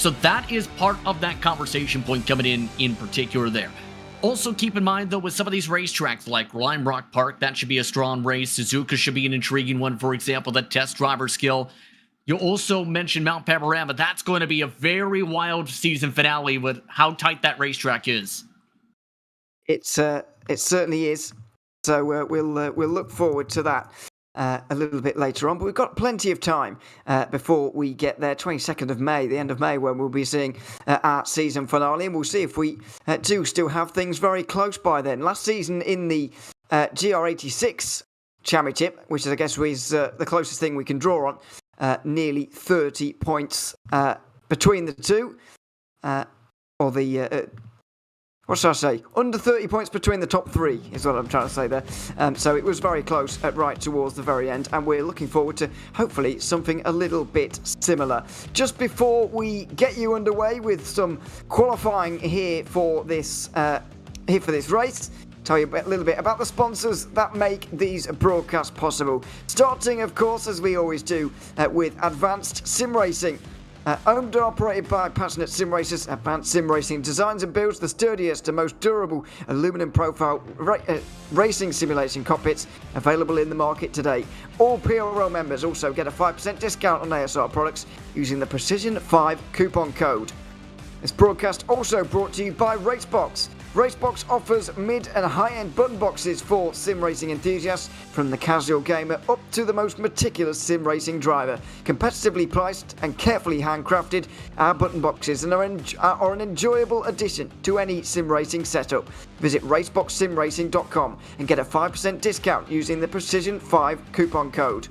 So that is part of that conversation point coming in particular there. Also keep in mind, though, with some of these racetracks like Lime Rock Park, that should be a strong race. Suzuka should be an intriguing one, for example, that test driver skill. You also mentioned Mount Panorama. That's going to be a very wild season finale with how tight that racetrack is. It certainly is. So we'll look forward to that a little bit later on. But we've got plenty of time before we get there. 22nd of May, the end of May, when we'll be seeing our season finale. And we'll see if we do still have things very close by then. Last season in the GR86 Championship, which I guess was the closest thing we can draw on, nearly 30 points between the two. What should I say? Under 30 points between the top three is what I'm trying to say there. So it was very close right towards the very end, and we're looking forward to hopefully something a little bit similar. Just before we get you underway with some qualifying here for this race, tell you a little bit about the sponsors that make these broadcasts possible. Starting, of course, as we always do, with Advanced Sim Racing. Owned and operated by passionate sim racers, Advanced Sim Racing designs and builds the sturdiest and most durable aluminum profile racing simulation cockpits available in the market today. All PRL members also get a 5% discount on ASR products using the Precision 5 coupon code. This broadcast also brought to you by Racebox. Racebox offers mid and high-end button boxes for sim racing enthusiasts, from the casual gamer up to the most meticulous sim racing driver. Competitively priced and carefully handcrafted, our button boxes are an enjoyable addition to any sim racing setup. Visit raceboxsimracing.com and get a 5% discount using the Precision 5 coupon code.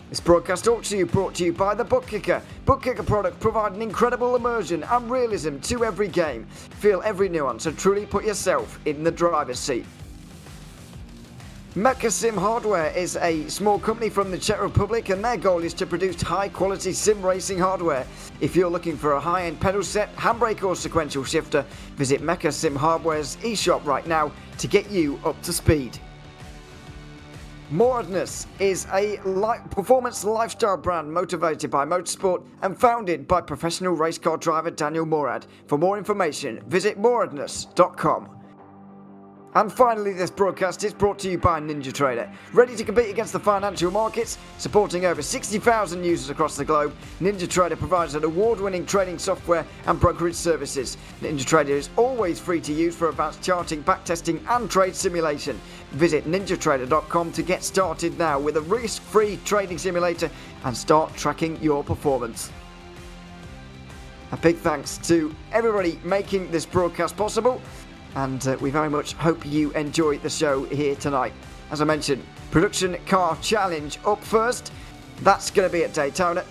This broadcast also brought to you by the Bookkicker. Bookkicker products provide an incredible immersion and realism to every game. Feel every nuance and truly put yourself in the driver's seat. Mecha Sim Hardware is a small company from the Czech Republic, and their goal is to produce high-quality sim racing hardware. If you're looking for a high-end pedal set, handbrake or sequential shifter, visit Mecha Sim Hardware's eShop right now to get you up to speed. Moradness is a performance lifestyle brand motivated by motorsport and founded by professional race car driver Daniel Morad. For more information, visit moradness.com. And finally, this broadcast is brought to you by NinjaTrader. Ready to compete against the financial markets? Supporting over 60,000 users across the globe, NinjaTrader provides an award-winning trading software and brokerage services. NinjaTrader is always free to use for advanced charting, backtesting and trade simulation. Visit ninjatrader.com to get started now with a risk-free trading simulator and start tracking your performance. A big thanks to everybody making this broadcast possible. And we very much hope you enjoy the show here tonight. As I mentioned, Production Car Challenge up first. That's going to be at Daytona.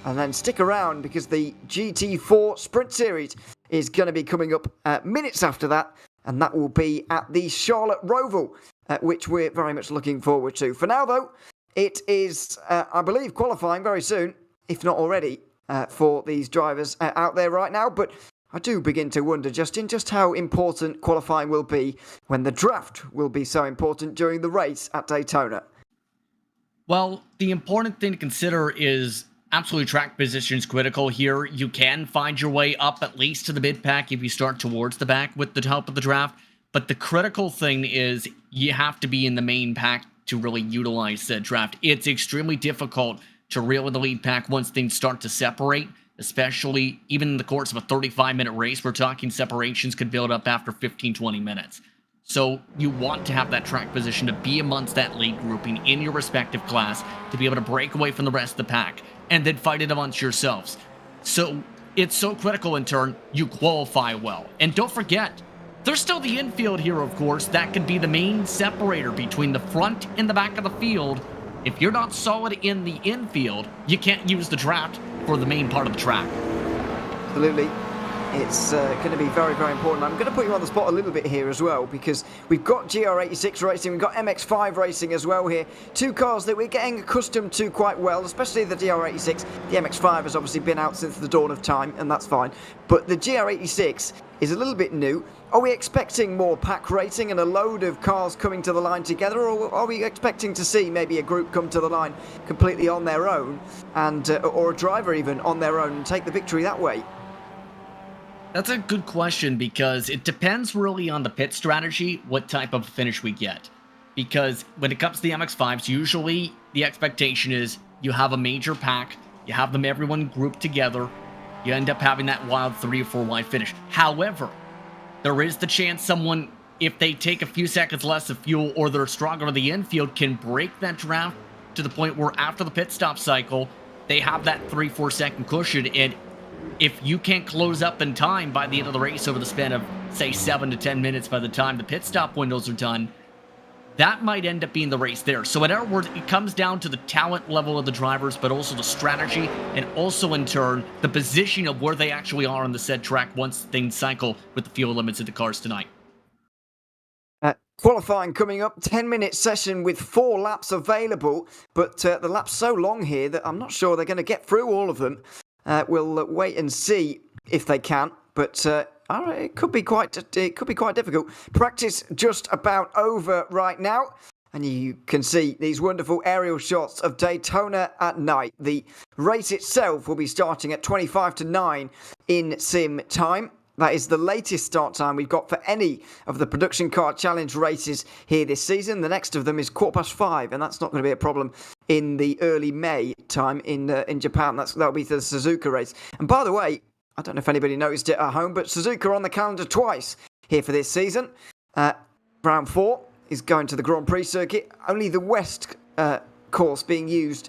And then stick around because the GT4 Sprint Series is going to be coming up minutes after that. And that will be at the Charlotte Roval, which we're very much looking forward to. For now, though, it is, I believe, qualifying very soon, if not already, for these drivers out there right now. But I do begin to wonder, Justin, just how important qualifying will be when the draft will be so important during the race at Daytona. Well, the important thing to consider is absolutely track position is critical here. You can find your way up at least to the mid pack if you start towards the back with the help of the draft. But the critical thing is you have to be in the main pack to really utilize the draft. It's extremely difficult to reel in the lead pack once things start to separate. Especially even in the course of a 35-minute race, we're talking separations could build up after 15-20 minutes. So you want to have that track position to be amongst that lead grouping in your respective class to be able to break away from the rest of the pack and then fight it amongst yourselves. So it's so critical in turn you qualify well. And don't forget, there's still the infield here, of course. That could be the main separator between the front and the back of the field. If you're not solid in the infield, you can't use the draft for the main part of the track. Absolutely. It's going to be very, very important. I'm going to put you on the spot a little bit here as well, because we've got GR86 racing, we've got MX5 racing as well here. Two cars that we're getting accustomed to quite well, especially the GR86. The MX5 has obviously been out since the dawn of time, and that's fine. But the GR86 is a little bit new. Are we expecting more pack racing and a load of cars coming to the line together, or are we expecting to see maybe a group come to the line completely on their own, and or a driver even on their own and take the victory that way? That's a good question, because it depends really on the pit strategy, what type of finish we get. Because when it comes to the MX-5s, usually the expectation is you have a major pack, you have them everyone grouped together, you end up having that wild 3 or 4 wide finish. However, there is the chance someone, if they take a few seconds less of fuel or they're stronger in the infield, can break that draft to the point where after the pit stop cycle, they have that 3-4 second cushion, and if you can't close up in time by the end of the race over the span of, say, 7 to 10 minutes by the time the pit stop windows are done, that might end up being the race there. So in other words, it comes down to the talent level of the drivers, but also the strategy, and also in turn, the position of where they actually are on the said track once things cycle with the fuel limits of the cars tonight. Qualifying coming up, 10-minute session with 4 laps available, but the lap's so long here that I'm not sure they're going to get through all of them. We'll wait and see if they can, but it could be quite difficult. Practice just about over right now, and you can see these wonderful aerial shots of Daytona at night. The race itself will be starting at 25 to 9 in sim time. That is the latest start time we've got for any of the Production Car Challenge races here this season. The next of them is 5:15, and that's not going to be a problem in the early May time in Japan. That'll be the Suzuka race. And by the way, I don't know if anybody noticed it at home, but Suzuka are on the calendar twice here for this season. Round 4 is going to the Grand Prix circuit. Only the West course being used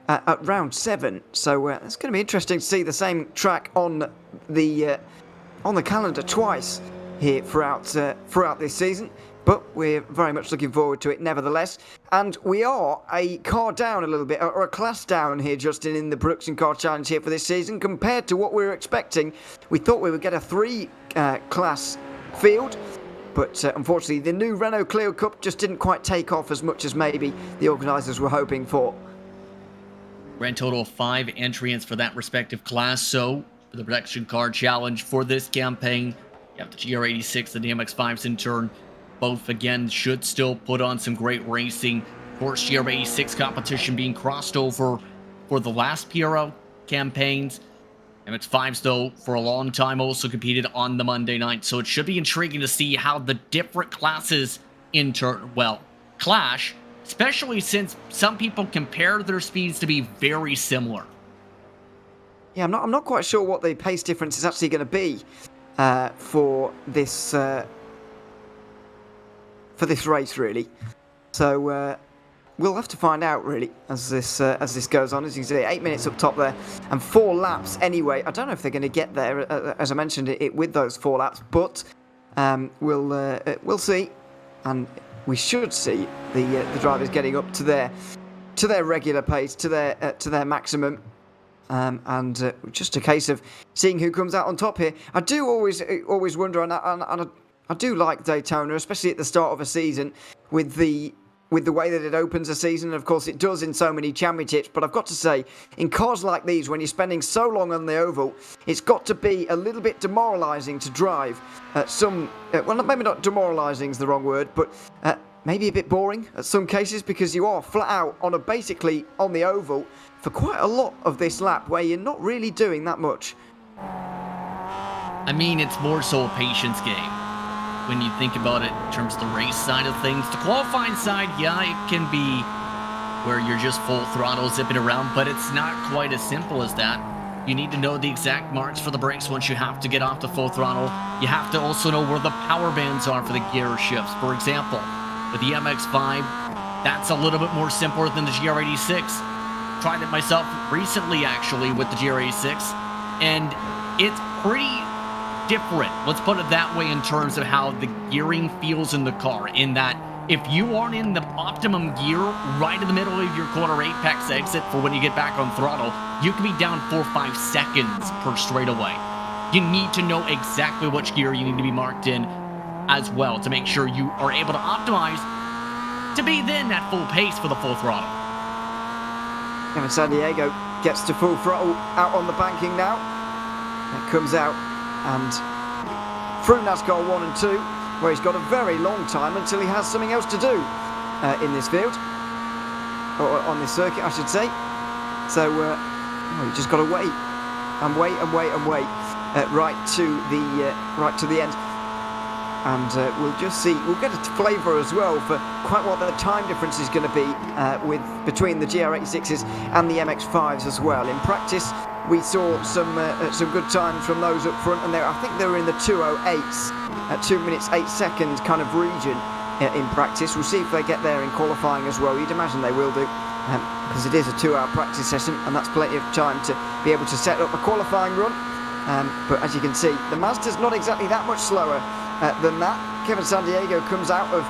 at round 7. So it's going to be interesting to see the same track on the calendar twice here throughout this season, but we're very much looking forward to it nevertheless. And we are a car down a little bit, or a class down here, Justin, in the Production Car Challenge here for this season compared to what we were expecting. We thought we would get a 3 class field, but unfortunately the new Renault Clio Cup just didn't quite take off as much as maybe the organisers were hoping for. Grand total of 5 entrants for that respective class. So for the Production Car Challenge for this campaign, you have the GR86 and the MX-5s in turn. Both, again, should still put on some great racing. Of course, GR86 competition being crossed over for the last PRL campaigns. MX-5s, though, for a long time also competed on the Monday night. So it should be intriguing to see how the different classes in turn, well, clash, especially since some people compare their speeds to be very similar. Yeah, I'm not quite sure what the pace difference is actually going to be for this race, really. So we'll have to find out, really, as this goes on. As you can see, 8 minutes up top there, and 4 laps anyway. I don't know if they're going to get there, as I mentioned, it with those 4 laps, but we'll see, and we should see the drivers getting up to their regular pace, to their maximum. And just a case of seeing who comes out on top here. I do always wonder, and I do like Daytona, especially at the start of a season, with the way that it opens a season. Of course, it does in so many championships. But I've got to say, in cars like these, when you're spending so long on the oval, it's got to be a little bit demoralising to drive. Well, maybe not demoralising is the wrong word, but maybe a bit boring at some cases, because you are flat out basically on the oval for quite a lot of this lap, where you're not really doing that much. I mean, it's more so a patience game when you think about it in terms of the race side of things. The qualifying side, yeah, it can be where you're just full throttle zipping around, but it's not quite as simple as that. You need to know the exact marks for the brakes once you have to get off the full throttle. You have to also know where the power bands are for the gear shifts. For example, with the MX-5, that's a little bit more simpler than the GR86. Tried it myself recently, actually, with the GR86, and it's pretty different. Let's put it that way in terms of how the gearing feels in the car, in that if you aren't in the optimum gear right in the middle of your corner apex exit for when you get back on throttle, you can be down 4 or 5 seconds per straightaway. you need to know exactly which gear you need to be marked in as well to make sure you are able to optimize to be then at full pace for the full throttle. Kevin San Diego gets to full throttle out on the banking now. That comes out and through NASCAR 1 and 2, where he's got a very long time until he has something else to do in this field, or on this circuit, I should say. So you just got to wait and wait and wait and wait right to the end. And we'll just see. We'll get a flavour as well for quite what the time difference is going to be between the GR86s and the MX5s as well. In practice, we saw some good times from those up front, and I think they were in the 2:08s, 2 minutes 8 seconds kind of region in practice. We'll see if they get there in qualifying as well. You'd imagine they will do, because it is a 2-hour practice session, and that's plenty of time to be able to set up a qualifying run. But as you can see, the Mazda's not exactly that much slower than that. Kevin San Diego comes out of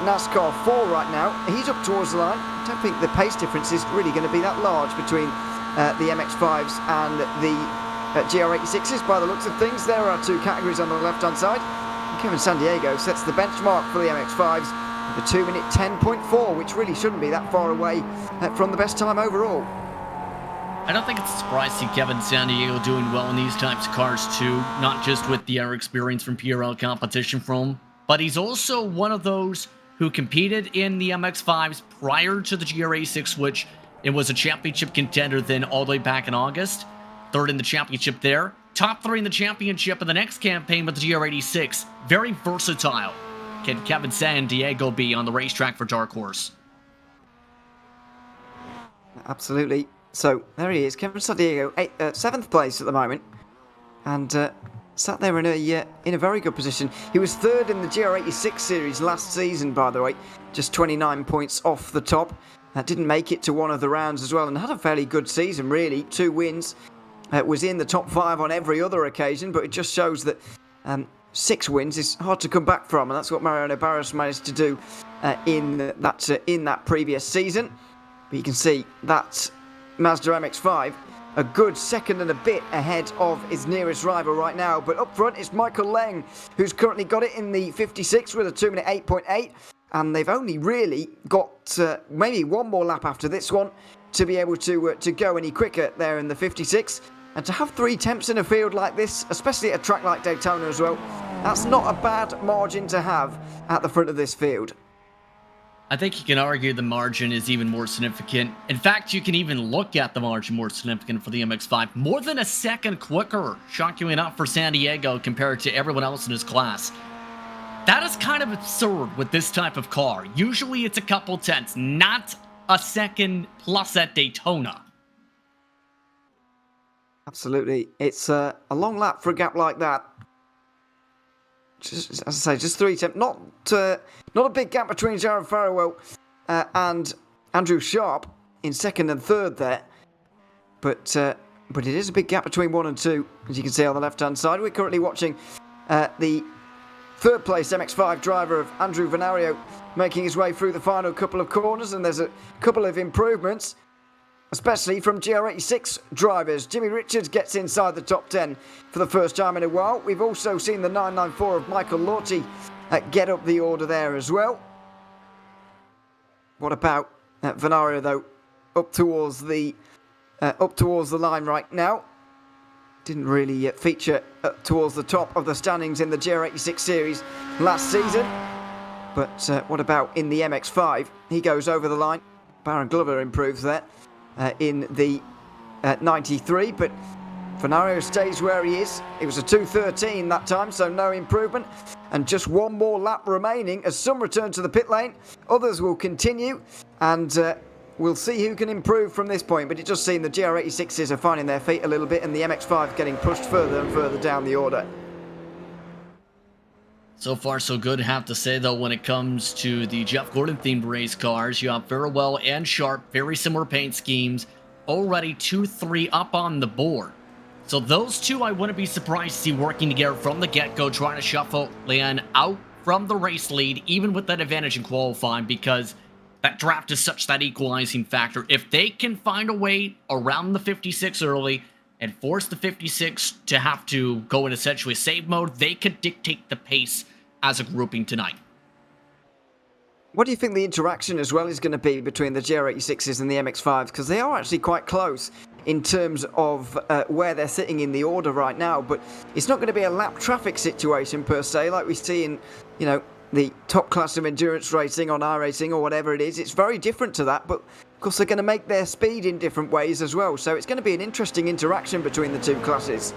NASCAR 4 right now. He's up towards the line. I don't think the pace difference is really going to be that large between the MX5s and the GR86s by the looks of things. There are two categories on the left-hand side. And Kevin San Diego sets the benchmark for the MX5s with a 2 minute 10.4, which really shouldn't be that far away from the best time overall. I don't think it's a surprise to see Kevin San Diego doing well in these types of cars too, not just with the air experience from PRL competition from him, but he's also one of those who competed in the MX5s prior to the GR86 switch and was a championship contender then all the way back in August. Third in the championship there. Top 3 in the championship in the next campaign with the GR86. Very versatile can Kevin San Diego be on the racetrack for Dark Horse. Absolutely. So there he is, Kevin San Diego, 7th place at the moment, and sat there in a very good position. He was 3rd in the GR86 series last season, by the way, just 29 points off the top. Didn't make it to one of the rounds as well, and had a fairly good season, really. 2 wins, was in the top 5 on every other occasion, but it just shows that 6 wins is hard to come back from, and that's what Mariano Barros managed to do in that previous season. But you can see that Mazda MX-5, a good second and a bit ahead of his nearest rival right now. But up front is Michael Leng, who's currently got it in the 56 with a 2 minute 8.8. And they've only really got maybe one more lap after this one to be able to go any quicker there in the 56. And to have 3 temps in a field like this, especially at a track like Daytona as well, that's not a bad margin to have at the front of this field. I think you can argue the margin is even more significant. In fact, you can even look at the margin more significant for the MX-5. More than a second quicker, shockingly enough, for San Diego compared to everyone else in his class. That is kind of absurd with this type of car. Usually it's a couple tenths, not a second plus at Daytona. Absolutely. It's a long lap for a gap like that. Just, as I say, just 3 temps. Not a big gap between Jared Farrell and Andrew Sharp in 2nd and 3rd there. But it is a big gap between 1 and 2, as you can see on the left-hand side. We're currently watching the 3rd place MX-5 driver of Andrew Venario making his way through the final couple of corners, and there's a couple of improvements, especially from GR86 drivers. Jimmy Richards gets inside the top 10 for the first time in a while. We've also seen the 994 of Michael Lorty get up the order there as well. What about Venario, though, up towards the line right now? Didn't really feature towards the top of the standings in the GR86 series last season. But what about in the MX-5? He goes over the line. Baron Glover improves there in the 93, but Venario stays where he is. It was a 2:13 that time, so no improvement. And just one more lap remaining as some return to the pit lane. Others will continue, and we'll see who can improve from this point. But it does seem the GR86s are finding their feet a little bit, and the MX-5 getting pushed further and further down the order. So far, so good, I have to say, though, when it comes to the Jeff Gordon-themed race cars. You have Farewell and Sharp, very similar paint schemes, already 2-3 up on the board. So those two, I wouldn't be surprised to see working together from the get-go, trying to shuffle Leon out from the race lead, even with that advantage in qualifying, because that draft is such that equalizing factor. If they can find a way around the 56 early and force the 56 to have to go in essentially save mode, they could dictate the pace as a grouping tonight. What do you think the interaction as well is going to be between the GR86s and the MX5s? Because they are actually quite close in terms of where they're sitting in the order right now. But it's not going to be a lap traffic situation per se, like we see in, you know, the top class of endurance racing on iRacing or whatever it is. It's very different to that, but of course they're going to make their speed in different ways as well. So it's going to be an interesting interaction between the two classes.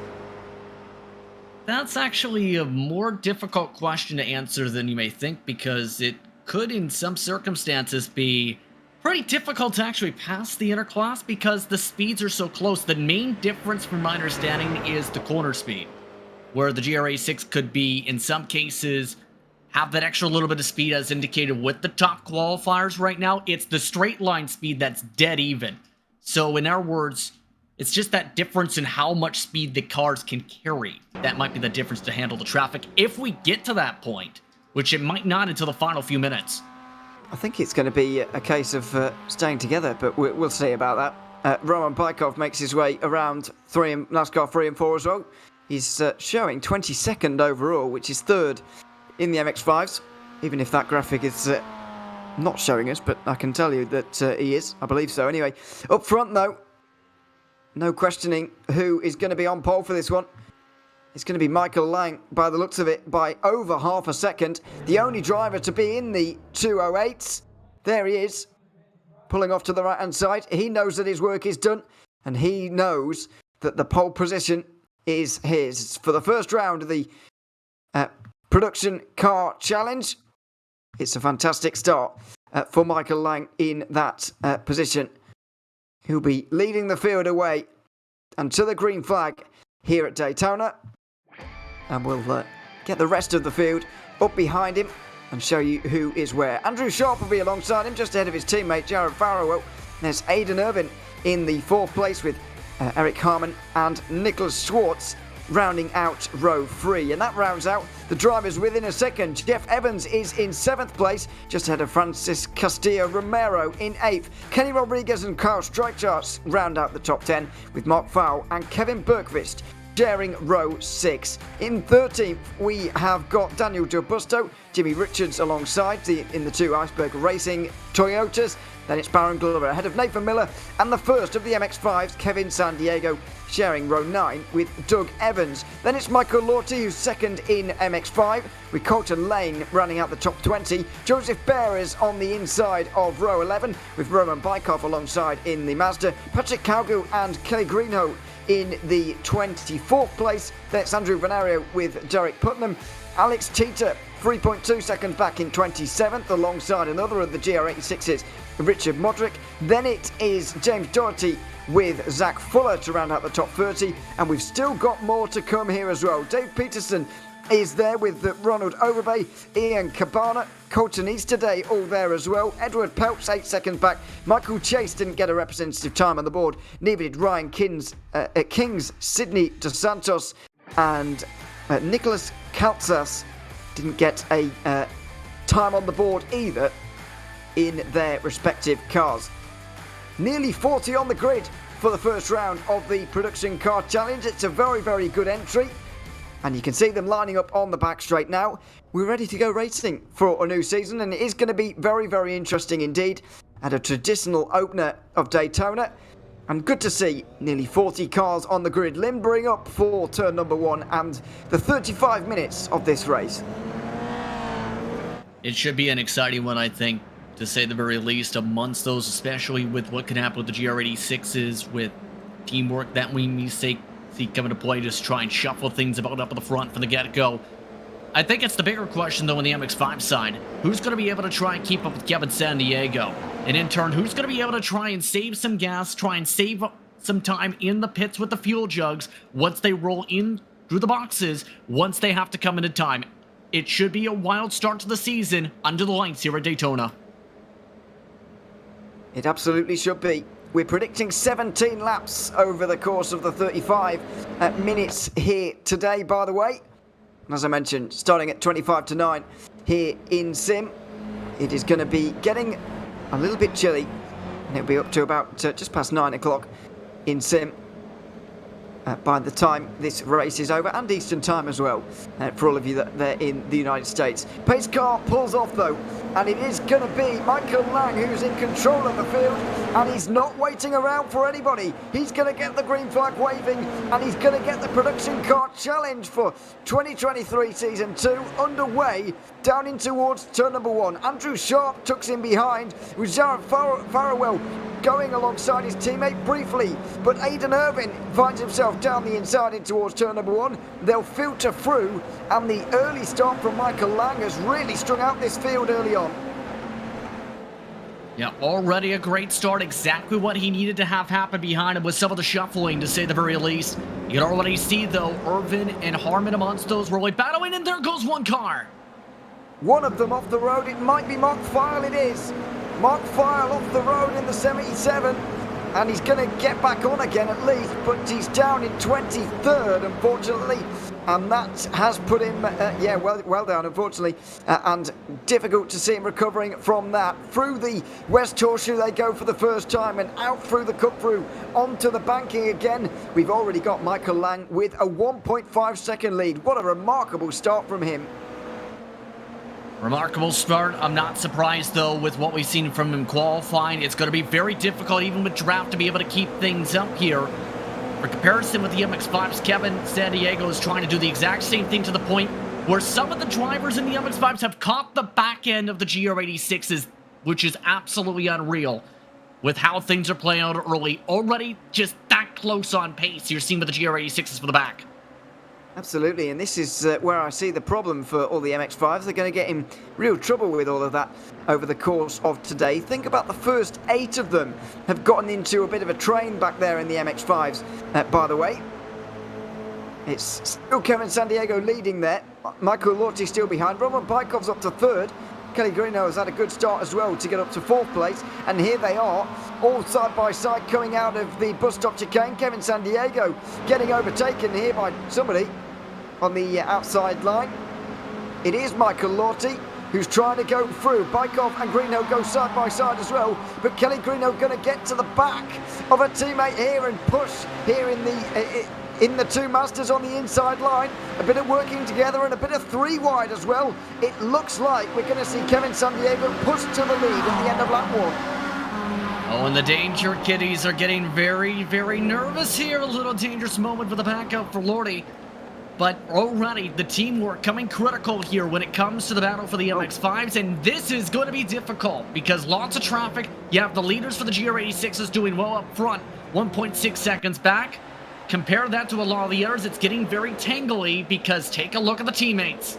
That's actually a more difficult question to answer than you may think, because it could in some circumstances be pretty difficult to actually pass the interclass because the speeds are so close. The main difference from my understanding is the corner speed, where the GRA6 could be, in some cases, have that extra little bit of speed as indicated with the top qualifiers right now. It's the straight line speed that's dead even. So in our words, it's just that difference in how much speed the cars can carry. That might be the difference to handle the traffic if we get to that point, which it might not until the final few minutes. I think it's going to be a case of staying together, but we'll see about that. Roman Bykov makes his way around NASCAR 3 and 4 as well. He's showing 22nd overall, which is 3rd in the MX5s, even if that graphic is not showing us, but I can tell you that he is. I believe so. Anyway, up front though, no questioning who is going to be on pole for this one. It's going to be Michael Lang, by the looks of it, by over half a second. The only driver to be in the 208s. There he is, pulling off to the right-hand side. He knows that his work is done, and he knows that the pole position is his. For the first round of the Production Car Challenge, it's a fantastic start for Michael Lang in that position. He'll be leading the field away and to the green flag here at Daytona. And we'll get the rest of the field up behind him and show you who is where. Andrew Sharp will be alongside him, just ahead of his teammate Jared Farrowell. There's Aidan Irvin in the 4th place with Eric Harmon and Nicholas Schwartz rounding out row 3. And that rounds out the drivers within a second. Jeff Evans is in 7th place, just ahead of Francis Castillo Romero in 8th. Kenny Rodriguez and Kyle Streichart round out the top 10, with Mark Fowl and Kevin Bergqvist sharing row 6. In 13th, we have got Daniel Del Busto, Jimmy Richards alongside in the 2 Iceberg Racing Toyotas. Then it's Baron Glover ahead of Nathan Miller, and the first of the MX5s, Kevin San Diego, sharing row 9 with Doug Evans. Then it's Michael Lorty, who's second in MX5, with Colton Lane running out the top 20. Joseph Bear is on the inside of row 11, with Roman Bykov alongside in the Mazda. Patrick Cowgill and Kelly Greenhoe in the 24th place. That's Andrew Venario with Derek Putnam. Alex Teeter, 3.2 seconds back in 27th, alongside another of the GR86s, Richard Modric. Then it is James Doherty with Zach Fuller to round out the top 30, and we've still got more to come here as well. Dave Peterson is there with Ronald Overbay, Ian Cabana, Colton Easterday all there as well. Edward Peltz 8 seconds back. Michael Chase didn't get a representative time on the board. Neither did Ryan Kings, Sydney DeSantos, and Nicholas Kaltsas didn't get a time on the board either in their respective cars. Nearly 40 on the grid for the first round of the Production Car Challenge. It's a very, very good entry, and you can see them lining up on the back straight now. We're ready to go racing for a new season, and it is going to be very, very interesting indeed at a traditional opener of Daytona. And good to see nearly 40 cars on the grid limbering up for turn number 1 and the 35 minutes of this race. It should be an exciting one, I think, to say the very least, amongst those, especially with what can happen with the GR86s, with teamwork that we may see coming to play, just try and shuffle things about up at the front from the get-go. I think it's the bigger question, though, on the MX5 side. Who's going to be able to try and keep up with Kevin San Diego? And in turn, who's going to be able to try and save some gas, try and save some time in the pits with the fuel jugs once they roll in through the boxes, once they have to come into time? It should be a wild start to the season under the lights here at Daytona. It absolutely should be. We're predicting 17 laps over the course of the 35 minutes here today, by the way. As I mentioned, starting at 25 to 9 here in Sim. It is going to be getting a little bit chilly, and it'll be up to about just past 9 o'clock in Sim. by the time this race is over, and Eastern time as well, for all of you that are in the United States. Pace car pulls off though, and it is going to be Michael Lang who's in control of the field, and he's not waiting around for anybody. He's going to get the green flag waving, and he's going to get the production car challenge for 2023 season 2 underway down in towards turn number 1. Andrew Sharp tucks in behind with Jared Farrell going alongside his teammate briefly, but Aidan Irvine finds himself down the inside in towards turn number 1. They'll filter through, and the early start from Michael Lang has really strung out this field early on. Yeah, already a great start. Exactly what he needed to have happen behind him with some of the shuffling, to say the very least. You can already see, though, Irvin and Harmon amongst those really battling, and there goes one car. One of them off the road. It might be Mark File, it is. Mark File off the road in the 77, and he's going to get back on again at least, but he's down in 23rd, unfortunately, and that has put him, well down, unfortunately, and difficult to see him recovering from that. Through the West Horseshoe they go for the first time, and out through the cut through onto the banking again. We've already got Michael Lang with a 1.5 second lead. What a remarkable start from him. Remarkable start. I'm not surprised, though, with what we've seen from him qualifying. It's going to be very difficult, even with draft, to be able to keep things up here. For comparison with the MX-5s, Kevin Sandiego is trying to do the exact same thing, to the point where some of the drivers in the MX-5s have caught the back end of the GR86s, which is absolutely unreal with how things are playing out early. Already just that close on pace you're seeing with the GR86s for the back. Absolutely, and this is where I see the problem for all the MX-5s. They're going to get in real trouble with all of that over the course of today. Think about the first 8 of them have gotten into a bit of a train back there in the MX-5s. By the way, it's still Kevin Sandiego leading there. Michael Lorty still behind. Roman Baikov's up to 3rd. Kelly Greeno has had a good start as well to get up to 4th place. And here they are, all side by side, coming out of the bus stop chicane. Kevin Sandiego getting overtaken here by somebody on the outside line. It is Michael Lorty who's trying to go through. Baikov and Greeno go side by side as well, but Kelly Greeno going to get to the back of a teammate here and push here in the 2 Masters on the inside line. A bit of working together and a bit of 3 wide as well. It looks like we're going to see Kevin Sandiego push to the lead at the end of lap 1. Oh, and the Danger Kitties are getting very, very nervous here. A little dangerous moment for the backup for Lorty. But already the teamwork coming critical here when it comes to the battle for the MX-5s, and this is going to be difficult because lots of traffic. You have the leaders for the GR86s doing well up front, 1.6 seconds back. Compare that to a lot of the others, it's getting very tangly because take a look at the teammates.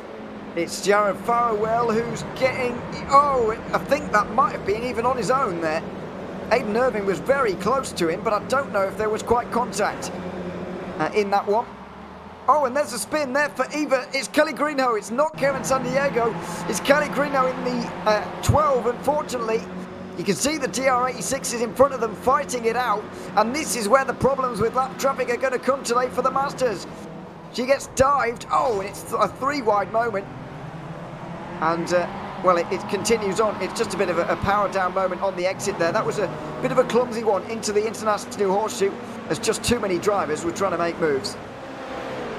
It's Jared Farrell who's getting, I think that might have been even on his own there. Aidan Irving was very close to him, but I don't know if there was quite contact in that one. Oh, and there's a spin there for Eva. It's Kelly Greeno. It's not Kevin Sandiego. It's Kelly Greeno in the 12, unfortunately. You can see the DR86 is in front of them fighting it out. And this is where the problems with lap traffic are going to come today for the Masters. She gets dived. Oh, and it's a 3-wide moment. And, it continues on. It's just a bit of a power down moment on the exit there. That was a bit of a clumsy one into the International Horseshoe, as just too many drivers were trying to make moves.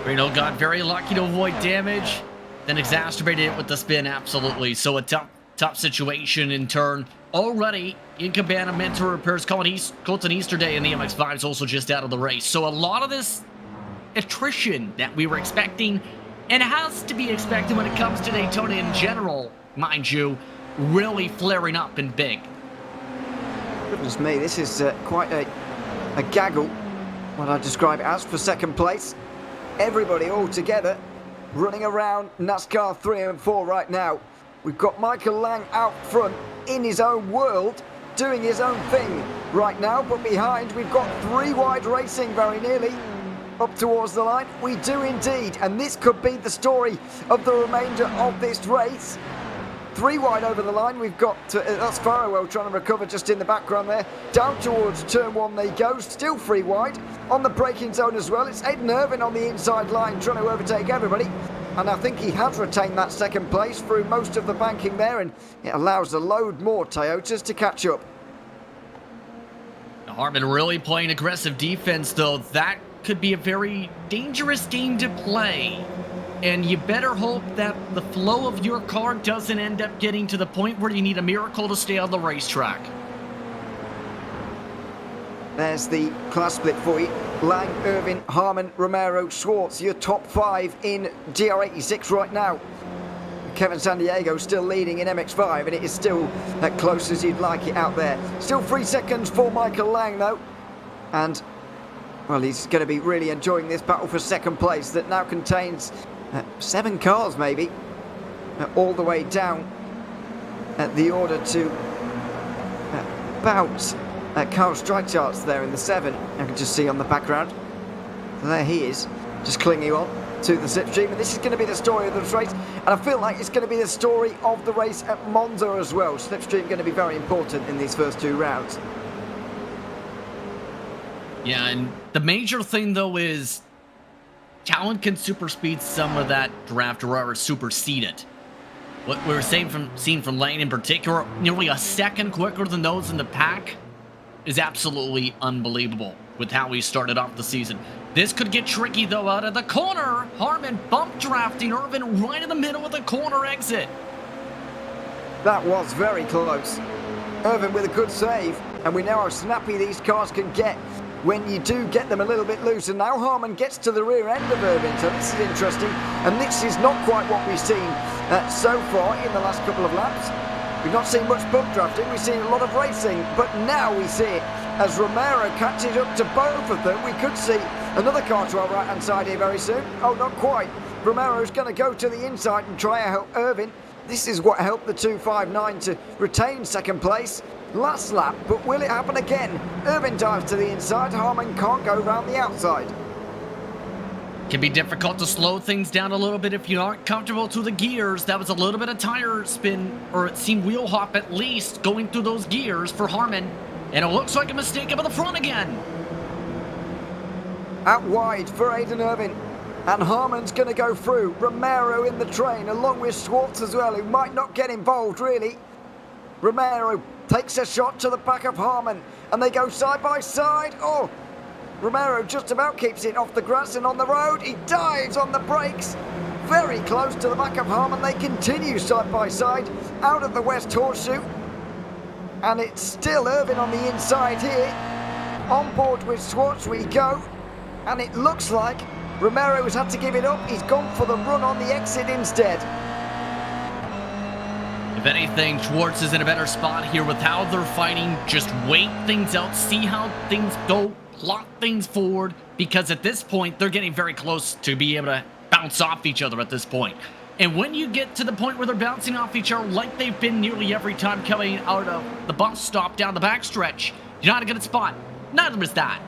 Greeno got very lucky to avoid damage, then exacerbated it with the spin, absolutely. So a tough situation in turn. Already in Cabana, mentor repairs, Colton Easterday in the MX-5 is also just out of the race. So a lot of this attrition that we were expecting, and has to be expected when it comes to Daytona in general, mind you, really flaring up and big. Goodness me, this is quite a gaggle, what I describe as, for second place. Everybody all together running around NASCAR 3 and 4 right now. We've got Michael Lang out front in his own world, doing his own thing right now, but behind we've got 3 wide racing very nearly up towards the line. We do indeed, and this could be the story of the remainder of this race. 3 wide over the line. We've got, that's Farrell trying to recover just in the background there. Down towards turn 1 they go, still 3 wide. On the braking zone as well, it's Aidan Irvine on the inside line trying to overtake everybody. And I think he has retained that second place through most of the banking there, and it allows a load more Toyotas to catch up. Harmon really playing aggressive defense, though. That could be a very dangerous game to play. And you better hope that the flow of your car doesn't end up getting to the point where you need a miracle to stay on the racetrack. There's the class split for you. Lang, Irvin, Harmon, Romero, Schwartz, your top 5 in GR86 right now. Kevin Sandiego still leading in MX5, and it is still as close as you'd like it out there. Still 3 seconds for Michael Lang, though. And, well, he's going to be really enjoying this battle for second place that now contains 7 cars, maybe, all the way down at the order to about Carl Streichardt's there in the 7. I can just see on the background. There he is, just clinging on to the slipstream, and this is going to be the story of this race, and I feel like it's going to be the story of the race at Monza as well. Slipstream going to be very important in these first 2 rounds. Yeah, and the major thing though is talent can supersede some of that draft or supersede it. What we were seeing from Lane in particular, nearly a second quicker than those in the pack, is absolutely unbelievable with how he started off the season. This could get tricky, though, out of the corner. Harmon bump drafting Irvin right in the middle of the corner exit. That was very close. Irvin with a good save, and we know how snappy these cars can get when you do get them a little bit loose. And now Harmon gets to the rear end of Irvin, so this is interesting. And this is not quite what we've seen so far in the last couple of laps. We've not seen much bump drafting, we've seen a lot of racing, but now we see it as Romero catches up to both of them. We could see another car to our right-hand side here very soon. Oh, not quite. Romero's going to go to the inside and try to help Irvin. This is what helped the 259 to retain second place last lap, but will it happen again? Irvin dives to the inside, Harmon can't go round the outside. Can be difficult to slow things down a little bit if you aren't comfortable through the gears. That was a little bit of tire spin, or it seemed wheel hop at least, going through those gears for Harmon. And it looks like a mistake up at the front again. Out wide for Aiden Irvin. And Harmon's going to go through. Romero in the train, along with Schwartz as well, who might not get involved, really. Romero takes a shot to the back of Harmon, and they go side by side. Oh, Romero just about keeps it off the grass and on the road. He dives on the brakes. Very close to the back of Harmon. They continue side by side out of the West Horseshoe. And it's still Irvin on the inside here. On board with Schwartz we go. And it looks like Romero has had to give it up. He's gone for the run on the exit instead. If anything, Schwartz is in a better spot here with how they're fighting. Just wait things out, see how things go, plot things forward, because at this point, they're getting very close to be able to bounce off each other at this point. And when you get to the point where they're bouncing off each other like they've been nearly every time coming out of the bus stop down the backstretch, you're not in a good spot. Neither is that.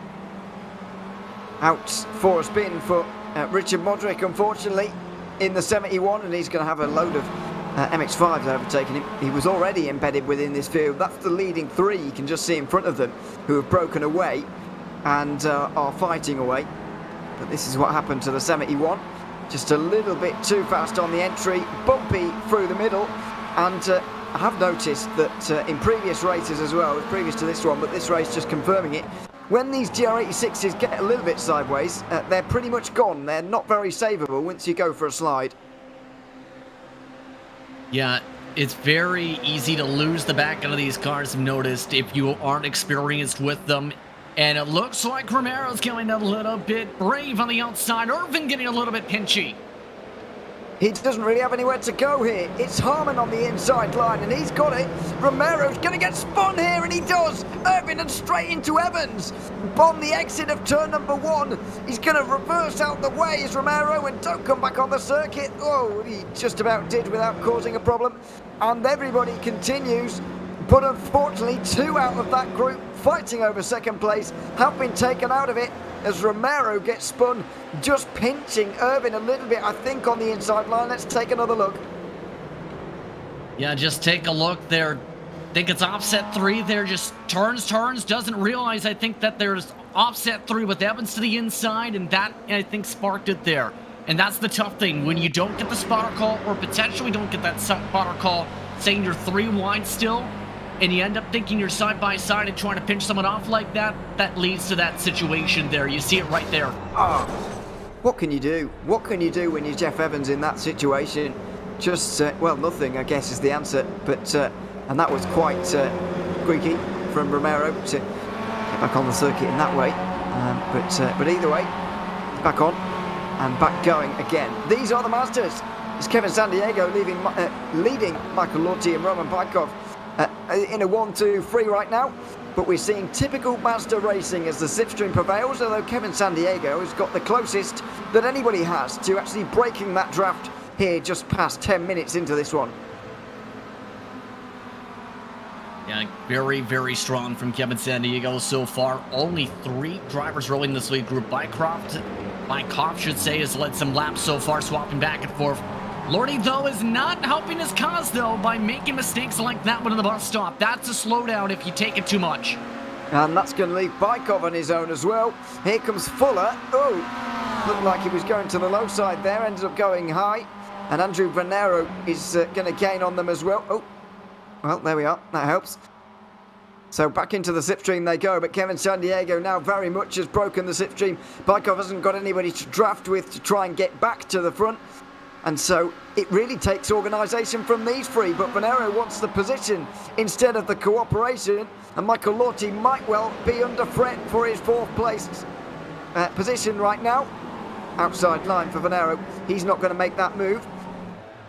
Out for a spin for Richard Modric, unfortunately, in the 71, and he's going to have a load of MX-5s overtaking him. He was already embedded within this field. That's the leading 3 you can just see in front of them, who have broken away and are fighting away. But this is what happened to the 71. Just a little bit too fast on the entry, bumpy through the middle, and I have noticed that in previous races as well, previous to this one, but this race just confirming it, when these GR86s get a little bit sideways, they're pretty much gone. They're not very savable once you go for a slide. Yeah, it's very easy to lose the back end of these cars, I've noticed, if you aren't experienced with them. And it looks like Romero's getting a little bit brave on the outside. Irvin getting a little bit pinchy. He doesn't really have anywhere to go here. It's Harmon on the inside line, and he's got it. Romero's going to get spun here, and he does. Irvin and straight into Evans. On the exit of turn number 1. He's going to reverse out the way as Romero, and don't come back on the circuit. Oh, he just about did without causing a problem. And everybody continues. But unfortunately, 2 out of that group fighting over second place have been taken out of it as Romero gets spun, just pinching Irvin a little bit, I think, on the inside line. Let's take another look. Yeah, just take a look there. I think it's offset 3 there, just turns, doesn't realize, I think, that there's offset 3 with Evans to the inside, and that, I think, sparked it there. And that's the tough thing, when you don't get the spotter call, or potentially don't get that spotter call saying you're 3 wide still, and you end up thinking you're side by side and trying to pinch someone off like that, that leads to that situation there. You see it right there. Oh, what can you do? What can you do when you're Jeff Evans in that situation? Just, well, nothing, I guess, is the answer. But, and that was quite squeaky from Romero to get back on the circuit in that way. But either way, back on and back going again. These are the Masters. It's Kevin Sandiego leading Michael Lorty and Roman Bykov in a 1-2-3 right now. But we're seeing typical Mazda racing as the slipstream prevails, although Kevin Sandiego has got the closest that anybody has to actually breaking that draft here just past 10 minutes into this one. Yeah, very, very strong from Kevin Sandiego so far. Only 3 drivers rolling this lead group. Bykov should say, has led some laps so far, swapping back and forth. Lordy, though, is not helping his cause, though, by making mistakes like that one in the bus stop. That's a slowdown if you take it too much. And that's going to leave Bykov on his own as well. Here comes Fuller. Oh, looked like he was going to the low side there, ended up going high. And Andrew Venero is going to gain on them as well. Oh, well, there we are. That helps. So back into the slipstream they go, but Kevin Sandiego now very much has broken the slipstream. Bykov hasn't got anybody to draft with to try and get back to the front. And so it really takes organisation from these 3, but Venero wants the position instead of the cooperation, and Michael Lorty might well be under threat for his 4th place position right now. Outside line for Venero. He's not going to make that move.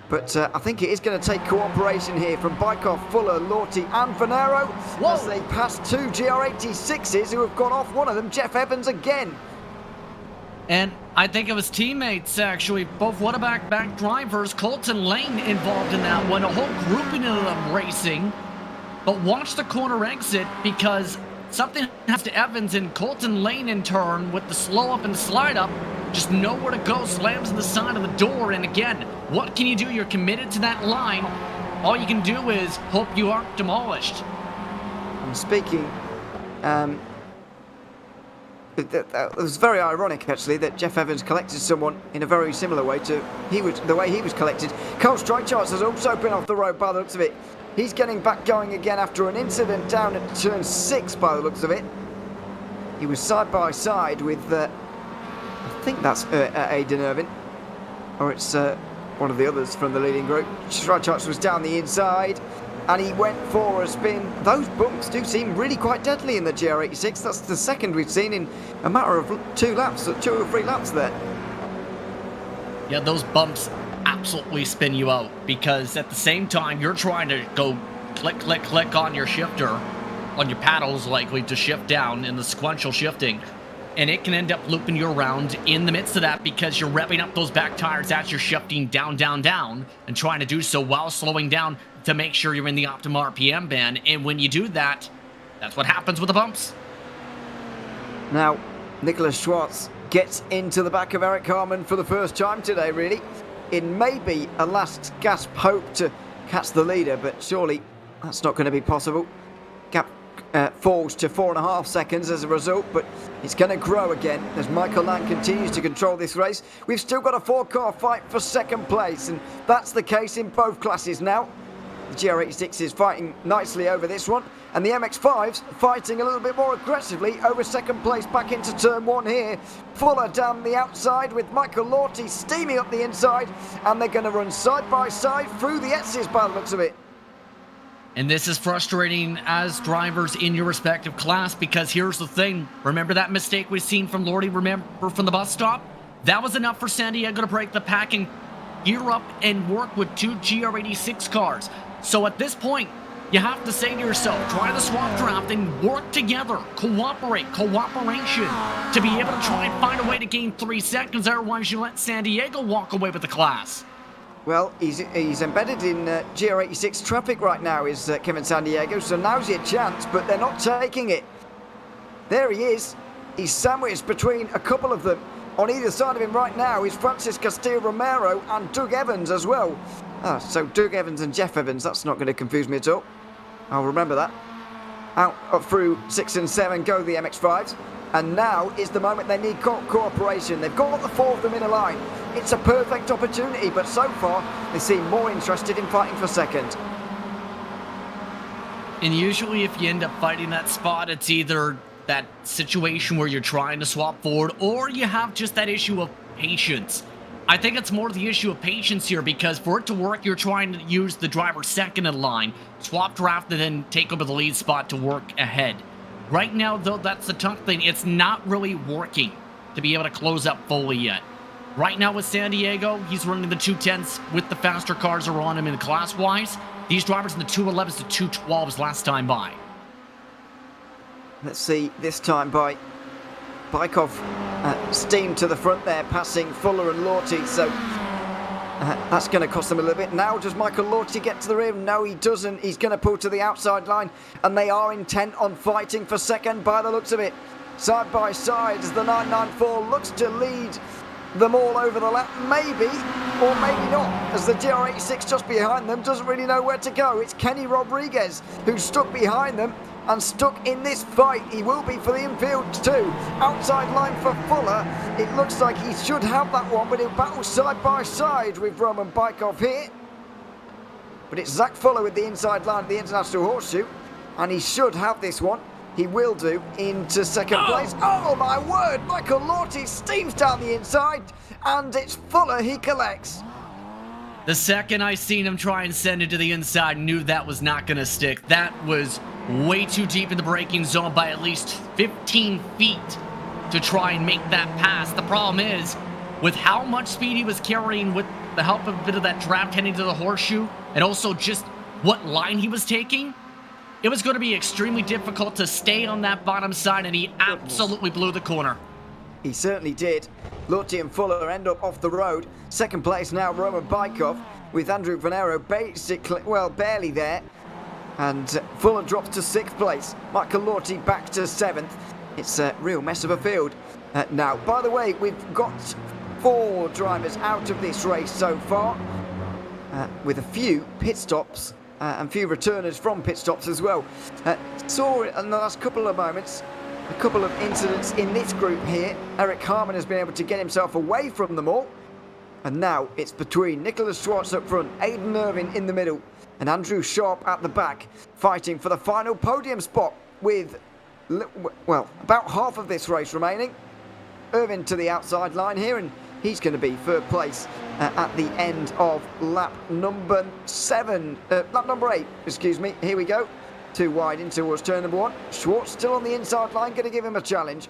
But I think it is going to take cooperation here from Bykov, Fuller, Lorty and Venero. Whoa. As they pass 2 GR86s who have gone off. One of them, Jeff Evans, again. And I think it was teammates, actually, both back drivers, Colton Lane involved in that one, a whole grouping of them racing. But watch the corner exit, because something happens to Evans, and Colton Lane in turn with the slow up and slide up, just nowhere to go, slams in the side of the door. And again, what can you do? You're committed to that line. All you can do is hope you aren't demolished. I'm speaking, it was very ironic, actually, that Jeff Evans collected someone in a very similar way to the way he was collected. Cole Streichhardt has also been off the road by the looks of it. He's getting back going again after an incident down at turn 6 by the looks of it. He was side by side with, I think that's Aidan Irvin, or it's one of the others from the leading group. Streichhardt was down the inside, and he went for a spin. Those bumps do seem really quite deadly in the GR86. That's the second we've seen in a matter of 2 or 3 laps there. Yeah, those bumps absolutely spin you out, because at the same time you're trying to go click, click, click on your shifter, on your paddles likely to shift down in the sequential shifting, and it can end up looping you around in the midst of that because you're revving up those back tires as you're shifting down, down, down, and trying to do so while slowing down to make sure you're in the optimal RPM band. And when you do that, that's what happens with the bumps. Now, Nicholas Schwartz gets into the back of Eric Harmon for the first time today, really. In maybe a last gasp hope to catch the leader, but surely that's not going to be possible. Gap falls to 4.5 seconds as a result, but it's going to grow again as Michael Lang continues to control this race. We've still got a 4-car fight for second place, and that's the case in both classes now. The GR86 is fighting nicely over this one, and the MX-5's fighting a little bit more aggressively over second place back into turn 1 here. Fuller down the outside with Michael Lorty steaming up the inside, and they're going to run side by side through the S's by the looks of it. And this is frustrating as drivers in your respective class, because here's the thing. Remember that mistake we've seen from Lorty, remember from the bus stop? That was enough for Sandiego to break the pack and gear up and work with 2 GR86 cars. So at this point, you have to say to yourself, try the swap draft and work together, cooperation, to be able to try and find a way to gain 3 seconds, otherwise you let Sandiego walk away with the class. Well, he's embedded in GR86 traffic right now, is Kevin Sandiego, so now's your chance, but they're not taking it. There he is. He's sandwiched between a couple of them. On either side of him right now is Francis Castillo-Romero and Doug Evans as well. So Doug Evans and Jeff Evans, that's not going to confuse me at all. I'll remember that. Out through 6 and 7 go the MX-5s. And now is the moment they need cooperation. They've got the 4 of them in a line. It's a perfect opportunity, but so far they seem more interested in fighting for second. And usually if you end up fighting that spot, it's either that situation where you're trying to swap forward or you have just that issue of patience. I think it's more the issue of patience here because for it to work, you're trying to use the driver second in line, swap draft, and then take over the lead spot to work ahead. Right now, though, that's the tough thing. It's not really working to be able to close up fully yet. Right now with San Diego, he's running the 210s with the faster cars are on him in class-wise. These drivers in the 211s to 212s last time by. Let's see, this time by Bykov, steam to the front there, passing Fuller and Lorty, so that's going to cost them a little bit. Now, does Michael Lorty get to the rear? No, he doesn't. He's going to pull to the outside line, and they are intent on fighting for second by the looks of it. Side by side, as the 994 looks to lead them all over the lap, maybe, or maybe not, as the GR86 just behind them doesn't really know where to go. It's Kenny Rodriguez who's stuck behind them and stuck in this fight. He will be for the infield too. Outside line for Fuller. It looks like he should have that one, but he'll battle side by side with Roman Bykov here. But it's Zach Fuller with the inside line of the International Horseshoe, and he should have this one. He will do into second place. Oh my word! Michael Lorty steams down the inside, and it's Fuller he collects. The second I seen him try and send it to the inside, knew that was not going to stick. That was way too deep in the braking zone by at least 15 feet to try and make that pass. The problem is, with how much speed he was carrying with the help of a bit of that draft heading to the horseshoe, and also just what line he was taking, it was going to be extremely difficult to stay on that bottom side, and he absolutely blew the corner. He certainly did. Lorty and Fuller end up off the road. Second place now, Roman Bykov, with Andrew Venero basically, well, barely there. And Fuller drops to 6th place. Michael Lorty back to 7th. It's a real mess of a field. Now, by the way, we've got 4 drivers out of this race so far, with a few pit stops and few returners from pit stops as well. Saw in the last couple of moments a couple of incidents in this group here. Eric Harmon has been able to get himself away from them all. And now it's between Nicholas Schwartz up front, Aidan Irvin in the middle, and Andrew Sharp at the back, fighting for the final podium spot with, well, about half of this race remaining. Irvin to the outside line here, and he's going to be third place at the end of lap number 8, excuse me. Here we go. Too wide in towards turn number 1. Schwartz still on the inside line, going to give him a challenge.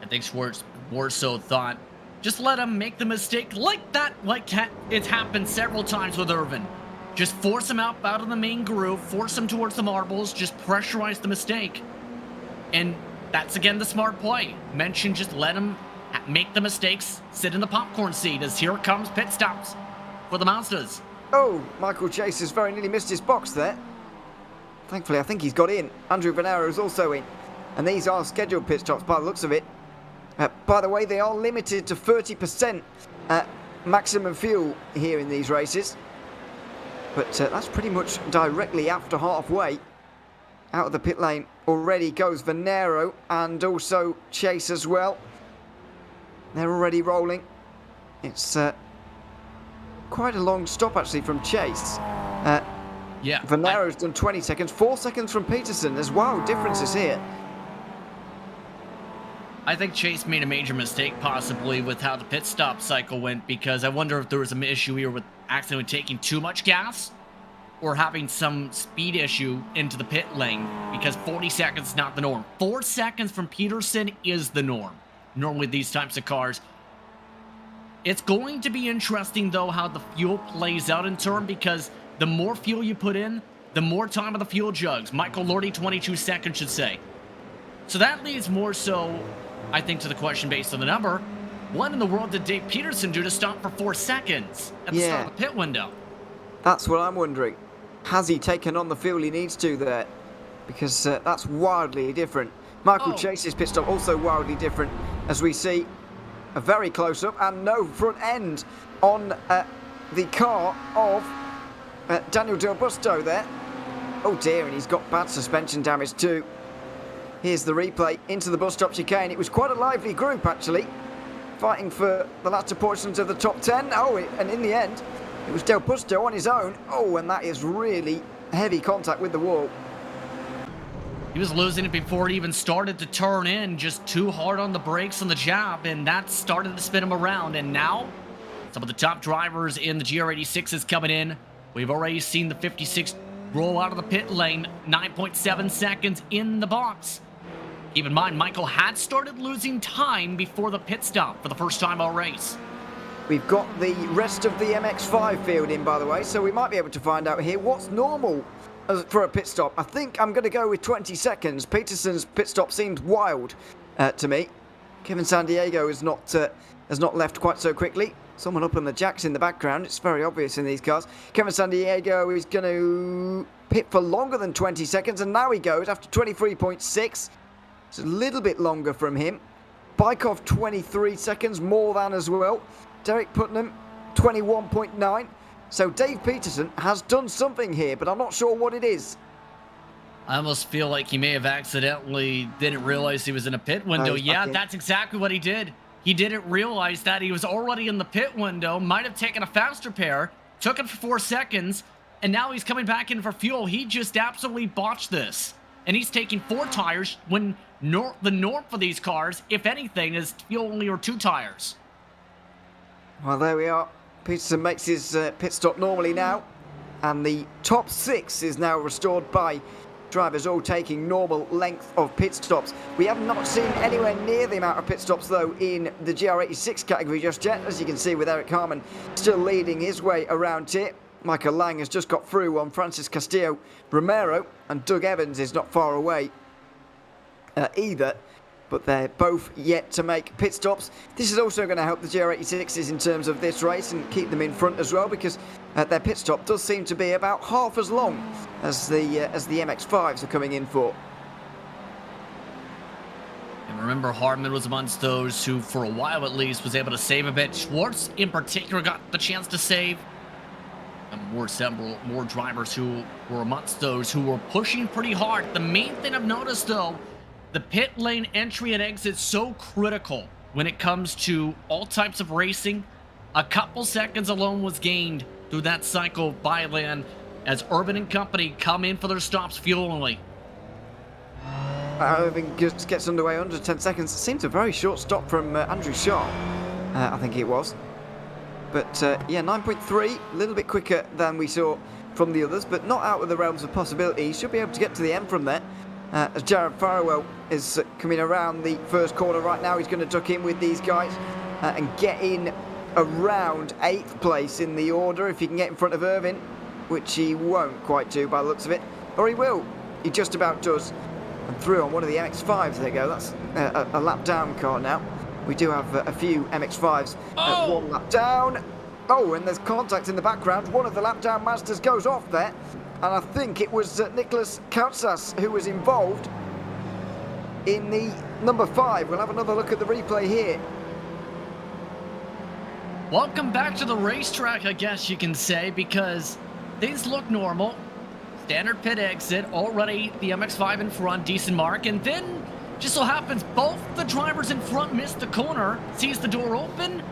I think Schwartz more so thought, just let him make the mistake like that, it's happened several times with Irvin. Just force him out of the main groove, force him towards the marbles, just pressurize the mistake. And that's, again, the smart play. Mention just let him make the mistakes, sit in the popcorn seat as here comes pit stops for the Mazdas. Oh, Michael Chase has very nearly missed his box there. Thankfully, I think he's got in. Andrew Venero is also in. And these are scheduled pit stops by the looks of it. By the way, they are limited to 30% maximum fuel here in these races. But that's pretty much directly after halfway. Out of the pit lane already goes Venero and also Chase as well. They're already rolling. It's quite a long stop actually from Chase. Yeah, Venero's done 20 seconds, 4 seconds from Peterson. There's wild differences here. I think Chase made a major mistake possibly with how the pit stop cycle went, because I wonder if there was an issue here with accidentally taking too much gas or having some speed issue into the pit lane, because 40 seconds is not the norm. 4 seconds from Peterson is the norm. Normally these types of cars. It's going to be interesting though how the fuel plays out in turn, because the more fuel you put in, the more time of the fuel jugs. Michael Lorty, 22 seconds should say. So that leads more so, I think, to the question based on the number. What in the world did Dave Peterson do to stop for 4 seconds at the start of the pit window? That's what I'm wondering. Has he taken on the fuel he needs to there? Because that's wildly different. Michael Chase's pit stop also wildly different, as we see a very close up and no front end on the car of Daniel Del Busto there. Oh dear, and he's got bad suspension damage too. Here's the replay into the bus stop chicane. It was quite a lively group actually, fighting for the latter portions of the top 10. Oh, and in the end, it was Del Busto on his own. Oh, and that is really heavy contact with the wall. He was losing it before it even started to turn in, just too hard on the brakes on the jab, and that started to spin him around. And now, some of the top drivers in the GR86s coming in. We've already seen the 56 roll out of the pit lane, 9.7 seconds in the box. Keep in mind, Michael had started losing time before the pit stop for the first time all race. We've got the rest of the MX-5 field in, by the way, so we might be able to find out here what's normal for a pit stop. I think I'm going to go with 20 seconds. Peterson's pit stop seemed wild to me. Kevin Sandiego has not left quite so quickly. Someone up on the jacks in the background. It's very obvious in these cars. Kevin Sandiego is going to pit for longer than 20 seconds, and now he goes after 23.6. It's a little bit longer from him. Bykov 23 seconds, more than as well. Derek Putnam 21.9. So Dave Peterson has done something here, but I'm not sure what it is. I almost feel like he may have accidentally didn't realize he was in a pit window. Yeah, that's exactly what he did. He didn't realize that he was already in the pit window, might have taken a faster pair, took it for 4 seconds, and now he's coming back in for fuel. He just absolutely botched this. And he's taking 4 tires when the norm for these cars, if anything, is fuel only or 2 tires. Well, there we are. Peterson makes his pit stop normally now, and the top 6 is now restored by drivers all taking normal length of pit stops. We have not seen anywhere near the amount of pit stops, though, in the GR86 category just yet, as you can see with Eric Harmon still leading his way around here. Michael Lang has just got through on Francis Castillo Romero, and Doug Evans is not far away either. But they're both yet to make pit stops. This is also going to help the GR86s in terms of this race and keep them in front as well, because their pit stop does seem to be about half as long as the MX-5s are coming in for. And remember, Hartman was amongst those who, for a while at least, was able to save a bit. Schwartz, in particular, got the chance to save. And several more drivers who were amongst those who were pushing pretty hard. The main thing I've noticed, though, the pit lane entry and exit so critical when it comes to all types of racing. A couple seconds alone was gained through that cycle by Land as Urban and company come in for their stops fuel only. Irving just gets underway under 10 seconds. Seems a very short stop from Andrew Shaw, I think it was. But yeah, 9.3, a little bit quicker than we saw from the others, but not out of the realms of possibility. He should be able to get to the end from there. As Jared Farrell is coming around the first corner right now, he's going to duck in with these guys and get in around 8th place in the order if he can get in front of Irvin, which he won't quite do by the looks of it. Or he will. He just about does. And through on one of the MX-5s, there you go. That's a lap down car now. We do have a few MX-5s at 1 lap down. Oh, and there's contact in the background. One of the lap down Mazdas goes off there. And I think it was Nicholas Kautsas who was involved in the number 5. We'll have another look at the replay here. Welcome back to the racetrack, I guess you can say, because things look normal. Standard pit exit, already the MX-5 in front, decent mark, and then just so happens both the drivers in front miss the corner, sees the door open,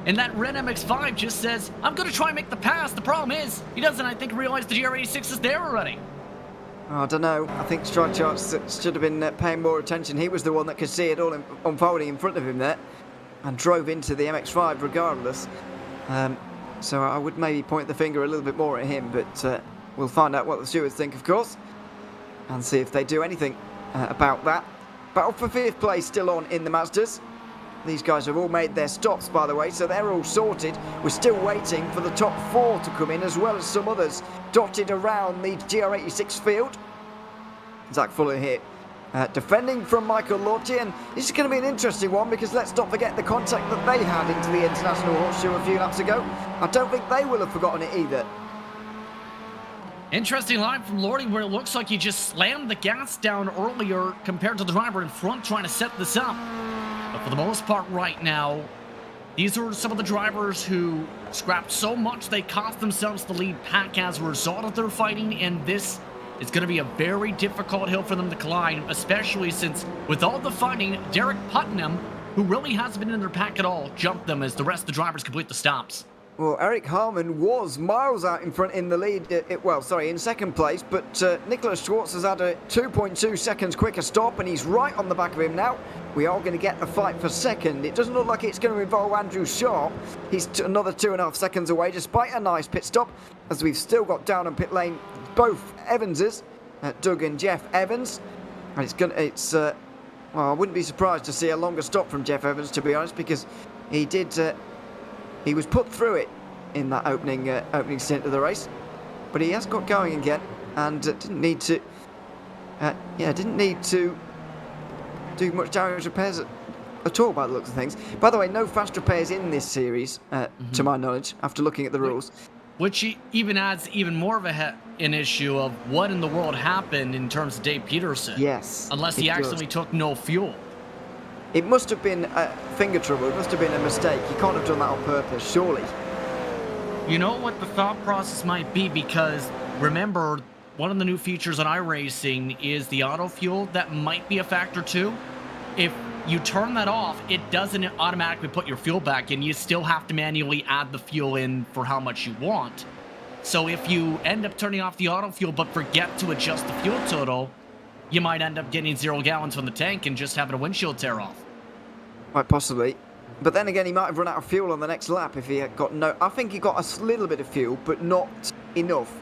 and that red MX-5 just says, I'm going to try and make the pass. The problem is, he doesn't, I think, realize the GR86 is there already. Oh, I don't know. I think Strike Charts should have been paying more attention. He was the one that could see it all unfolding in front of him there and drove into the MX-5 regardless. So I would maybe point the finger a little bit more at him, but we'll find out what the stewards think, of course, and see if they do anything about that. Battle for 5th place still on in the Mazdas. These guys have all made their stops, by the way, so they're all sorted. We're still waiting for the top 4 to come in, as well as some others dotted around the GR86 field. Zach Fuller here, defending from Michael Lorty, and this is going to be an interesting one, because let's not forget the contact that they had into the International Horseshoe a few laps ago. I don't think they will have forgotten it either. Interesting line from Lorty, where it looks like he just slammed the gas down earlier compared to the driver in front trying to set this up. But for the most part right now, these are some of the drivers who scrapped so much they cost themselves the lead pack as a result of their fighting, and this is going to be a very difficult hill for them to climb, especially since with all the fighting, Derek Putnam, who really hasn't been in their pack at all, jumped them as the rest of the drivers complete the stops. Well, Eric Harmon was miles out in front in the lead, in second place, but Nicholas Schwartz has had a 2.2 seconds quicker stop, and he's right on the back of him now. We are going to get a fight for second. It doesn't look like it's going to involve Andrew Sharp. He's another 2.5 seconds away, despite a nice pit stop, as we've still got down on pit lane both Evanses, Doug and Jeff Evans. And I wouldn't be surprised to see a longer stop from Jeff Evans, to be honest, because he was put through it in that opening stint of the race, but he has got going again, and didn't need to do much damage repairs at all by the looks of things. By the way, no fast repairs in this series, to my knowledge, after looking at the rules. Which even adds even more of an issue of what in the world happened in terms of Dave Peterson. Yes. Unless he actually took no fuel. It must have been finger trouble. It must have been a mistake. He can't have done that on purpose, surely. You know what the thought process might be, because remember, one of the new features on iRacing is the auto fuel. That might be a factor too. If you turn that off, it doesn't automatically put your fuel back in. You still have to manually add the fuel in for how much you want. So if you end up turning off the auto fuel but forget to adjust the fuel total, you might end up getting 0 gallons from the tank and just having a windshield tear off. Quite possibly. But then again, he might have run out of fuel on the next lap if he had got no... I think he got a little bit of fuel, but not enough.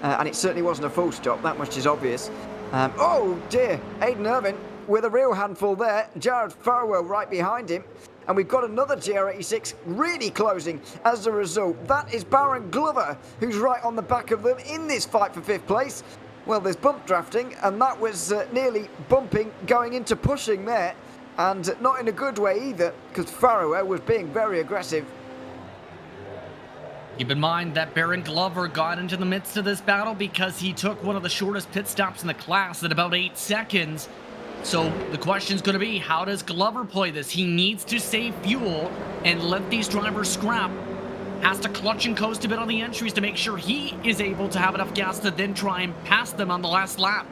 And it certainly wasn't a full stop, that much is obvious. Oh dear, Aidan Irvine with a real handful there. Jared Farwell right behind him. And we've got another GR86 really closing as a result. That is Baron Glover, who's right on the back of them in this fight for 5th place. Well, there's bump drafting, and that was nearly bumping going into pushing there. And not in a good way either, because Farwell was being very aggressive. Keep in mind that Baron Glover got into the midst of this battle because he took one of the shortest pit stops in the class at about 8 seconds. So the question's going to be, how does Glover play this? He needs to save fuel and let these drivers scrap. Has to clutch and coast a bit on the entries to make sure he is able to have enough gas to then try and pass them on the last lap.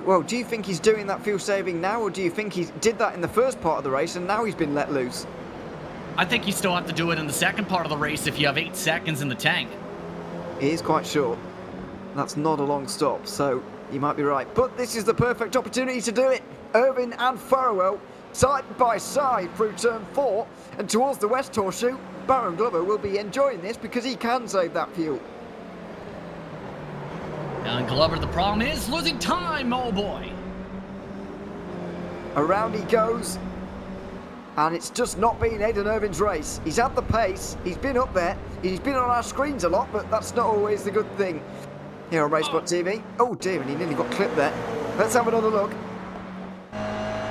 Well, do you think he's doing that fuel saving now, or do you think he did that in the first part of the race and now he's been let loose? I think you still have to do it in the second part of the race if you have 8 seconds in the tank. It is quite short. That's not a long stop, so you might be right. But this is the perfect opportunity to do it. Irvine and Farwell side by side through turn 4, and towards the West Horseshoe, Baron Glover will be enjoying this because he can save that fuel. And Glover, the problem is losing time, oh boy. Around he goes, and it's just not been Aidan Irvine's race. He's had the pace, he's been up there, he's been on our screens a lot, but that's not always the good thing here on RaceSpotTV. Oh dear, and he nearly got clipped there. Let's have another look.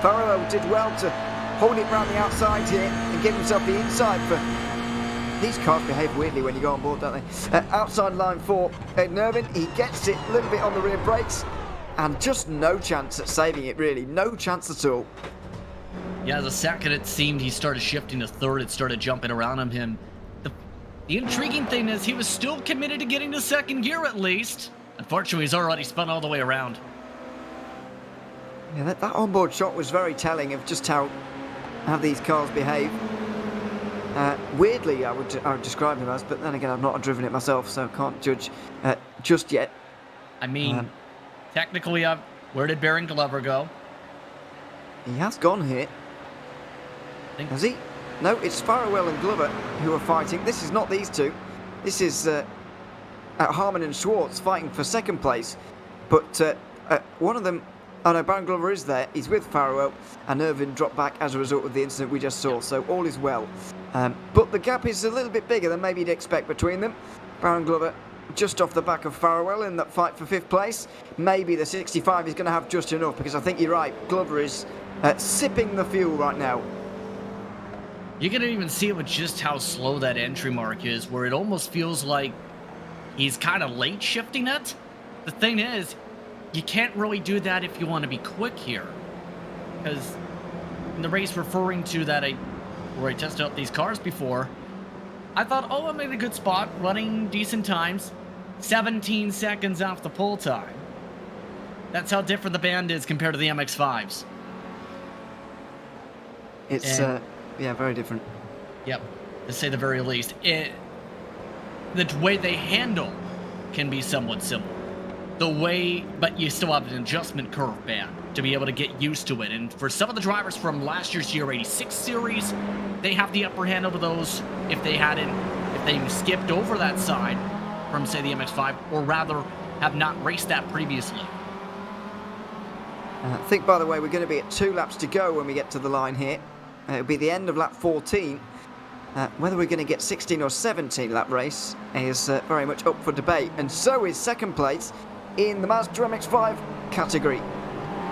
Farrell did well to hold it round the outside here and give himself the inside for... These cars behave weirdly when you go on board, don't they? Outside line 4, Aidan Irvine, he gets it a little bit on the rear brakes, and just no chance at saving it, really. No chance at all. Yeah, the second it seemed he started shifting to third, it started jumping around on him. The intriguing thing is he was still committed to getting to second gear at least. Unfortunately, he's already spun all the way around. Yeah, that onboard shot was very telling of just how these cars behave. Weirdly, I would describe him as, but then again, I've not driven it myself, so can't judge just yet. I mean, technically, where did Baron Glover go? He has gone here. Has he? No, it's Farrell and Glover who are fighting. This is not these two. This is Harmon and Schwartz fighting for second place. But one of them... Oh no, Baron Glover is there. He's with Farrell, and Irvine dropped back as a result of the incident we just saw. So all is well. But the gap is a little bit bigger than maybe you'd expect between them. Baron Glover just off the back of Farrell in that fight for 5th place. Maybe the 65 is going to have just enough, because I think you're right. Glover is sipping the fuel right now. You can even see it with just how slow that entry mark is, where it almost feels like he's kind of late shifting it. The thing is, you can't really do that if you want to be quick here, because in the race referring to that, where I tested out these cars before, I thought, oh, I'm in a good spot, running decent times, 17 seconds off the pole time. That's how different the band is compared to the MX-5s. It's, yeah, very different. Yep, to say the very least. the way they handle can be somewhat similar. But you still have an adjustment curve, man, to be able to get used to it. And for some of the drivers from last year's GR86 series, they have the upper hand over those if they skipped over that side from, say, the MX-5, or rather have not raced that previously. I think, by the way, we're going to be at 2 laps to go when we get to the line here. It'll be the end of lap 14. Whether we're going to get 16 or 17 lap race is very much up for debate, and so is second place in the Mazda MX-5 category.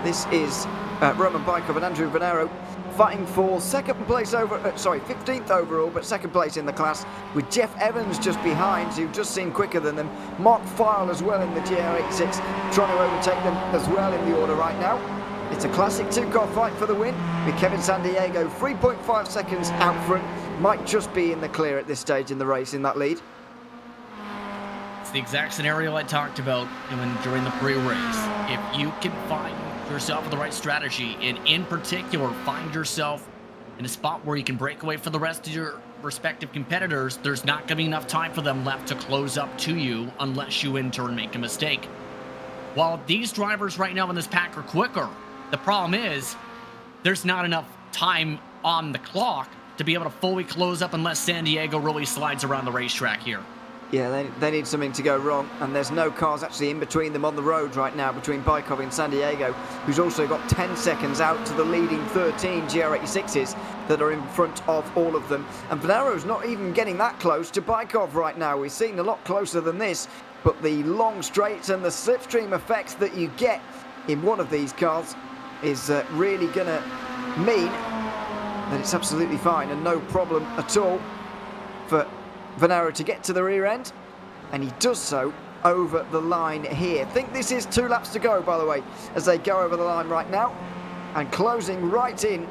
This is Roman Bykov and Andrew Venero fighting for 15th overall, but second place in the class, with Jeff Evans just behind, who just seemed quicker than them. Mark File as well in the GR86, trying to overtake them as well in the order right now. It's a classic 2-car fight for the win, with Kevin Sandiego 3.5 seconds out front. Might just be in the clear at this stage in the race in that lead. It's the exact scenario I talked about during the pre-race. If you can find yourself with the right strategy, and in particular find yourself in a spot where you can break away from the rest of your respective competitors, there's not going to be enough time for them left to close up to you unless you in turn make a mistake. While these drivers right now in this pack are quicker, the problem is there's not enough time on the clock to be able to fully close up unless San Diego really slides around the racetrack here. Yeah, they need something to go wrong, and there's no cars actually in between them on the road right now, between Bykov and San Diego, who's also got 10 seconds out to the leading 13 GR86s that are in front of all of them. And Venero's not even getting that close to Bykov right now. We've seen a lot closer than this, but the long straights and the slipstream effects that you get in one of these cars is really going to mean that it's absolutely fine and no problem at all for Venero to get to the rear end, and he does so over the line here. I think this is 2 laps to go, by the way, as they go over the line right now. And closing right in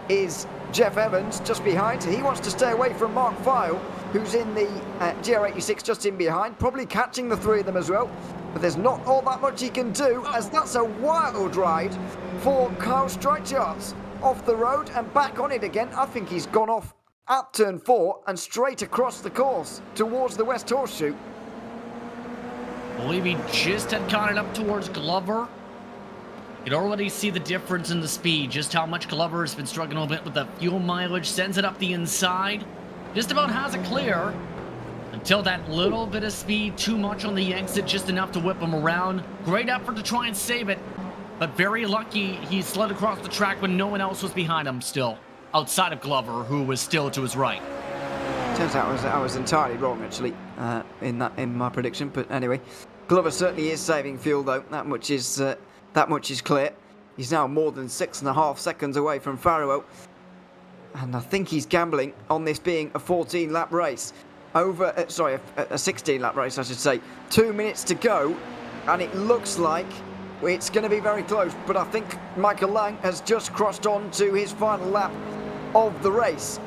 is Jeff Evans just behind. He wants to stay away from Mark File, who's in the GR86 just in behind, probably catching the 3 of them as well. But there's not all that much he can do, as that's a wild ride for Kyle Streichardt. Off the road and back on it again. I think he's gone off at turn 4 and straight across the course towards the West Horseshoe. I believe he just had caught it up towards Glover. You can already see the difference in the speed, just how much Glover has been struggling a bit with the fuel mileage, sends it up the inside, just about has it clear, until that little bit of speed, too much on the exit, just enough to whip him around. Great effort to try and save it, but very lucky he slid across the track when no one else was behind him still, outside of Glover, who was still to his right. Turns out I was entirely wrong, actually, in my prediction. But anyway, Glover certainly is saving fuel, though. That much is clear. He's now more than 6.5 seconds away from Faro, and I think he's gambling on this being a 14-lap race. A 16-lap race, I should say. 2 minutes to go, and it looks like it's going to be very close. But I think Michael Lang has just crossed on to his final lap of the race.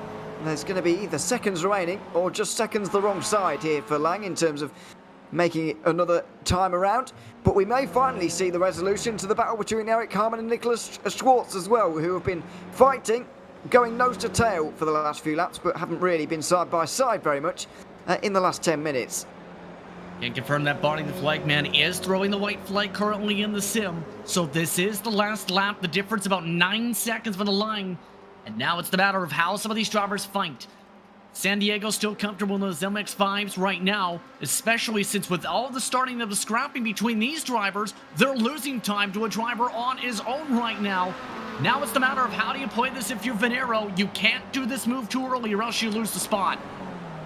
There's going to be either seconds remaining or just seconds the wrong side here for Lang in terms of making it another time around. But we may finally see the resolution to the battle between Eric Harman and Nicholas Schwartz as well, who have been fighting, going nose to tail for the last few laps, but haven't really been side by side very much in the last 10 minutes. Can confirm that Bonnie the Flag Man is throwing the white flag currently in the sim. So this is the last lap. The difference about 9 seconds from the line. And now it's the matter of how some of these drivers fight. San Diego's still comfortable in those MX-5s right now, especially since with all the starting of the scrapping between these drivers, they're losing time to a driver on his own right now. Now it's the matter of how do you play this if you're Venero. You can't do this move too early or else you lose the spot.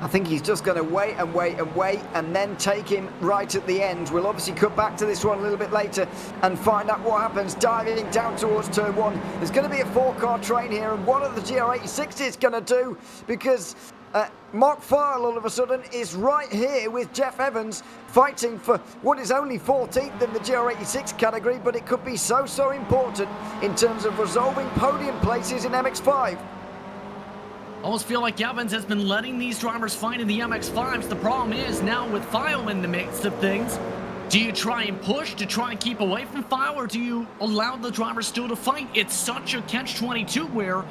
I think he's just going to wait and wait and wait and then take him right at the end. We'll obviously cut back to this one a little bit later and find out what happens. Diving down towards turn 1. There's going to be a 4-car train here, and what are the GR86s going to do? Because Mark File all of a sudden is right here with Jeff Evans fighting for what is only 14th in the GR86 category, but it could be so important in terms of resolving podium places in MX-5. Almost feel like Evans has been letting these drivers fight in the MX-5s. The problem is now with File in the mix of things, do you try and push to try and keep away from File, or do you allow the drivers still to fight? It's such a catch-22 where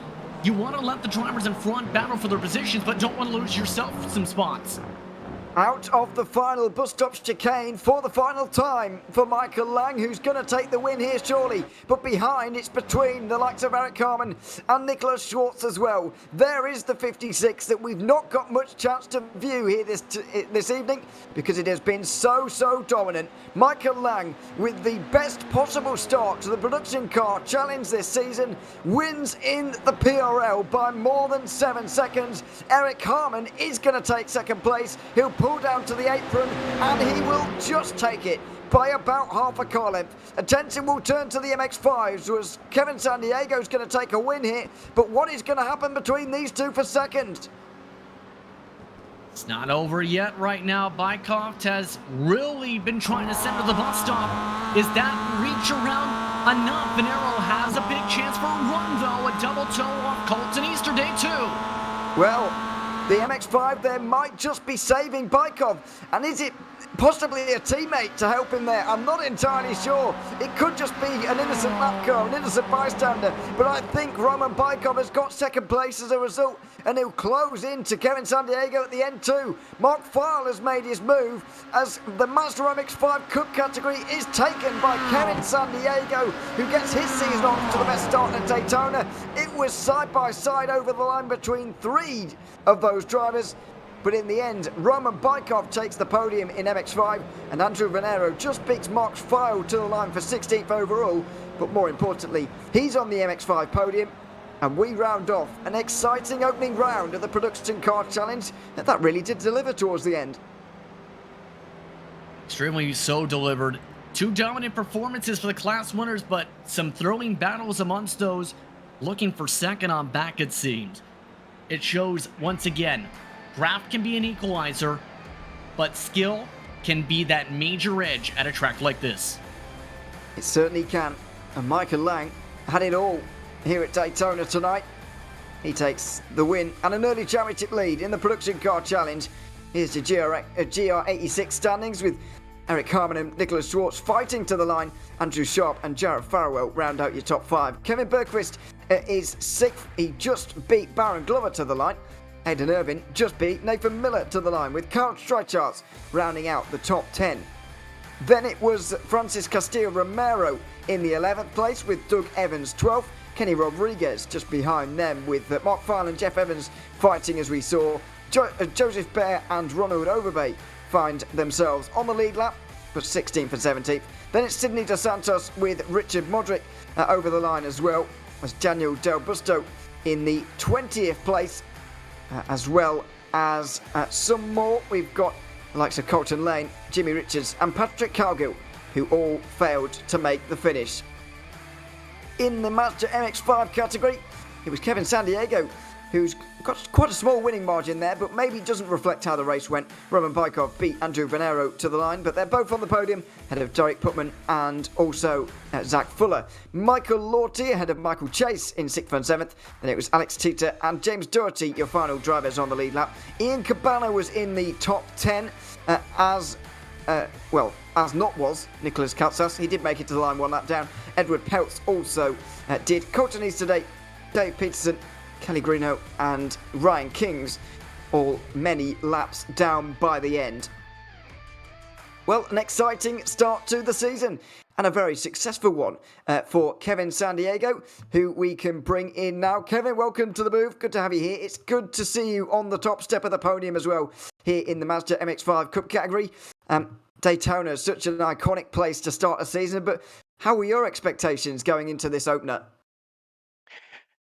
you want to let the drivers in front battle for their positions, but don't want to lose yourself some spots. Out of the final bus stop chicane for the final time for Michael Lang, who's going to take the win here surely. But behind, it's between the likes of Eric Harmon and Nicholas Schwartz as well. There is the 56 that we've not got much chance to view here this evening because it has been so dominant. Michael Lang, with the best possible start to the production car challenge this season, wins in the PRL by more than 7 seconds. Eric Harmon is going to take second place. He'll pull down to the apron and he will just take it by about half a car length. Attention will turn to the MX-5s as Kevin Sandiego's going to take a win here, but what is going to happen between these two for second? It's not over yet right now. Bykoff has really been trying to center the bus stop. Is that reach around enough? Venero has a big chance for a run though, a double toe off Colton Easter Day 2. Well, the MX-5 there might just be saving Bykov. And is it possibly a teammate to help him there? I'm not entirely sure. It could just be an innocent lap car, an innocent bystander. But I think Roman Bykov has got second place as a result. And he'll close into Kevin Sandiego at the end too. Mark File has made his move as the Mazda MX-5 Cup category is taken by Kevin Sandiego, who gets his season off to the best start at Daytona. It was side by side over the line between three of those drivers. But in the end, Roman Bykov takes the podium in MX-5 and Andrew Venero just beats Mark File to the line for 16th overall. But more importantly, he's on the MX-5 podium. And we round off an exciting opening round of the Production Car Challenge that really did deliver towards the end. Extremely so delivered. Two dominant performances for the class winners, but some thrilling battles amongst those looking for second on back, it seems. It shows, once again, craft can be an equalizer, but skill can be that major edge at a track like this. It certainly can. And Michael Lang had it all here at Daytona tonight. He takes the win and an early championship lead in the Production Car Challenge. Here's the GR86 standings with Eric Harmon and Nicholas Schwartz fighting to the line. Andrew Sharp and Jared Farrell round out your top five. Kevin Bergquist is sixth. He just beat Baron Glover to the line. Aidan Irvin just beat Nathan Miller to the line, with Carl Streichart rounding out the top 10. Then it was Francis Castillo Romero in the 11th place, with Doug Evans 12th. Kenny Rodriguez just behind them, with Mark File and Jeff Evans fighting as we saw. Joseph Bear and Ronald Overbay find themselves on the lead lap for 16th and 17th. Then it's Sidney Dos Santos with Richard Modric over the line as well, as Daniel Del Busto in the 20th place, as well as some more. We've got the likes of Colton Lane, Jimmy Richards and Patrick Cargill, who all failed to make the finish. In the Mazda MX-5 category, it was Kevin Sandiego, who's got quite a small winning margin there, but maybe doesn't reflect how the race went. Roman Bykov beat Andrew Venero to the line, but they're both on the podium, ahead of Derek Putman and also Zach Fuller. Michael Lawty ahead of Michael Chase in 6th and 7th. Then it was Alex Tita and James Doherty, your final drivers on the lead lap. Ian Cabana was in the top 10, as not was Nicholas Katsas. He did make it to the line one lap down. Edward Peltz also did. Colton Easterday, Dave Peterson, Kelly Greeno and Ryan Kings all many laps down by the end. Well, an exciting start to the season and a very successful one for Kevin Sandiego, who we can bring in now. Kevin, welcome to the booth. Good to have you here. It's good to see you on the top step of the podium as well here in the Mazda MX-5 Cup category. Daytona is such an iconic place to start a season, but how were your expectations going into this opener?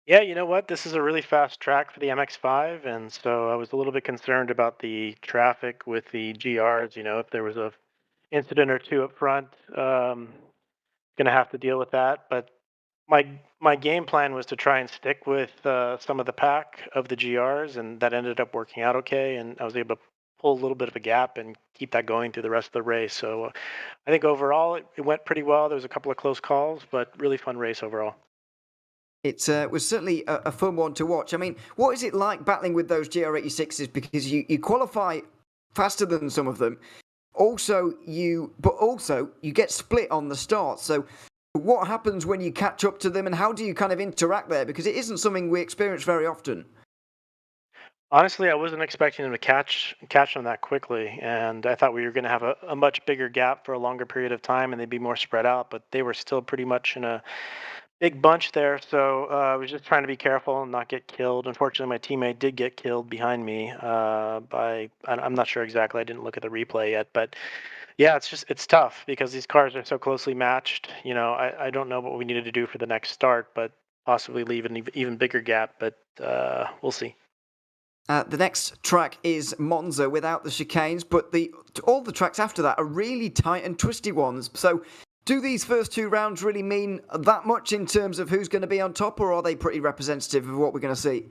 Yeah, you know what? This is a really fast track for the MX-5, and so I was a little bit concerned about the traffic with the GRs. You know, if there was a incident or two up front, gonna have to deal with that. But my game plan was to try and stick with some of the pack of the GRs, and that ended up working out okay. And I was able to pull a little bit of a gap and keep that going through the rest of the race. So I think overall it went pretty well. There was a couple of close calls, but really fun race overall. It was certainly a fun one to watch. I mean, what is it like battling with those GR86s? Because you qualify faster than some of them. Also, you get split on the start. So what happens when you catch up to them, and how do you kind of interact there? Because it isn't something we experience very often. Honestly, I wasn't expecting them to catch them that quickly, and I thought we were going to have a much bigger gap for a longer period of time, and they'd be more spread out. But they were still pretty much in a big bunch there, so I was just trying to be careful and not get killed. Unfortunately, my teammate did get killed behind me I'm not sure exactly. I didn't look at the replay yet, but yeah, it's tough because these cars are so closely matched. I don't know what we needed to do for the next start, but possibly leave an even bigger gap. But we'll see. The next track is Monza without the chicanes, but all the tracks after that are really tight and twisty ones. So do these first 2 rounds really mean that much in terms of who's going to be on top, or are they pretty representative of what we're going to see?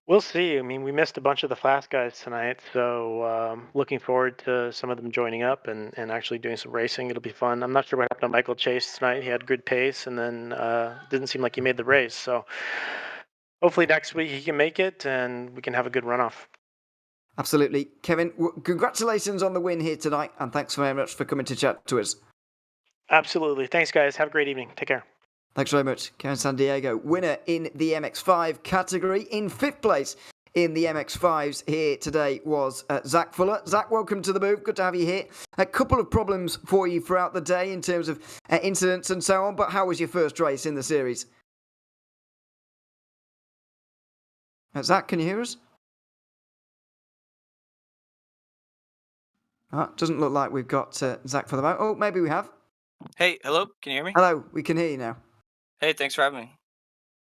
We'll see. I mean, we missed a bunch of the fast guys tonight, so looking forward to some of them joining up and actually doing some racing. It'll be fun. I'm not sure what happened to Michael Chase tonight. He had good pace, and then didn't seem like he made the race. So hopefully next week he can make it, and we can have a good runoff. Absolutely. Kevin, congratulations on the win here tonight, and thanks very much for coming to chat to us. Absolutely. Thanks, guys. Have a great evening. Take care. Thanks very much. Kevin San Diego, winner in the MX5 category. In 5th place in the MX5s here today was Zach Fuller. Zach, welcome to the move. Good to have you here. A couple of problems for you throughout the day in terms of incidents and so on, but how was your first race in the series? Zach, can you hear us? Doesn't look like we've got Zach for the moment. Oh, maybe we have. Hey, hello, can you hear me? Hello, we can hear you now. Hey, thanks for having me.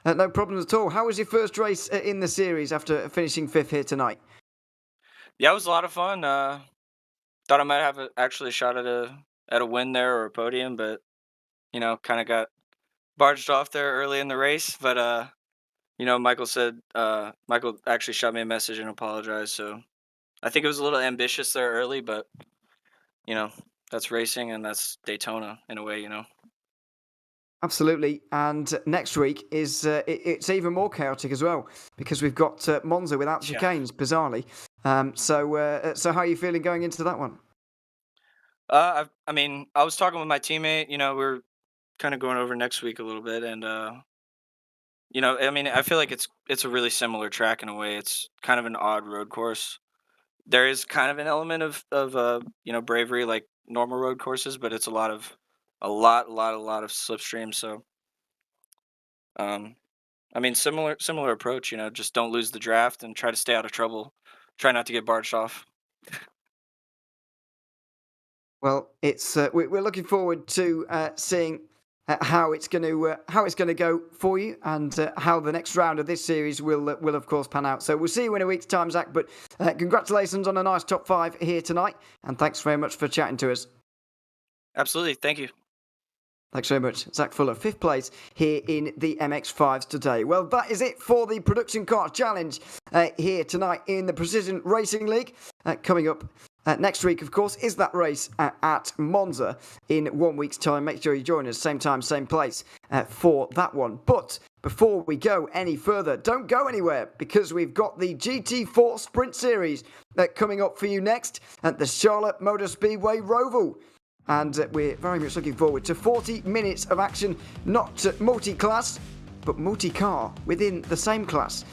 No problems at all. How was your first race in the series after finishing 5th here tonight? Yeah, it was a lot of fun. Thought I might have actually a shot at a win there or a podium, but kind of got barged off there early in the race. But Michael actually shot me a message and apologized. So I think it was a little ambitious there early, but that's racing and that's Daytona in a way. Absolutely, and next week is it's even more chaotic as well because we've got Monza without chicanes, bizarrely. So how are you feeling going into that one? I was talking with my teammate. We're kind of going over next week a little bit, and I feel like it's a really similar track in a way. It's kind of an odd road course. There is kind of an element of bravery like normal road courses, but it's a lot of slipstream. So, similar approach. Just don't lose the draft and try to stay out of trouble. Try not to get barged off. Well, it's we're looking forward to seeing how it's going to go for you and how the next round of this series will of course pan out. So we'll see you in a week's time, Zach. But congratulations on a nice top 5 here tonight, and thanks very much for chatting to us. Absolutely, thank you. Thanks very much. Zach Fuller, 5th place here in the MX5s today. Well, that is it for the Production Car Challenge here tonight in the Precision Racing League. Coming up next week, of course, is that race at Monza in 1 week's time. Make sure you join us, same time, same place for that one. But before we go any further, don't go anywhere because we've got the GT4 Sprint Series coming up for you next at the Charlotte Motor Speedway Roval. And we're very much looking forward to 40 minutes of action, not multi-class, but multi-car within the same class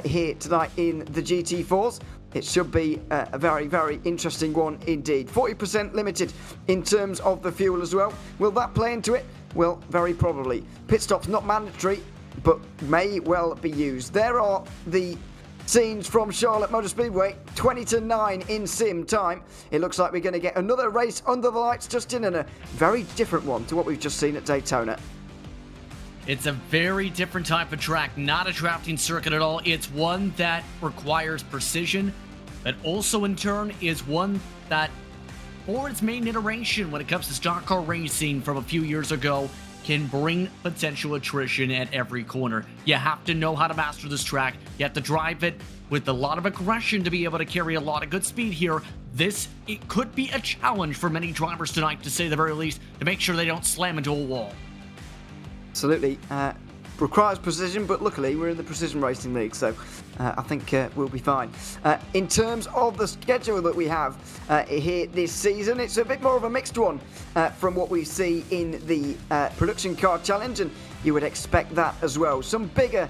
here tonight in the GT4s. It should be a very, very interesting one indeed. 40% limited in terms of the fuel as well. Will that play into it? Well, very probably. Pit stops not mandatory, but may well be used. There are the scenes from Charlotte Motor Speedway, 20-9 in sim time. It looks like we're going to get another race under the lights, Justin, and a very different one to what we've just seen at Daytona. It's a very different type of track, not a drafting circuit at all. It's one that requires precision, but also in turn is one that, for its main iteration when it comes to stock car racing from a few years ago, can bring potential attrition at every corner. You have to know how to master this track. You have to drive it with a lot of aggression to be able to carry a lot of good speed here. It could be a challenge for many drivers tonight, to say the very least, to make sure they don't slam into a wall. Absolutely. Requires precision, but luckily we're in the Precision Racing League, so I think we'll be fine. In terms of the schedule that we have here this season, it's a bit more of a mixed one from what we see in the Production Car Challenge, and you would expect that as well. Some bigger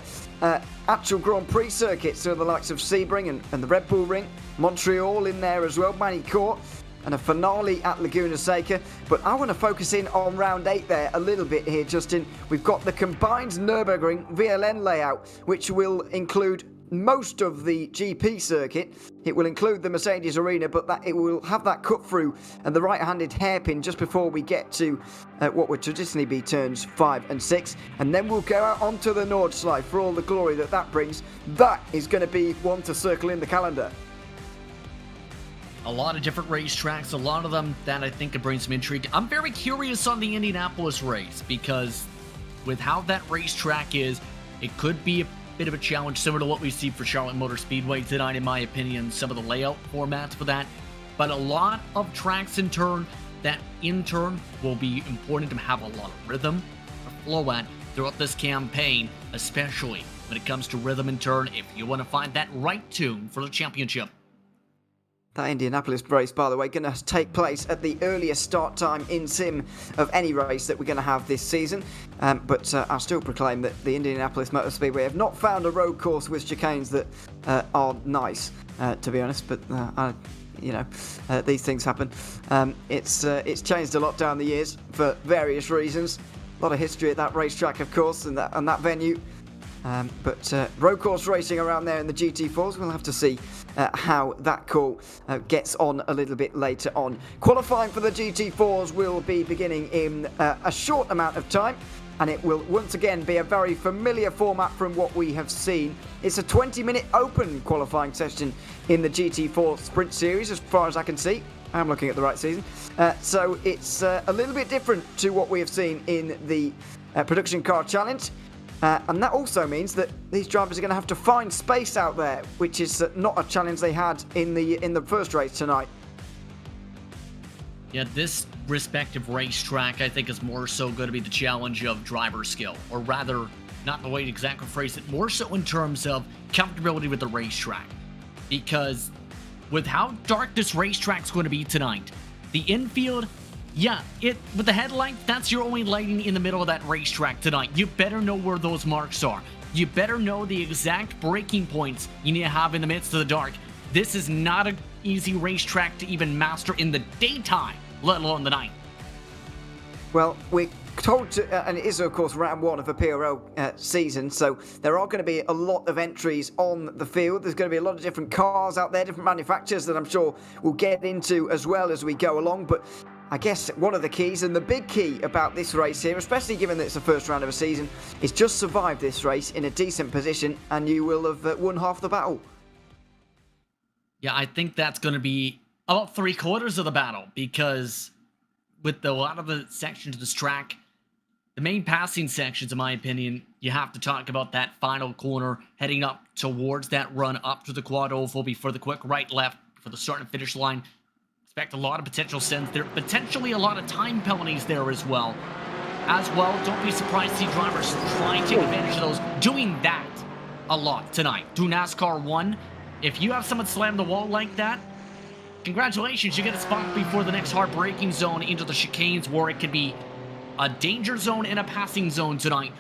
actual Grand Prix circuits, so the likes of Sebring and the Red Bull Ring, Montreal in there as well, Manicourt, and a finale at Laguna Seca. But I want to focus in on round 8 there a little bit here, Justin. We've got the combined Nürburgring VLN layout, which will include most of the GP circuit. It will include the Mercedes Arena, but that it will have that cut through and the right-handed hairpin just before we get to what would traditionally be turns 5 and 6, and then we'll go out onto the Nordschleife for all the glory that brings. That is going to be one to circle in the calendar. A lot of different racetracks, a lot of them that I think could bring some intrigue. I'm very curious on the Indianapolis race, because with how that racetrack is, it could be a bit of a challenge, similar to what we see for Charlotte Motor Speedway tonight, in my opinion, some of the layout formats for that. But a lot of tracks in turn that in turn will be important to have a lot of rhythm or flow at throughout this campaign, especially when it comes to rhythm in turn, if you want to find that right tune for the championship. That Indianapolis race, by the way, going to take place at the earliest start time in sim of any race that we're going to have this season. But I'll still proclaim that the Indianapolis Motor Speedway have not found a road course with chicanes that are nice, to be honest. But these things happen. It's changed a lot down the years for various reasons. A lot of history at that racetrack, of course, and that venue. But road course racing around there in the GT4s, we'll have to see how that call gets on a little bit later on. Qualifying for the GT4s will be beginning in a short amount of time, and it will once again be a very familiar format from what we have seen. It's a 20-minute open qualifying session in the GT4 Sprint Series, as far as I can see. I'm looking at the right season. So it's a little bit different to what we have seen in the Production Car Challenge. And that also means that these drivers are going to have to find space out there, which is not a challenge they had in the first race tonight. Yeah, this respective racetrack, I think, is more so going to be the challenge of driver skill, or rather, not the way to exactly phrase it, more so in terms of comfortability with the racetrack. Because with how dark this racetrack's going to be tonight, the infield, yeah, with the headlights, that's your only lighting in the middle of that racetrack tonight. You better know where those marks are. You better know the exact braking points you need to have in the midst of the dark. This is not an easy racetrack to even master in the daytime, let alone the night. Well, we're told to, and it is, of course, round 1 of a PRL season, so there are going to be a lot of entries on the field. There's going to be a lot of different cars out there, different manufacturers that I'm sure we'll get into as well as we go along, but I guess one of the keys, and the big key about this race here, especially given that it's the first round of a season, is just survive this race in a decent position and you will have won half the battle. Yeah, I think that's going to be about 3/4 of the battle, because with a lot of the sections of this track, the main passing sections, in my opinion, you have to talk about that final corner heading up towards that run up to the quad oval before the quick right-left for the start and finish line. Expect a lot of potential sends there, potentially a lot of time penalties there as well. Don't be surprised to see drivers trying to take advantage of those, doing that a lot tonight. Do NASCAR 1. If you have someone slam the wall like that, congratulations, you get a spot before the next hard braking zone into the chicanes, where it could be a danger zone and a passing zone tonight.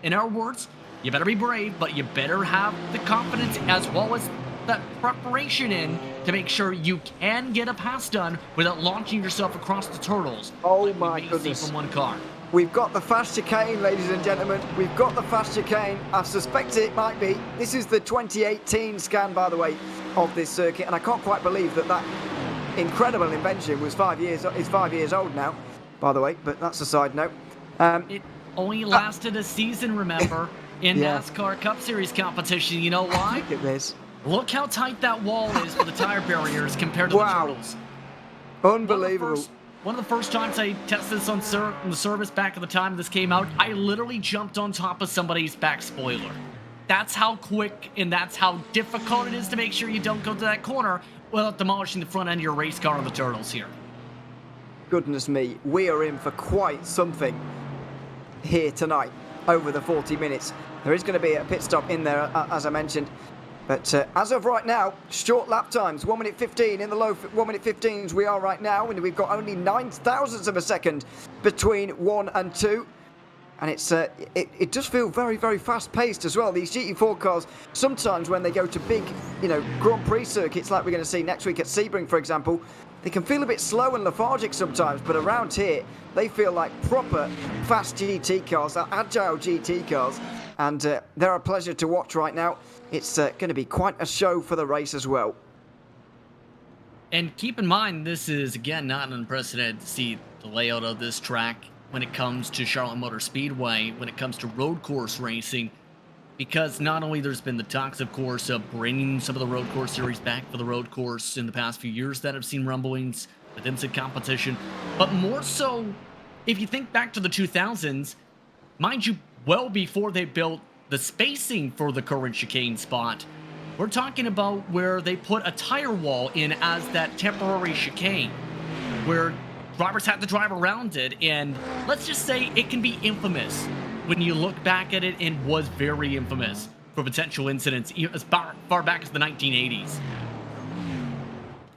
In our words, you better be brave, but you better have the confidence as well as that preparation in to make sure you can get a pass done without launching yourself across the turtles. Oh my goodness. From one car. We've got the fast chicane, ladies and gentlemen. We've got the fast chicane. I suspect it might be. This is the 2018 scan, by the way, of this circuit, and I can't quite believe that incredible invention is 5 years old now, by the way, but that's a side note. It only lasted a season, remember, in NASCAR Cup Series competition. You know why? Look at this. Look how tight that wall is for the tire barriers compared to the turtles. Unbelievable. One of the first times I tested this on the service back at the time this came out, I literally jumped on top of somebody's back spoiler. That's how quick and that's how difficult it is to make sure you don't go to that corner without demolishing the front end of your race car on the turtles here. Goodness me, we are in for quite something here tonight over the 40 minutes. There is going to be a pit stop in there, as I mentioned. But as of right now, short lap times, 1 minute 15 in the low 1 minute 15s we are right now, and we've got only 9 thousandths of a second between 1 and 2. And it does feel very, very fast-paced as well. These GT4 cars, sometimes when they go to big, Grand Prix circuits like we're going to see next week at Sebring, for example, they can feel a bit slow and lethargic sometimes, but around here, they feel like proper fast GT cars, agile GT cars, and they're a pleasure to watch right now. It's going to be quite a show for the race as well. And keep in mind, this is, again, not unprecedented to see the layout of this track when it comes to Charlotte Motor Speedway, when it comes to road course racing, because not only there's been the talks, of course, of bringing some of the road course series back for the road course in the past few years that have seen rumblings with instant competition, but more so, if you think back to the 2000s, mind you, well before they built the spacing for the current chicane spot, we're talking about where they put a tire wall in as that temporary chicane, where drivers had to drive around it, and let's just say it can be infamous when you look back at it, and was very infamous for potential incidents as far back as the 1980s.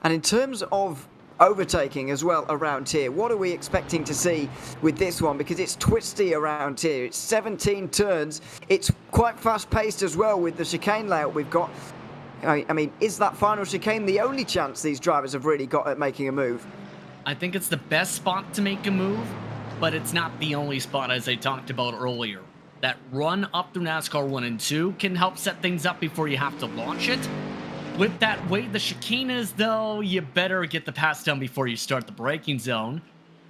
And in terms of overtaking as well around here, what are we expecting to see with this one? Because it's twisty around here. It's 17 turns. It's quite fast-paced as well with the chicane layout we've got. I mean, is that final chicane the only chance these drivers have really got at making a move? I think it's the best spot to make a move, but it's not the only spot, as I talked about earlier. That run up through NASCAR 1 and 2 can help set things up before you have to launch it. With that way the chicane is, though, you better get the pass done before you start the braking zone,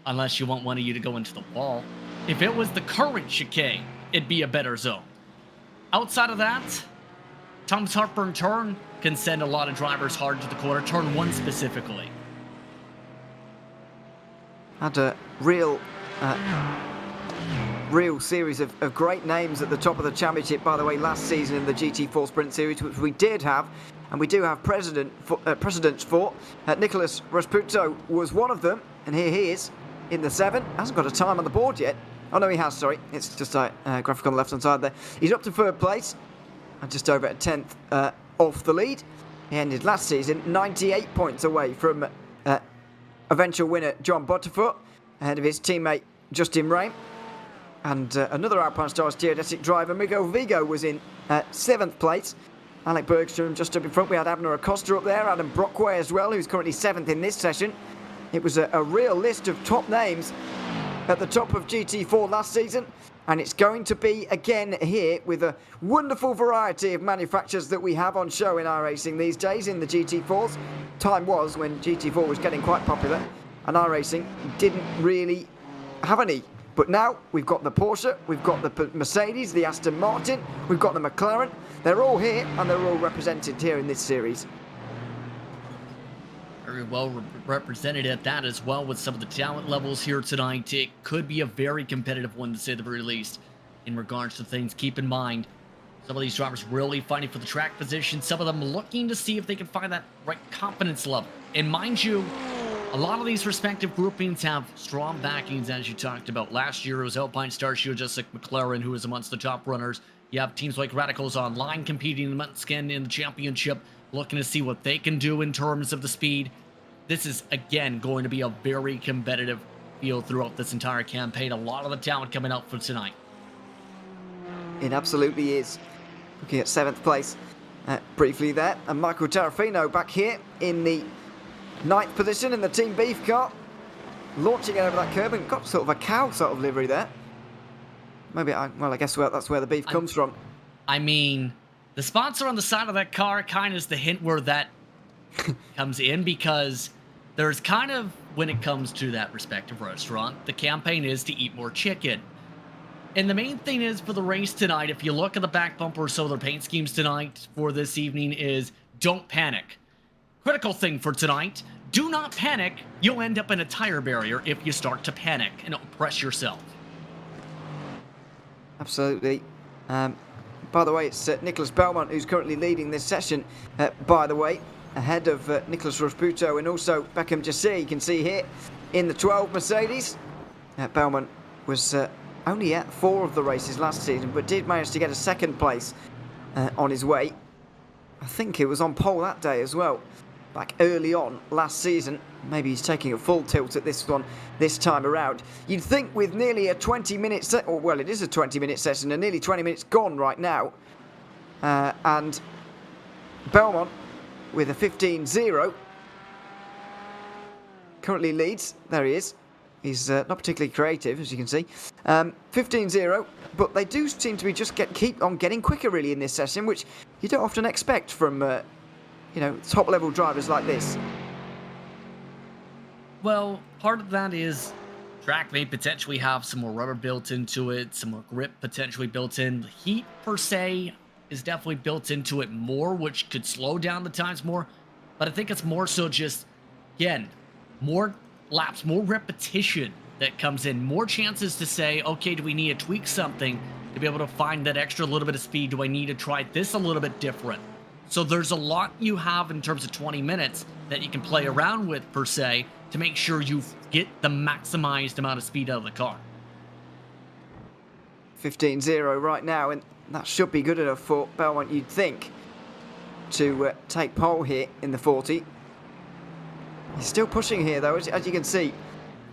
unless you want one of you to go into the wall. If it was the current chicane, it'd be a better zone. Outside of that, Thomas Hartburn turn can send a lot of drivers hard to the corner, turn 1 specifically. Had a real series of great names at the top of the championship, by the way, last season in the GT4 Sprint Series, which we did have, and we do have precedents for. Nicholas Rasputo was one of them, and here he is in the 7. Hasn't got a time on the board yet. Oh, no, he has, sorry. It's just a graphic on the left-hand side there. He's up to 3rd place, and just over a 10th off the lead. He ended last season 98 points away from eventual winner John Butterfoot, ahead of his teammate Justin Ray. And another Alpine Stars geodetic driver, Miguel Vigo, was in 7th place. Alec Bergstrom just up in front. We had Abner Acosta up there, Adam Brockway as well, who's currently 7th in this session. It was a real list of top names at the top of GT4 last season, and it's going to be again here with a wonderful variety of manufacturers that we have on show in iRacing these days in the GT4s. Time was when GT4 was getting quite popular and iRacing didn't really have any. But now we've got the Porsche, we've got the Mercedes, the Aston Martin, we've got the McLaren. They're all here and they're all represented here in this series. Very well represented at that as well with some of the talent levels here tonight. It could be a very competitive one, to say the very least, in regards to things. Keep in mind, some of these drivers really fighting for the track position. Some of them looking to see if they can find that right confidence level. And mind you, a lot of these respective groupings have strong backings, as you talked about. Last year, it was Alpine Star Shield, just like McLaren, who was amongst the top runners. You have teams like Radicals Online competing in Munskin in the championship, looking to see what they can do in terms of the speed. This is, again, going to be a very competitive field throughout this entire campaign. A lot of the talent coming out for tonight. It absolutely is. Looking at 7th place briefly there. And Michael Tarafino back here in the 9th position in the Team Beef car. Launching over that curb and got sort of a cow sort of livery there. Maybe, well, I guess that's where the beef comes from. I mean, the sponsor on the side of that car kind of is the hint where that comes in, because there's kind of, when it comes to that respective restaurant, the campaign is to eat more chicken. And the main thing is for the race tonight, if you look at the back bumper or some of their paint schemes tonight for this evening, is don't panic. Critical thing for tonight, do not panic. You'll end up in a tire barrier if you start to panic and oppress yourself. Absolutely. By the way, it's Nicholas Belmont who's currently leading this session, by the way, ahead of Nicholas Rasputo and also Beckham Jassi. You can see here in the 12 Mercedes. Belmont was only at 4 of the races last season, but did manage to get a 2nd place on his way. I think it was on pole that day as well. back early on last season. Maybe he's taking a full tilt at this one this time around. You'd think with nearly a 20-minute set, or well, it is a 20-minute session, and nearly 20 minutes gone right now. And Belmont with a 15-0 currently leads. There he is. He's not particularly creative, as you can see. 15-0, but they do seem to be just keep on getting quicker, really, in this session, which you don't often expect from, you know, top-level drivers like this. Well, part of that is track may potentially have some more rubber built into it, some more grip potentially built in. The heat, per se, is definitely built into it more, which could slow down the times more. But I think it's more so just, again, more laps, more repetition that comes in, more chances to say, okay, do we need to tweak something to be able to find that extra little bit of speed? Do I need to try this a little bit different? So there's a lot you have in terms of 20 minutes that you can play around with, per se, to make sure you get the maximized amount of speed out of the car. 15-0 right now, and that should be good enough for Belmont, you'd think, to take pole here in the 40. He's still pushing here, though, as you can see.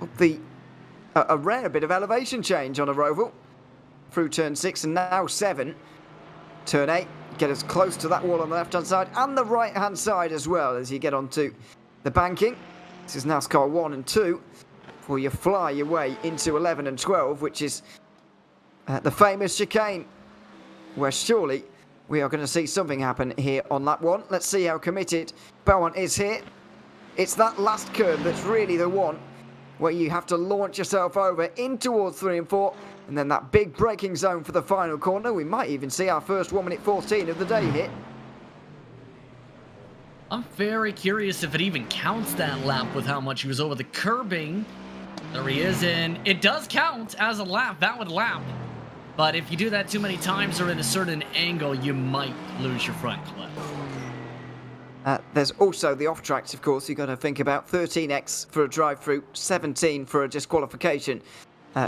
Up a rare bit of elevation change on a Roval through turn 6 and now 7. Turn 8, get as close to that wall on the left-hand side and the right-hand side as well as you get onto the banking. This is NASCAR 1 and 2 before you fly your way into 11 and 12, which is the famous chicane, where surely we are going to see something happen here on lap 1. Let's see how committed Belmont is here. It's that last curve that's really the one where you have to launch yourself over in towards 3 and 4, and then that big braking zone for the final corner. We might even see our first 1:14 of the day hit. I'm very curious if it even counts that lap with how much he was over the curbing. There he is, and it does count as a lap, valid lap. But if you do that too many times or at a certain angle, you might lose your front clip. There's also the off-tracks, of course, you've got to think about. 13x for a drive-through, 17 for a disqualification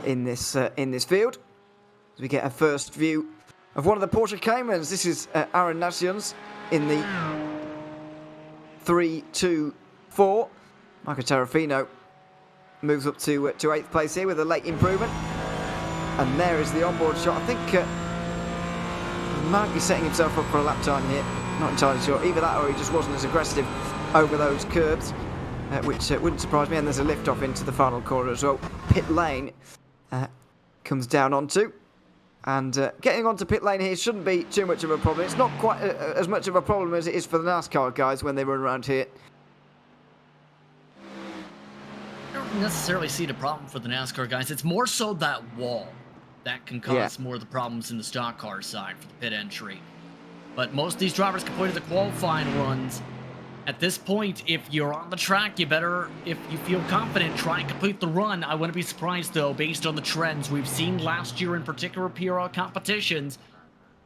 in this field. As we get a first view of one of the Porsche Caymans. This is Aaron Nations in the 3-2-4. Michael Terrafino moves up to 8th place here with a late improvement. And there is the onboard shot. I think he might be setting himself up for a lap time here. Not entirely sure. Either that or he just wasn't as aggressive over those curbs, which wouldn't surprise me. And there's a lift off into the final corner as well. Pit lane comes down onto. And getting onto pit lane here shouldn't be too much of a problem. It's not quite as much of a problem as it is for the NASCAR guys when they run around here. I don't necessarily see the problem for the NASCAR guys. It's more so that wall that can cause more of the problems in the stock car side for the pit entry. But most of these drivers completed the qualifying runs. At this point, if you're on the track, you better, if you feel confident, try and complete the run. I wouldn't be surprised, though, based on the trends we've seen last year in particular PRL competitions.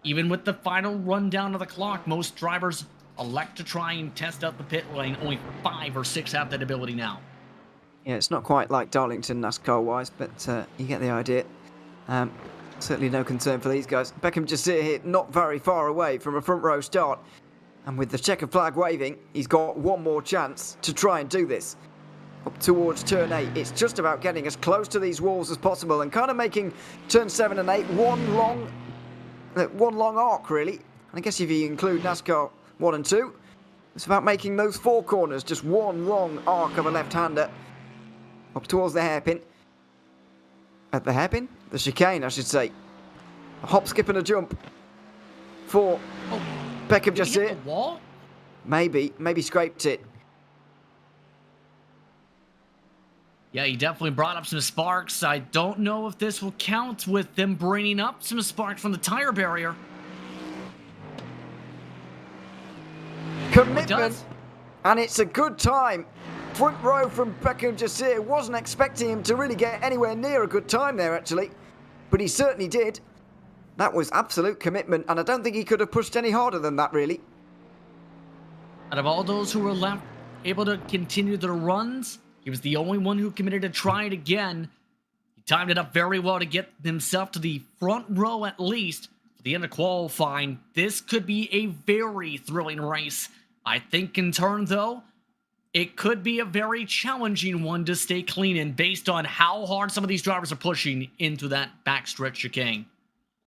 Even with the final run down of the clock, most drivers elect to try and test out the pit lane. Only 5 or 6 have that ability now. Yeah, it's not quite like Darlington NASCAR-wise, but you get the idea. Certainly no concern for these guys. Beckham just sit here not very far away from a front row start. And with the checkered flag waving, he's got one more chance to try and do this. Up towards turn 8. It's just about getting as close to these walls as possible and kind of making turn 7 and 8 one long arc, really. And I guess if you include NASCAR 1 and 2, it's about making those 4 corners just one long arc of a left-hander. Up towards the hairpin. At the hairpin? The chicane, I should say. A hop, skip and a jump for Beckham just here. The wall? Maybe scraped it. Yeah, he definitely brought up some sparks. I don't know if this will count with them bringing up some sparks from the tire barrier. Commitment, and it's a good time. Front row from Beckham Jasir. Wasn't expecting him to really get anywhere near a good time there, actually. But he certainly did. That was absolute commitment, and I don't think he could have pushed any harder than that, really. Out of all those who were left able to continue their runs, he was the only one who committed to try it again. He timed it up very well to get himself to the front row at least. For the end of qualifying, this could be a very thrilling race. I think in turn, though, it could be a very challenging one to stay clean in based on how hard some of these drivers are pushing into that backstretch chicane.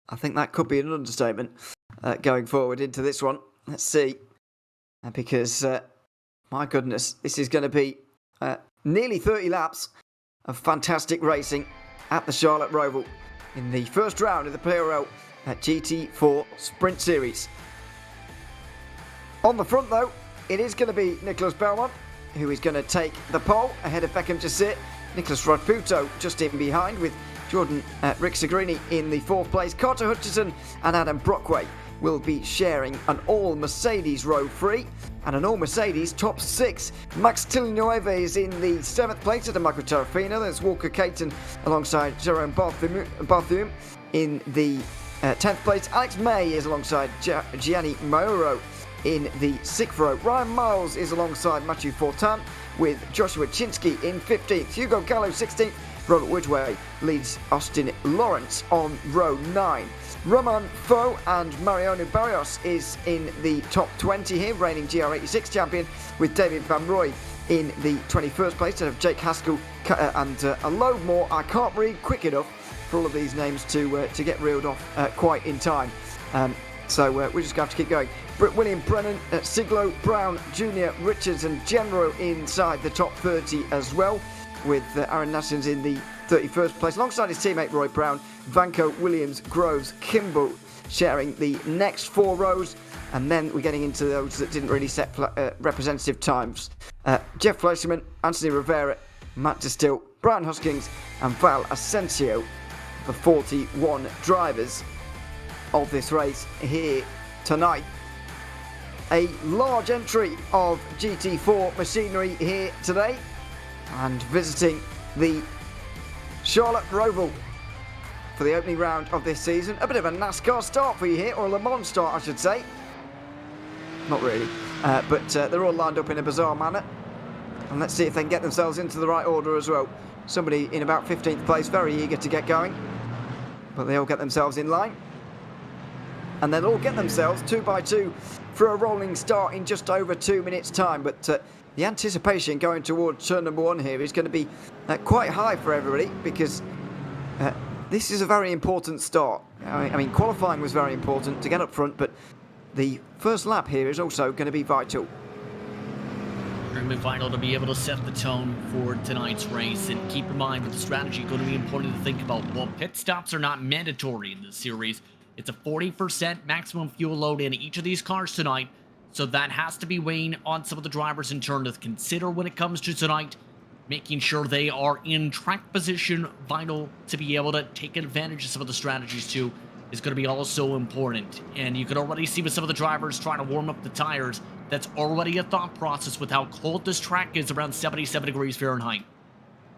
I think that could be an understatement going forward into this one. Let's see. Because, my goodness, this is going to be nearly 30 laps of fantastic racing at the Charlotte Roval in the first round of the PRL GT4 Sprint Series. On the front, though, it is going to be Nicholas Belmont, who is going to take the pole ahead of Beckham Jasir. Nicholas Rodputo just in behind, with Jordan Ricksagrini in the 4th place. Carter Hutchison and Adam Brockway will be sharing an all-Mercedes row 3 and an all-Mercedes top 6. Max Tillnueve is in the 7th place at a Michael Tarafina. There's Walker Caton alongside Jerome Bartholomew in the 10th place. Alex May is alongside Gianni Mauro in the 6th row. Ryan Miles is alongside Matthew Fortin, with Joshua Chinsky in 15th. Hugo Gallo 16th. Robert Woodway leads Austin Lawrence on row 9. Roman Fo and Mariano Barrios is in the top 20 here, reigning GR86 champion, with David Van Roy in the 21st place, instead of Jake Haskell and a load more. I can't read quick enough for all of these names to get reeled off quite in time. So we're just going to have to keep going. William Brennan, Siglo, Brown, Junior, Richards and Genro inside the top 30 as well, with Aaron Nassins in the 31st place, alongside his teammate Roy Brown, Vanco, Williams, Groves, Kimball sharing the next 4 rows. And then we're getting into those that didn't really set representative times. Jeff Fleischman, Anthony Rivera, Matt Distill, Brian Huskings and Val Asensio, the 41 drivers of this race here tonight. A large entry of GT4 machinery here today, and visiting the Charlotte Roval for the opening round of this season. A bit of a NASCAR start for you here, or a Le Mans start I should say. Not really, but they're all lined up in a bizarre manner, and let's see if they can get themselves into the right order as well. Somebody in about 15th place, very eager to get going, but they all get themselves in line, and they'll all get themselves 2 by 2 for a rolling start in just over 2 minutes time. But the anticipation going towards turn number 1 here is going to be quite high for everybody, because this is a very important start. I mean, qualifying was very important to get up front, but the first lap here is also going to be vital. Extremely vital to be able to set the tone for tonight's race. And keep in mind, with the strategy, going to be important to think about, well, pit stops are not mandatory in this series. It's a 40% maximum fuel load in each of these cars tonight, so that has to be weighing on some of the drivers in turn to consider when it comes to tonight. Making sure they are in track position, vital to be able to take advantage of some of the strategies too, is going to be also important. And you can already see with some of the drivers trying to warm up the tires, that's already a thought process with how cold this track is, around 77 degrees Fahrenheit.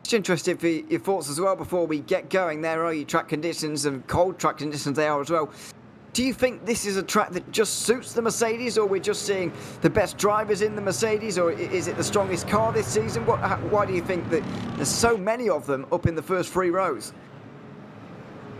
Just interested for your thoughts as well before we get going. There are your track conditions, and cold track conditions they are as well. Do you think this is a track that just suits the Mercedes, or we're just seeing the best drivers in the Mercedes, or is it the strongest car this season? Why do you think that there's so many of them up in the first 3 rows?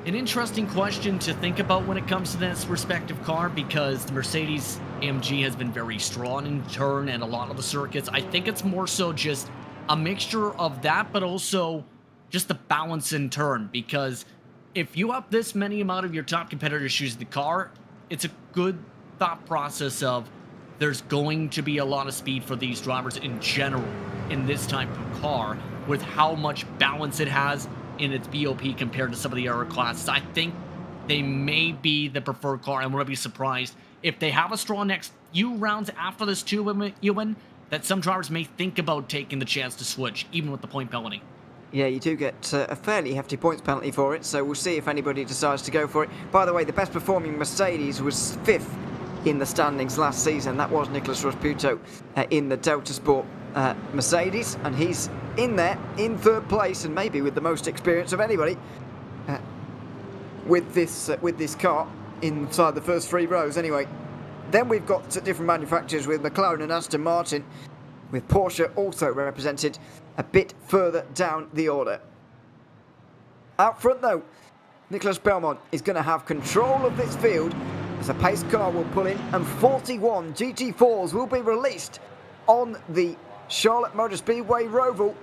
An interesting question to think about when it comes to this respective car, because the Mercedes AMG has been very strong in turn and a lot of the circuits. I think it's more so just a mixture of that, but also just the balance in turn, because if you have this many amount of your top competitors choosing the car, it's a good thought process of there's going to be a lot of speed for these drivers in general in this type of car, with how much balance it has in its BOP compared to some of the other classes. I think they may be the preferred car. I wouldn't be surprised if they have a strong next few rounds after this too, Ewan, that some drivers may think about taking the chance to switch, even with the point penalty. Yeah, you do get a fairly hefty points penalty for it, so we'll see if anybody decides to go for it. By the way, the best performing Mercedes was 5th in the standings last season. That was Nicholas Rodputo in the Delta Sport Mercedes, and he's in there in 3rd place, and maybe with the most experience of anybody with this car inside the first 3 rows anyway. Then we've got different manufacturers with McLaren and Aston Martin, with Porsche also represented a bit further down the order. Out front though, Nicholas Belmont is going to have control of this field as a pace car will pull in, and 41 GT4s will be released on the Charlotte Motor Speedway Roval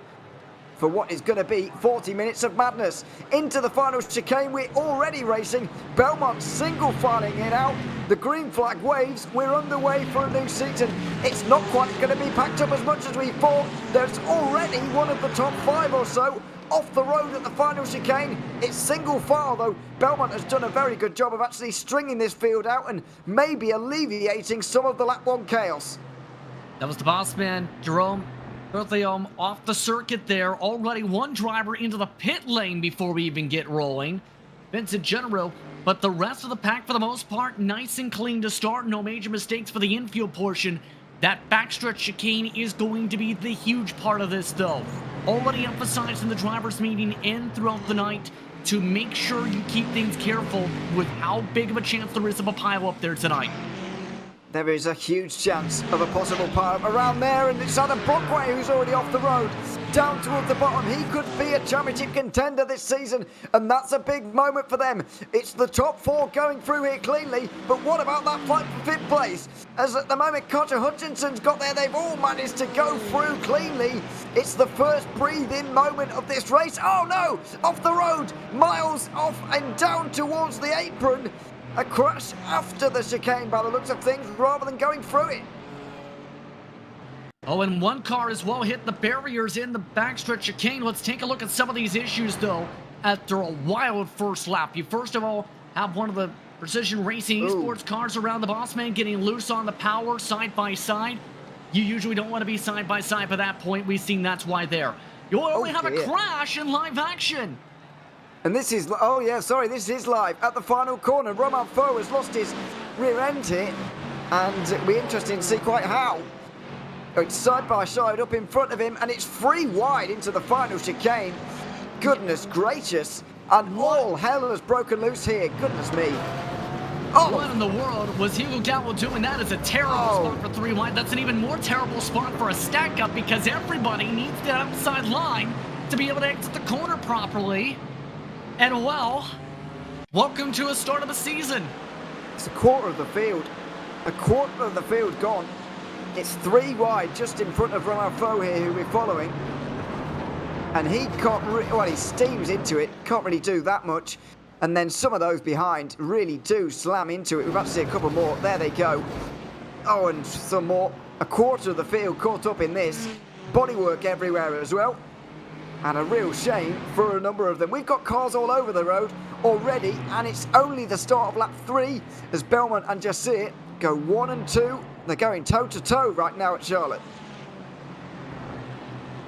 for what is going to be 40 minutes of madness. Into the final chicane, we're already racing. Belmont single filing it out. The green flag waves. We're underway for a new season. It's not quite going to be packed up as much as we thought. There's already one of the top 5 or so off the road at the final chicane. It's single file though. Belmont has done a very good job of actually stringing this field out and maybe alleviating some of the lap 1 chaos. That was the boss man, Jerome Berthiaume, off the circuit there. Already one driver into the pit lane before we even get rolling. Vincent Genero, but the rest of the pack for the most part, nice and clean to start. No major mistakes for the infield portion. That backstretch chicane is going to be the huge part of this though. Already emphasized in the drivers meeting and throughout the night to make sure you keep things careful with how big of a chance there is of a pile up there tonight. There is a huge chance of a possible pile around there, and it's Adam Brockway who's already off the road. Down towards the bottom, he could be a championship contender this season, and that's a big moment for them. It's the top 4 going through here cleanly, but what about that fight for 5th place? As at the moment Carter Hutchinson's got there, they've all managed to go through cleanly. It's the first breathe-in moment of this race. Oh no! Off the road, miles off and down towards the apron. A crash after the chicane by the looks of things rather than going through it. Oh, and one car as well hit the barriers in the backstretch chicane. Let's take a look at some of these issues though after a wild first lap. You first of all have one of the Precision Racing Esports cars around the boss man getting loose on the power side by side. You usually don't want to be side by side by that point. We've seen that's why there. You only have a crash in live action. And this is, oh yeah, sorry, this is live. At the final corner, Romain Faux has lost his rear end here. And it'll be interesting to see quite how. It's side by side up in front of him, and it's 3 wide into the final chicane. Goodness gracious. And all hell has broken loose here. Goodness me. Oh, what in the world was Hugo Gallo doing? That is a terrible spot for 3 wide. That's an even more terrible spot for a stack up because everybody needs that outside line to be able to exit the corner properly. And well, welcome to a start of the season. It's a quarter of the field. A quarter of the field gone. It's 3 wide just in front of Romain Faux here, who we're following. And he can't, well, he steams into it. Can't really do that much. And then some of those behind really do slam into it. We're about to see a couple more. There they go. Oh, and some more. A quarter of the field caught up in this. Bodywork everywhere as well. And a real shame for a number of them. We've got cars all over the road already, and it's only the start of lap 3 as Belmont and Jassir go 1 and 2. They're going toe-to-toe right now at Charlotte.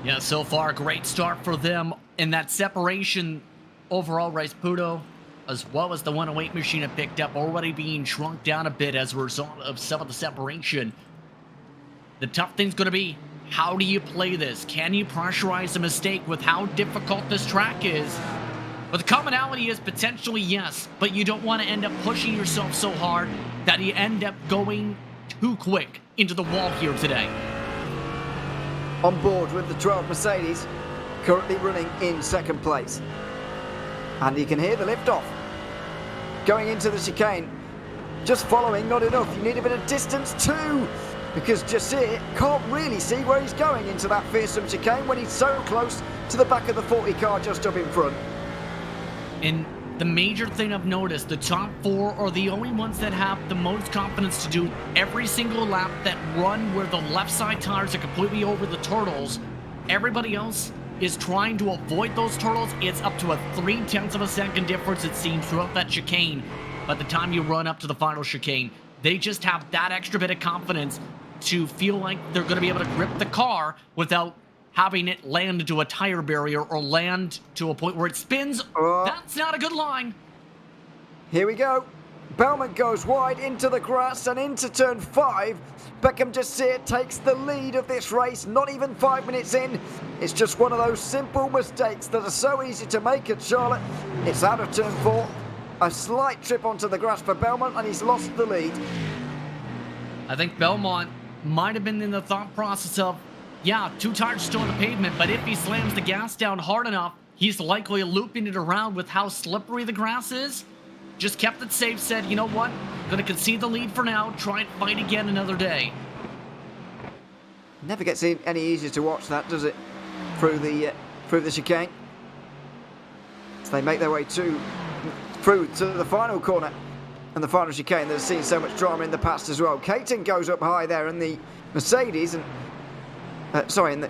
Yeah, so far, great start for them in that separation. Overall, RaceSpotTV, as well as the 108 machine have picked up, already being shrunk down a bit as a result of some of the separation. The tough thing's going to be, how do you play this? Can you pressurize a mistake with how difficult this track is? But the commonality is potentially yes, but you don't want to end up pushing yourself so hard that you end up going too quick into the wall here today. On board with the 12 Mercedes, currently running in 2nd place. And you can hear the liftoff. Going into the chicane. Just following, not enough. You need a bit of distance too. Because Jassir can't really see where he's going into that fearsome chicane when he's so close to the back of the 40 car just up in front. And the major thing I've noticed, the top 4 are the only ones that have the most confidence to do every single lap that run where the left side tires are completely over the turtles. Everybody else is trying to avoid those turtles. It's up to a 0.3 of a second difference, it seems, throughout that chicane. By the time you run up to the final chicane, they just have that extra bit of confidence to feel like they're going to be able to grip the car without having it land into a tire barrier or land to a point where it spins. That's not a good line. Here we go. Belmont goes wide into the grass and into turn 5. Beckham Jassir takes the lead of this race, not even 5 minutes in. It's just one of those simple mistakes that are so easy to make at Charlotte. It's out of turn 4. A slight trip onto the grass for Belmont, and he's lost the lead. I think Belmont might have been in the thought process of, yeah, 2 tires still on the pavement, but if he slams the gas down hard enough, he's likely looping it around with how slippery the grass is. Just kept it safe, said, you know what, gonna concede the lead for now, try and fight again another day. Never gets any easier to watch that, does it? Through the chicane. So they make their way through to the final corner and the final chicane that has seen so much drama in the past as well. Caton goes up high there in the Mercedes, and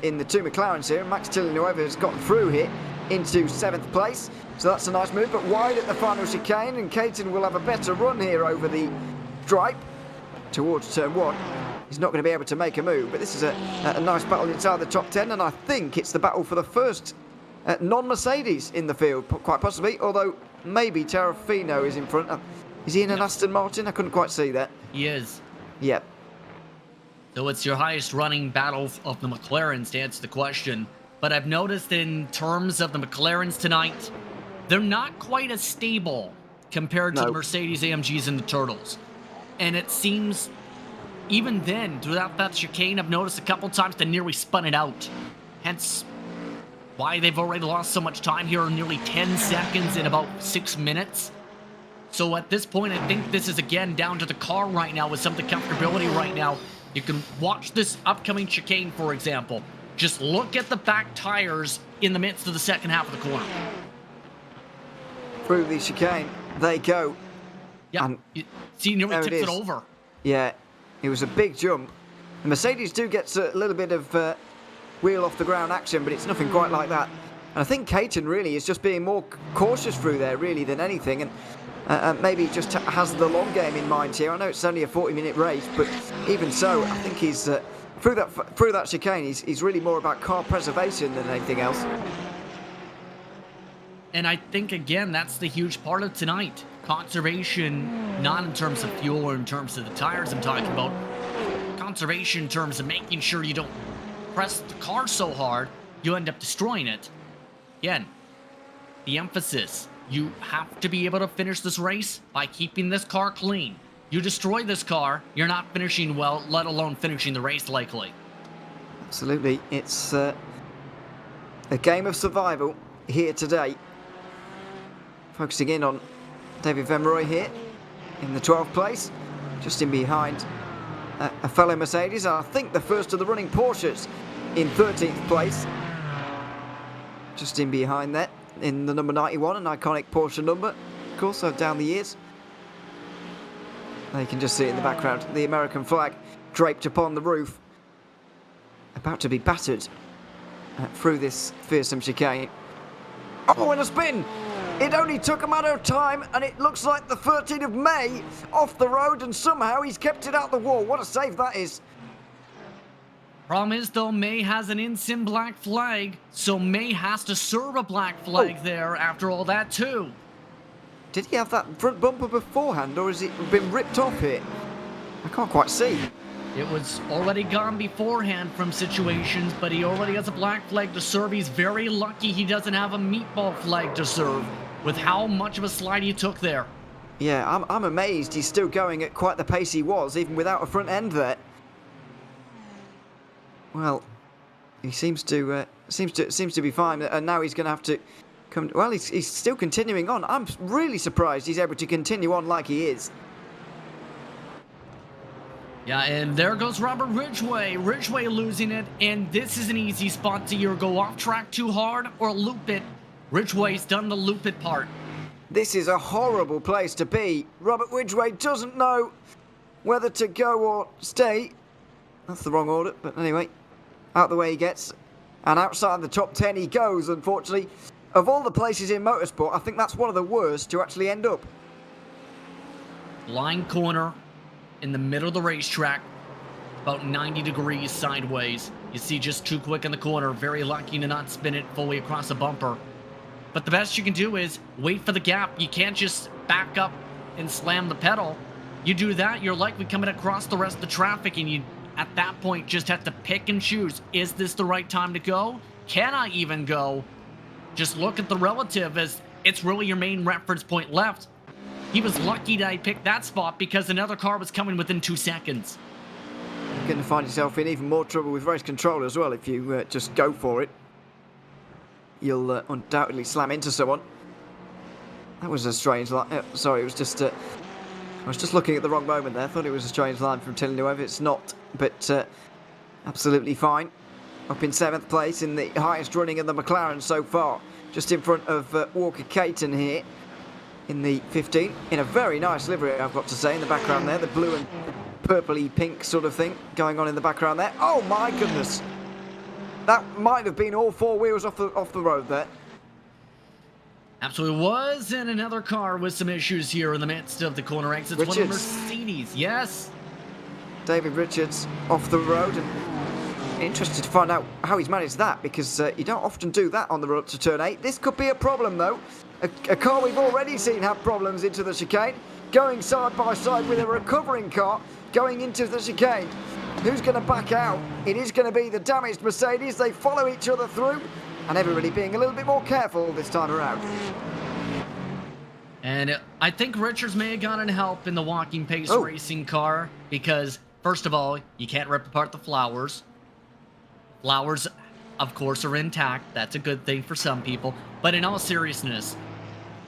in the two McLarens here. Max Villeneuve has gotten through here into 7th place, so that's a nice move, but wide at the final chicane, and Caton will have a better run here over the stripe towards turn 1. He's not going to be able to make a move, but this is a nice battle inside the top 10, and I think it's the battle for the first non-Mercedes in the field, quite possibly, although maybe Tarafino is in front. Is he in an Aston Martin? I couldn't quite see that. He is. Yep. So it's your highest running battle of the McLarens, to answer the question. But I've noticed in terms of the McLarens tonight, they're not quite as stable compared to the Mercedes AMGs and the Turtles. And it seems, even then, throughout that chicane, I've noticed a couple times they nearly spun it out. Hence why they've already lost so much time here, nearly 10 seconds in about 6 minutes. So at this point, I think this is again down to the car right now with some of the comfortability right now. You can watch this upcoming chicane, for example. Just look at the back tires in the midst of the second half of the corner. Through the chicane, they go. Yeah, and see, nearly tips it over. Yeah, it was a big jump. The Mercedes do get a little bit of wheel off the ground action, but it's nothing quite like that. And I think Caton really is just being more cautious through there, really, than anything. And maybe just has the long game in mind here. I know it's only a 40-minute race, but even so, I think he's through that chicane. He's really more about car preservation than anything else. And I think again that's the huge part of tonight. Conservation, not in terms of fuel or in terms of the tires I'm talking about. Conservation in terms of making sure you don't press the car so hard you end up destroying it. Again, the emphasis. You have to be able to finish this race by keeping this car clean. You destroy this car, you're not finishing well, let alone finishing the race likely. Absolutely. It's a game of survival here today. Focusing in on David Vemeroy here in the 12th place, just in behind a fellow Mercedes. I think the first of the running Porsches in 13th place. Just in behind that. In the number 91, an iconic Porsche number, of course, so down the years. There you can just see it in the background, the American flag draped upon the roof, about to be battered through this fearsome chicane. Oh, and a spin! It only took a matter of time, and it looks like the 13th of May off the road, and somehow he's kept it out the wall. What a save that is. Problem is, though, May has an in-sim black flag, so May has to serve a black flag there after all that, too. Did he have that front bumper beforehand, or has it been ripped off here? I can't quite see. It was already gone beforehand from situations, but he already has a black flag to serve. He's very lucky he doesn't have a meatball flag to serve with how much of a slide he took there. Yeah, I'm amazed he's still going at quite the pace he was, even without a front end there. Well, he seems to be fine, and now he's going to have to come. Well, he's still continuing on. I'm really surprised he's able to continue on like he is. Yeah, and there goes Robert Ridgway. Ridgway losing it, and this is an easy spot to either go off track too hard or loop it. Ridgway's done the loop it part. This is a horrible place to be. Robert Ridgway doesn't know whether to go or stay. That's the wrong order, but anyway, out the way he gets. And outside the top 10 he goes, unfortunately. Of all the places in motorsport, I think that's one of the worst to actually end up. Line corner in the middle of the racetrack, about 90 degrees sideways. You see just too quick in the corner, very lucky to not spin it fully across a bumper. But the best you can do is wait for the gap. You can't just back up and slam the pedal. You do that, you're likely coming across the rest of the traffic, and you, at that point, just have to pick and choose. Is this the right time to go? Can I even go? Just look at the relative, as it's really your main reference point left. He was lucky that I picked that spot because another car was coming within 2 seconds. You're going to find yourself in even more trouble with race control as well if you just go for it. You'll undoubtedly slam into someone. That was a strange line. Sorry, it was just... I was just looking at the wrong moment there. I thought it was a strange line from Villeneuve. It's not. But absolutely fine. Up in 7th place in the highest running of the McLaren so far. Just in front of Walker Caton here in the 15. In a very nice livery, I've got to say, in the background there. The blue and purpley pink sort of thing going on in the background there. Oh my goodness! That might have been all 4 wheels off the road there. Absolutely was, and another car with some issues here in the midst of the corner exits. One of the Mercedes, yes. David Richards off the road, and interested to find out how he's managed that, because you don't often do that on the run up to turn 8. This could be a problem though. A car we've already seen have problems into the chicane, going side by side with a recovering car going into the chicane. Who's going to back out? It is going to be the damaged Mercedes. They follow each other through, and everybody being a little bit more careful this time around. And I think Richards may have gotten help in the walking pace racing car, because first of all, you can't rip apart the flowers. Flowers, of course, are intact. That's a good thing for some people. But in all seriousness,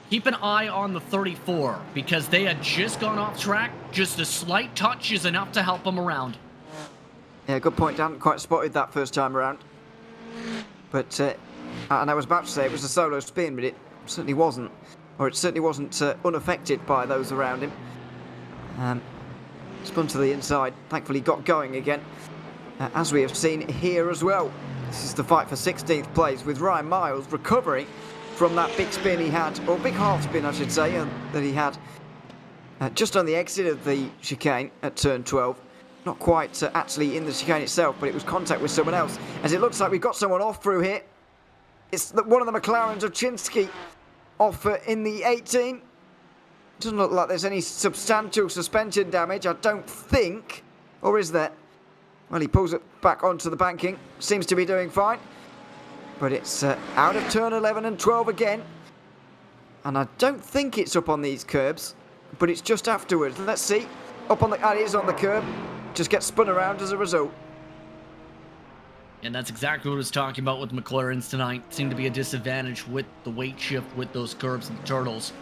keep an eye on the 34, because they had just gone off track. Just a slight touch is enough to help them around. Yeah, good point. I hadn't quite spotted that first time around. But, and I was about to say it was a solo spin, but it certainly wasn't. Or it certainly wasn't unaffected by those around him. Spun to the inside. Thankfully got going again. As we have seen here as well. This is the fight for 16th place, with Ryan Miles recovering from that big spin he had, or big half spin I should say, that he had just on the exit of the chicane at turn 12. Not quite actually in the chicane itself, but it was contact with someone else. As it looks like we've got someone off through here. It's one of the McLarens of Chinsky off in the 18. Doesn't look like there's any substantial suspension damage, I don't think. Or is there? Well, he pulls it back onto the banking. Seems to be doing fine. But it's out of turn 11 and 12 again. And I don't think it's up on these curbs, but it's just afterwards. Let's see. Up on the... it is on the curb. Just gets spun around as a result. And that's exactly what I was talking about with McLarens tonight. Seemed to be a disadvantage with the weight shift with those curbs and the turtles.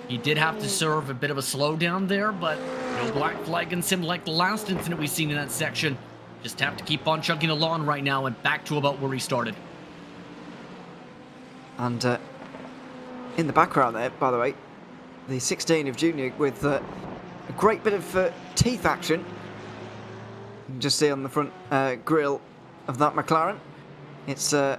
He did have to serve a bit of a slowdown there, but no black flag against him like the last incident we've seen in that section. Just have to keep on chugging along right now and back to about where he started. And in the background there, by the way, the 16 of Junior with a great bit of teeth action. You can just see on the front grille of that McLaren. It's a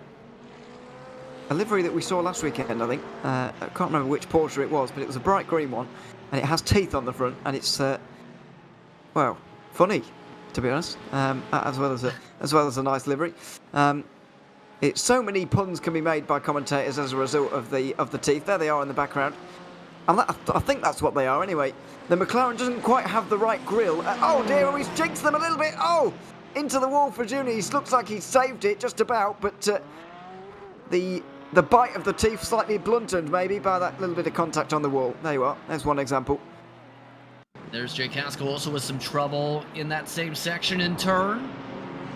livery that we saw last weekend, I think. I can't remember which Porsche it was, but it was a bright green one, and it has teeth on the front, and it's well, funny, to be honest, as well as a nice livery. It's so many puns can be made by commentators as a result of the teeth. There they are in the background, and I think that's what they are anyway. The McLaren doesn't quite have the right grille. Oh dear, he's jinxed them a little bit. Oh, into the wall for Junior. He looks like he saved it just about, but the bite of the teeth slightly blunted maybe by that little bit of contact on the wall. There you are. There's one example. There's Jake Haskell also with some trouble in that same section in turn.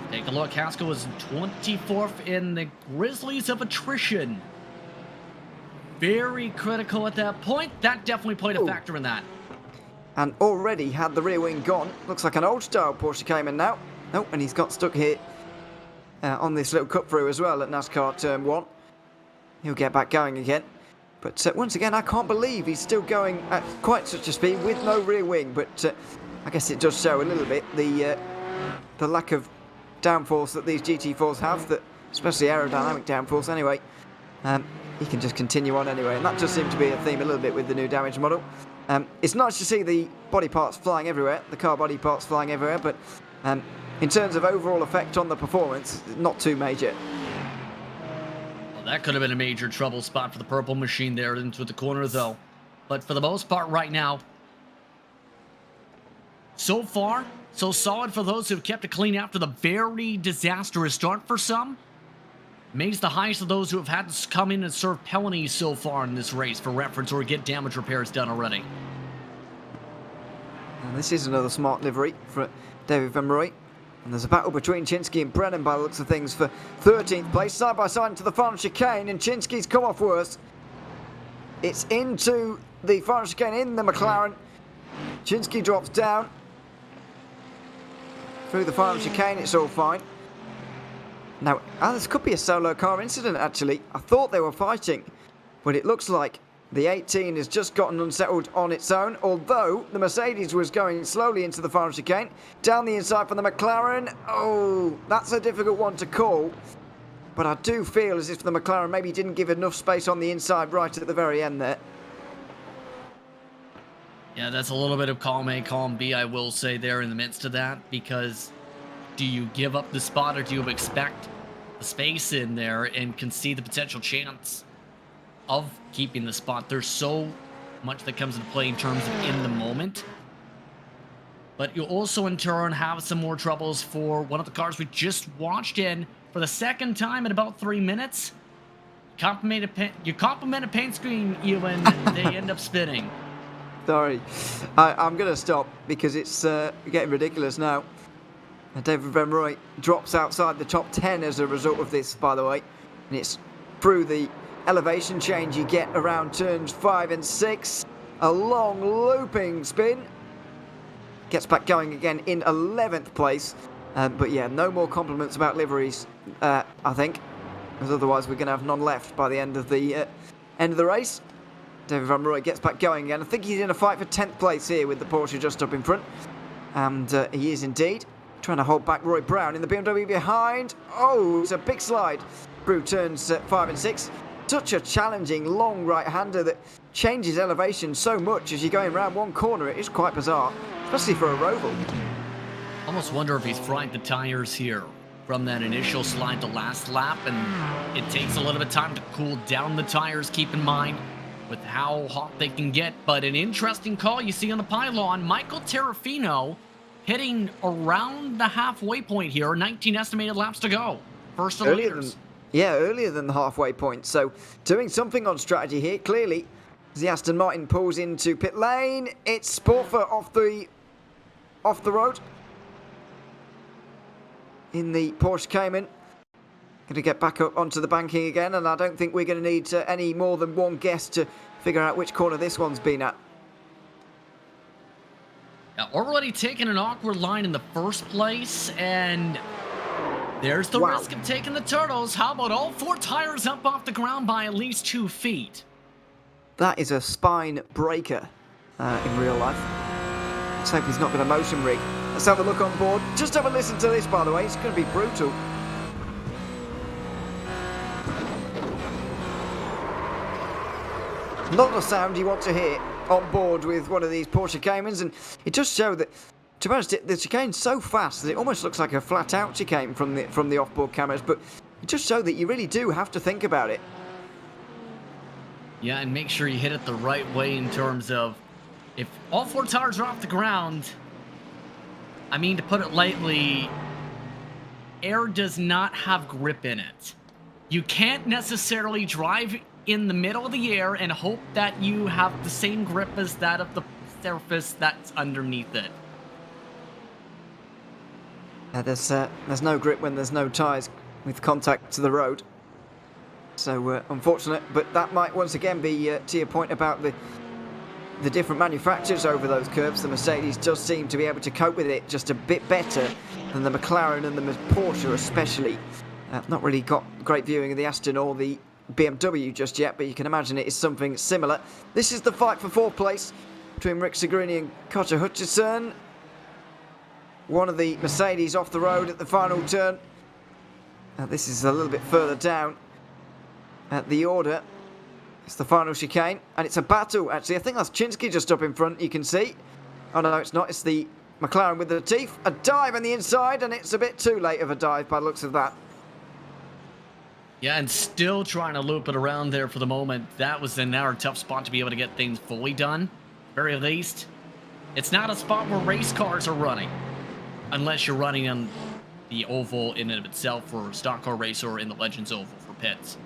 Take a look. Haskell was 24th in the Grizzlies of attrition. Very critical at that point. That definitely played a factor in that. And already had the rear wing gone. Looks like an old style Porsche came in now. Oh, and he's got stuck here on this little cut through as well at NASCAR turn 1. He'll get back going again. But once again, I can't believe he's still going at quite such a speed with no rear wing. But I guess it does show a little bit the lack of downforce that these GT4s have, that especially aerodynamic downforce anyway. He can just continue on anyway, and that does seem to be a theme a little bit with the new damage model. It's nice to see the body parts flying everywhere, the car body parts flying everywhere, but in terms of overall effect on the performance, not too major. Well, that could have been a major trouble spot for the purple machine there into the corner though. But for the most part right now, so far, so solid for those who've kept it clean after the very disastrous start for some. May's the highest of those who have had to come in and serve penalties so far in this race for reference or get damage repairs done already. And this is another smart livery for David Van Rooij. And there's a battle between Chinsky and Brennan by the looks of things for 13th place, side by side into the final chicane, and Chinsky's come off worse. It's into the final chicane in the McLaren. Chinsky drops down. through the final chicane, it's all fine. Now, this could be a solo car incident, actually. I thought they were fighting, but it looks like the 18 has just gotten unsettled on its own, although the Mercedes was going slowly into the final chicane. Down the inside from the McLaren. Oh, that's a difficult one to call. But I do feel as if the McLaren maybe didn't give enough space on the inside right at the very end there. Yeah, that's a little bit of column A, column B, I will say there in the midst of that, because do you give up the spot or do you expect the space in there and concede the potential chance of keeping the spot? There's so much that comes into play in terms of in the moment. But you also in turn have some more troubles for one of the cars we just watched in for the second time in about 3 minutes. You compliment a paint screen, Ewan, and they end up spinning. Sorry, I'm going to stop because it's getting ridiculous now. David Van Rooij drops outside the top 10 as a result of this, by the way. And it's through the elevation change you get around turns 5 and 6. A long looping spin. Gets back going again in 11th place. But yeah, no more compliments about liveries, I think. Because otherwise we're going to have none left by the end of the race. David Van Rooij gets back going again. I think he's in a fight for 10th place here with the Porsche just up in front. And he is indeed. Trying to hold back Roy Brown in the BMW behind. Oh, it's a big slide through turns 5 and 6. Such a challenging long right-hander that changes elevation so much as you're going around one corner. It is quite bizarre, especially for a Roval. Almost wonder if he's fried the tires here from that initial slide to last lap, and it takes a little bit of time to cool down the tires, keep in mind, with how hot they can get. But an interesting call you see on the pylon, Michael Terrafino hitting around the halfway point here, 19 estimated laps to go. First of the leaders. Earlier than the halfway point. So doing something on strategy here, clearly. As the Aston Martin pulls into pit lane, it's Sportfer off the road. In the Porsche Cayman. Going to get back up onto the banking again, and I don't think we're going to need any more than one guess to figure out which corner this one's been at. Now, already taking an awkward line in the first place, and there's the risk of taking the turtles. How about all 4 tires up off the ground by at least 2 feet? That is a spine breaker in real life. Let's hope he's not going to motion rig. Let's have a look on board. Just have a listen to this, by the way. It's going to be brutal. Not a sound you want to hear on board with one of these Porsche Caymans, and it does show that, to be honest, the chicane's so fast that it almost looks like a flat-out chicane from the off-board cameras, but it just shows that you really do have to think about it. Yeah, and make sure you hit it the right way in terms of, if all 4 tires are off the ground, I mean, to put it lightly, air does not have grip in it. You can't necessarily drive in the middle of the air and hope that you have the same grip as that of the surface that's underneath it. There's no grip when there's no tyres with contact to the road. So unfortunate, but that might once again be to your point about the different manufacturers over those curves. The Mercedes does seem to be able to cope with it just a bit better than the McLaren and the Porsche especially. Not really got great viewing of the Aston or the BMW just yet, but you can imagine it is something similar. This is the fight for 4th place between Rick Signorini and Carter Hutchison. One of the Mercedes off the road at the final turn. This is a little bit further down at the order. It's the final chicane, and it's a battle, actually. I think that's Chinsky just up in front, you can see. Oh, no, it's not. It's the McLaren with the teeth. A dive on the inside, and it's a bit too late of a dive by the looks of that. Yeah, and still trying to loop it around there for the moment. That was another tough spot to be able to get things fully done. Very least, it's not a spot where race cars are running. Unless you're running on the oval in and of itself for a stock car race or in the Legends Oval for pits.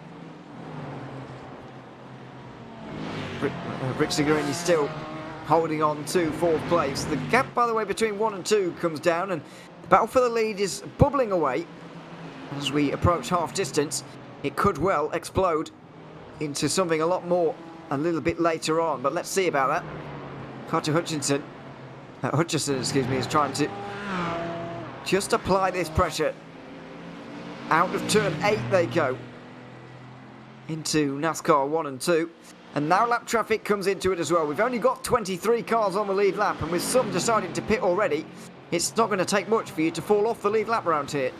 Rick Signorini still holding on to 4th place. The gap, by the way, between 1 and 2 comes down, and the battle for the lead is bubbling away. As we approach half distance, it could well explode into something a lot more a little bit later on, but let's see about that. Carter Hutchison, is trying to just apply this pressure. Out of turn 8 they go. Into NASCAR 1 and 2. And now lap traffic comes into it as well. We've only got 23 cars on the lead lap, and with some deciding to pit already, it's not going to take much for you to fall off the lead lap round here.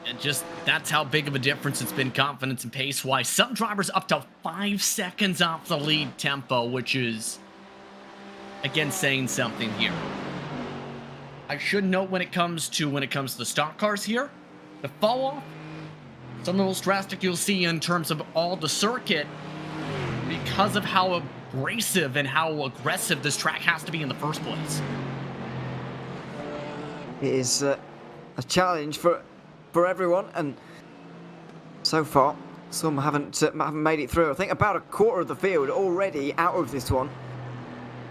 And just, that's how big of a difference it's been confidence and pace-wise. Some drivers up to 5 seconds off the lead tempo, which is, again, saying something here. I should note when it comes to the stock cars here, the fall off, some of the most drastic you'll see in terms of all the circuit, because of how abrasive and how aggressive this track has to be in the first place. It is a challenge for everyone, and so far some haven't made it through. I think about a quarter of the field already out of this one.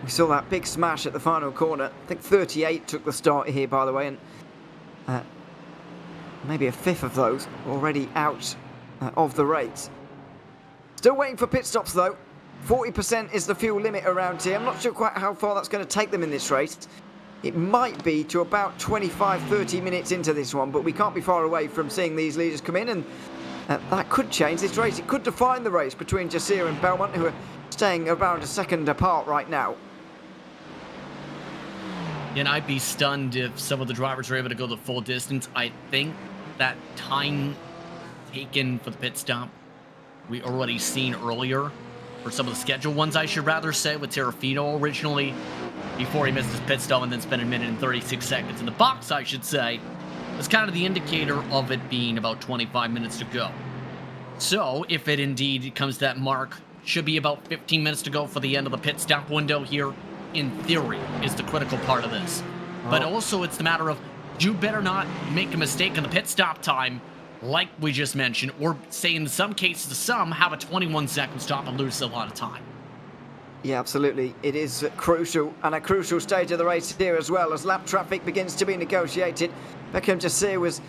We saw that big smash at the final corner. I think 38 took the start here, by the way, and maybe a fifth of those already out of the race. Still waiting for pit stops though. 40% is the fuel limit around here. I'm not sure quite how far that's going to take them in this race. It might be to about 25-30 minutes into this one, but we can't be far away from seeing these leaders come in, and that could change this race. It could define the race between Jasir and Belmont, who are staying around a second apart right now. And I'd be stunned if some of the drivers are able to go the full distance. I think that time taken for the pit stop, we already seen earlier, for some of the scheduled ones, I should rather say, with Serafino originally, before he missed his pit stop and then spent a minute and 36 seconds in the box, I should say, was kind of the indicator of it being about 25 minutes to go. So, if it indeed comes to that mark, should be about 15 minutes to go for the end of the pit stop window here, in theory, is the critical part of this. But also, it's the matter of, you better not make a mistake in the pit stop time, like we just mentioned, or say in some cases, some have a 21-second stop and lose a lot of time. Yeah, absolutely. It is crucial, and a crucial stage of the race here as well, as lap traffic begins to be negotiated. Beckham Jasir was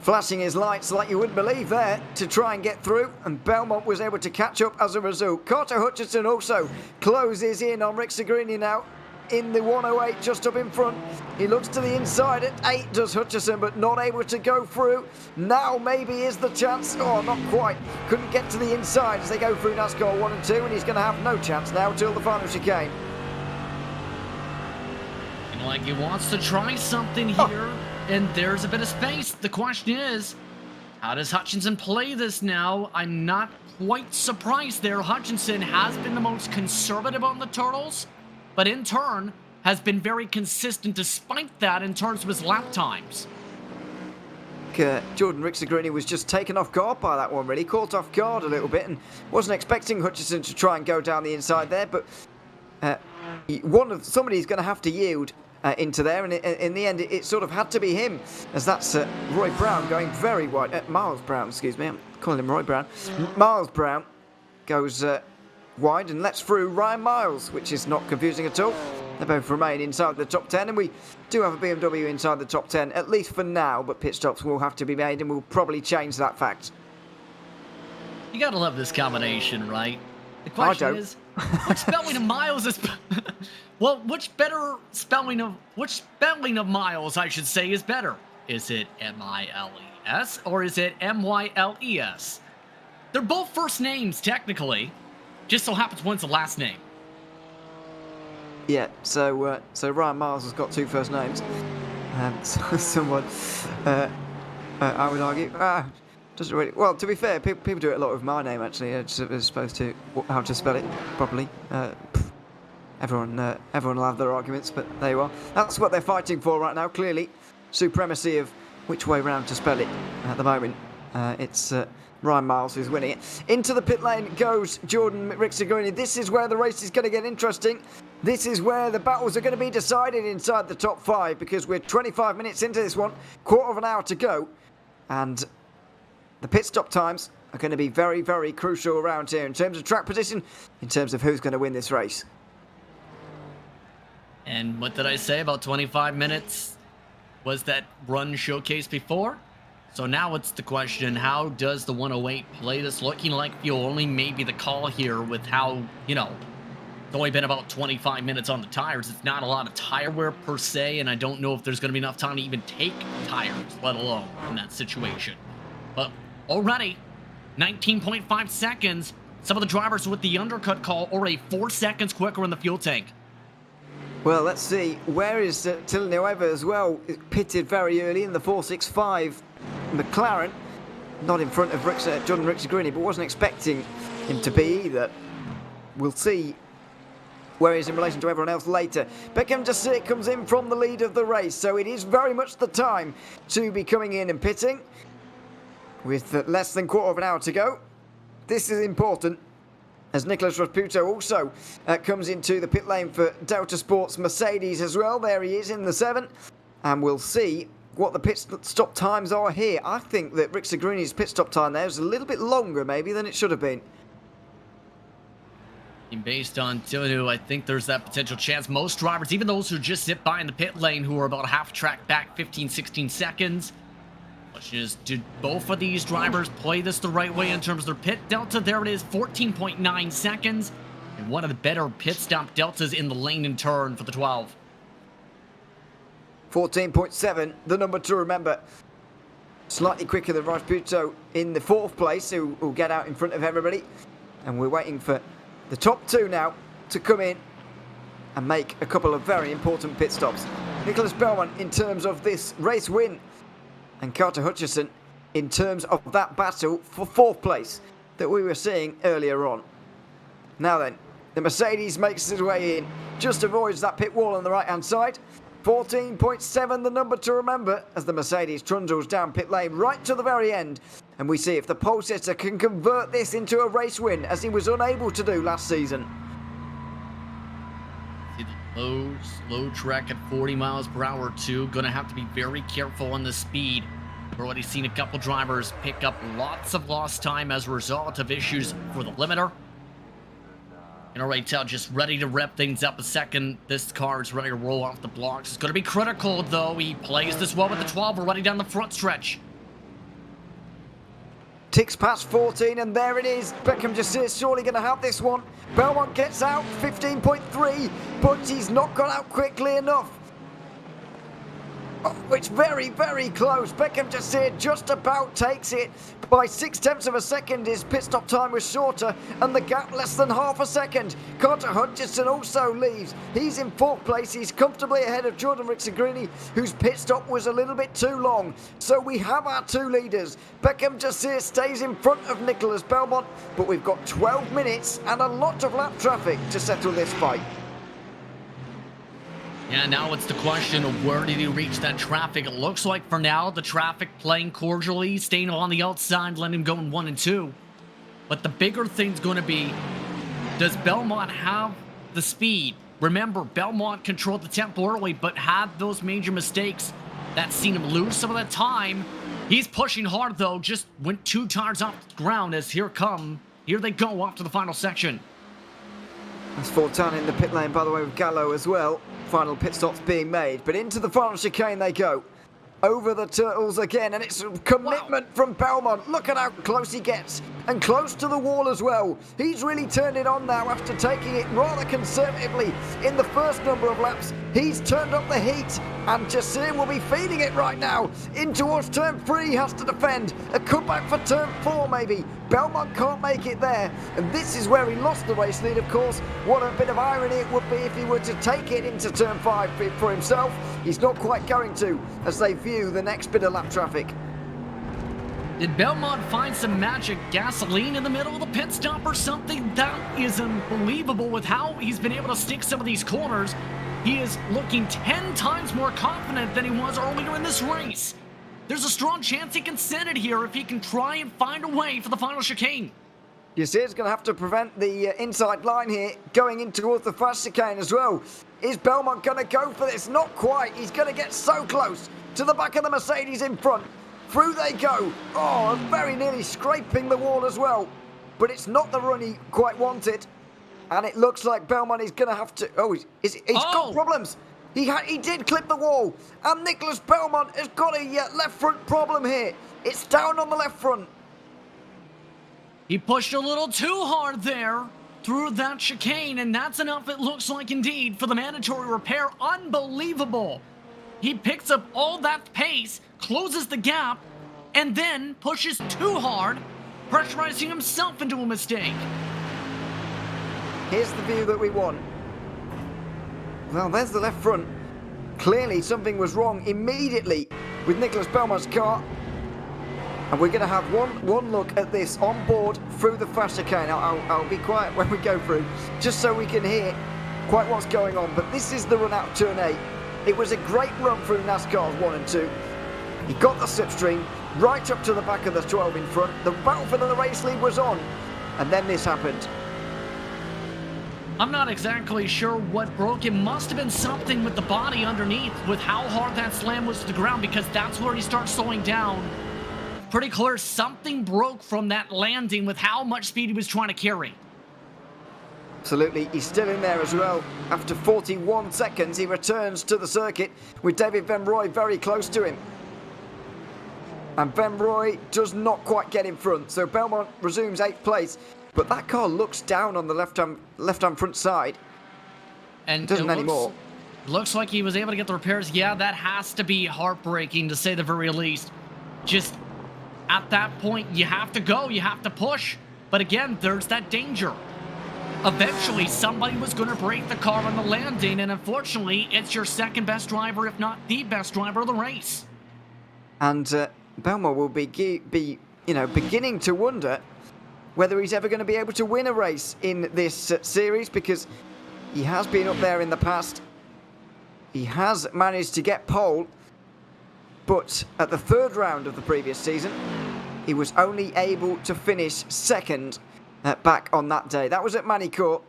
flashing his lights like you wouldn't believe there to try and get through, and Belmont was able to catch up as a result. Carter Hutchinson also closes in on Rick Segrini now in the 108 just up in front. He looks to the inside at 8 does Hutchinson, but not able to go through. Now maybe is the chance. Oh, not quite. Couldn't get to the inside as they go through NASCAR 1 and 2, and he's going to have no chance now till the final chicane. Like he wants to try something here, and there's a bit of space. The question is, how does Hutchinson play this now? I'm not quite surprised there. Hutchinson has been the most conservative on the turtles, but in turn has been very consistent despite that in terms of his lap times. Jordan Rick Segrini was just taken off guard by that one, really. Caught off guard a little bit, and wasn't expecting Hutchinson to try and go down the inside there, but somebody's going to have to yield into there, and in the end it sort of had to be him, as that's Roy Brown going very wide. Miles Brown, excuse me, I'm calling him Roy Brown. Miles Brown goes wide and lets through Ryan Miles, which is not confusing at all. They both remain inside the top 10, and we do have a BMW inside the top 10, at least for now, but pit stops will have to be made, and we'll probably change that fact. You gotta love this combination, right? The question is, which spelling of Miles is... well, which spelling of Miles, I should say, is better? Is it M-I-L-E-S or is it M-Y-L-E-S? They're both first names, technically. Just so happens one's the last name. Yeah, so Ryan Miles has got 2 first names. Someone, I would argue, doesn't really. Well, to be fair, people do it a lot with my name actually, as opposed to how to spell it properly. Everyone will have their arguments, but there you are. That's what they're fighting for right now. Clearly, supremacy of which way round to spell it at the moment. It's Ryan Miles who's winning it. Into the pit lane goes Jordan Rick Segrini. This is where the race is going to get interesting. This is where the battles are going to be decided inside the top 5, because we're 25 minutes into this one, quarter of an hour to go, and the pit stop times are going to be very, very crucial around here in terms of track position, in terms of who's going to win this race. And what did I say about 25 minutes? Was that run showcased before? So now it's the question, how does the 108 play this? Looking like fuel only maybe the call here with how, It's only been about 25 minutes on the tires. It's not a lot of tire wear per se, and I don't know if there's going to be enough time to even take tires, let alone in that situation. But already, 19.5 seconds. Some of the drivers with the undercut call already 4 seconds quicker in the fuel tank. Well, let's see. Where is Villanueva as well? Pitted very early in the 465 McLaren. Not in front of Jordan Ricciardi, but wasn't expecting him to be either. We'll see where he is in relation to everyone else later. Beckham Jasir comes in from the lead of the race, so it is very much the time to be coming in and pitting. With less than quarter of an hour to go. This is important, as Nicolas Raputo also comes into the pit lane for Delta Sports Mercedes as well. There he is in the 7. And we'll see what the pit stop times are here. I think that Rick Zagruni's pit stop time there is a little bit longer maybe than it should have been. And based on Tonu, I think there's that potential chance. Most drivers, even those who just zip by in the pit lane, who are about half track back, 15, 16 seconds. Question is, did both of these drivers play this the right way in terms of their pit delta? There it is, 14.9 seconds. And one of the better pit stop deltas in the lane and turn for the 12. 14.7, the number to remember. Slightly quicker than Raputo in the 4th place, who will get out in front of everybody. And we're waiting for the top 2 now to come in and make a couple of very important pit stops. Nicholas Belmont in terms of this race win, and Carter Hutchison in terms of that battle for 4th place that we were seeing earlier on. Now then, the Mercedes makes its way in, just avoids that pit wall on the right-hand side. 14.7, the number to remember, as the Mercedes trundles down pit lane right to the very end. And we see if the pole sitter can convert this into a race win, as he was unable to do last season. See the slow track at 40 miles per hour too. Gonna have to be very careful on the speed. We've already seen a couple drivers pick up lots of lost time as a result of issues for the limiter. And already tell, just ready to rep things up a second. This car is ready to roll off the blocks. It's going to be critical, though. He plays this well with the 12 already down the front stretch. Ticks past 14, and there it is. Beckham Jasir surely going to have this one. Belmont gets out, 15.3, but he's not got out quickly enough. Oh, it's very, very close. Beckham Jasir just about takes it. By 0.6 of a second, his pit stop time was shorter, and the gap less than half a second. Carter Hutchison also leaves. He's in 4th place. He's comfortably ahead of Jordan Ricciardi, whose pit stop was a little bit too long. So we have our 2 leaders. Beckham Jasir stays in front of Nicholas Belmont, but we've got 12 minutes and a lot of lap traffic to settle this fight. Yeah, now it's the question of where did he reach that traffic. It looks like for now the traffic playing cordially, staying on the outside, letting him go in 1 and 2. But the bigger thing's going to be, does Belmont have the speed? Remember, Belmont controlled the tempo early, but had those major mistakes that seen him lose some of that time. He's pushing hard though, just went 2 tires off the ground as here they go off to the final section. That's Fortan in the pit lane, by the way, with Gallo as well. Final pit stops being made, but into the final chicane they go. Over the turtles again, and it's a commitment from Belmont. Look at how close he gets, and close to the wall as well. He's really turned it on now after taking it rather conservatively in the first number of laps. He's turned up the heat, and Jasir will be feeding it right now. In towards turn 3, he has to defend. A cutback for turn 4 maybe. Belmont can't make it there, and this is where he lost the race lead, of course. What a bit of irony it would be if he were to take it into turn 5 for himself. He's not quite going to, as they view the next bit of lap traffic. Did Belmont find some magic gasoline in the middle of the pit stop or something? That is unbelievable with how he's been able to stick some of these corners. He is looking 10 times more confident than he was earlier in this race. There's a strong chance he can send it here if he can try and find a way for the final chicane. Jasir's going to have to prevent the inside line here, going in towards the fast chicane as well. Is Belmont going to go for this? Not quite. He's going to get so close to the back of the Mercedes in front. Through they go. Oh, very nearly scraping the wall as well. But it's not the run he quite wanted. And it looks like Belmont is going to have to... Oh, he's got problems. He did clip the wall. And Nicholas Belmont has got a left front problem here. It's down on the left front. He pushed a little too hard there. through that chicane, and that's enough, it looks like, indeed, for the mandatory repair. Unbelievable. He picks up all that pace, closes the gap, and then pushes too hard, pressurizing himself into a mistake. Here's the view that we want. Well, there's the left front. Clearly something was wrong immediately with Nicholas Belmont's car. And we're going to have one look at this on board through the fast chicane. I'll be quiet when we go through, just so we can hear quite what's going on. But this is the run out of turn 8. It was a great run through NASCAR's 1 and 2. He got the slipstream right up to the back of the 12 in front. The battle for the race lead was on. And then this happened. I'm not exactly sure what broke. It must have been something with the body underneath, with how hard that slam was to the ground, because that's where he starts slowing down. Pretty clear something broke from that landing with how much speed he was trying to carry. Absolutely, he's still in there as well. After 41 seconds, he returns to the circuit with David Van Roy very close to him. And Van Roy does not quite get in front, so Belmont resumes 8th place. But that car looks down on the left-hand front side. And it doesn't anymore. Looks like he was able to get the repairs. Yeah, that has to be heartbreaking, to say the very least. Just at that point, you have to go, you have to push. But again, there's that danger. Eventually, somebody was going to break the car on the landing, and unfortunately, it's your second best driver, if not the best driver of the race. And Belmont will be beginning to wonder whether he's ever going to be able to win a race in this series, because he has been up there in the past. He has managed to get pole, but at the 3rd round of the previous season, he was only able to finish 2nd back on that day. That was at Manicourt,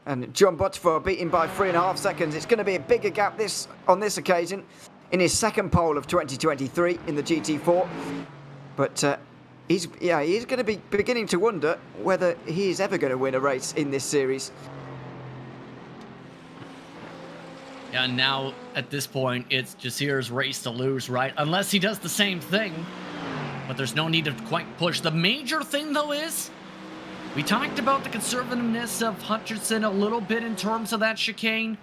and John Butterford beat him by 3.5 seconds. It's going to be a bigger gap on this occasion in his 2nd pole of 2023 in the GT4. But he's going to be beginning to wonder whether he is ever going to win a race in this series. Yeah, now at this point, it's Jasir's race to lose, right? Unless he does the same thing. But there's no need to quite push. The major thing, though, is we talked about the conservativeness of Hutchinson a little bit in terms of that chicane.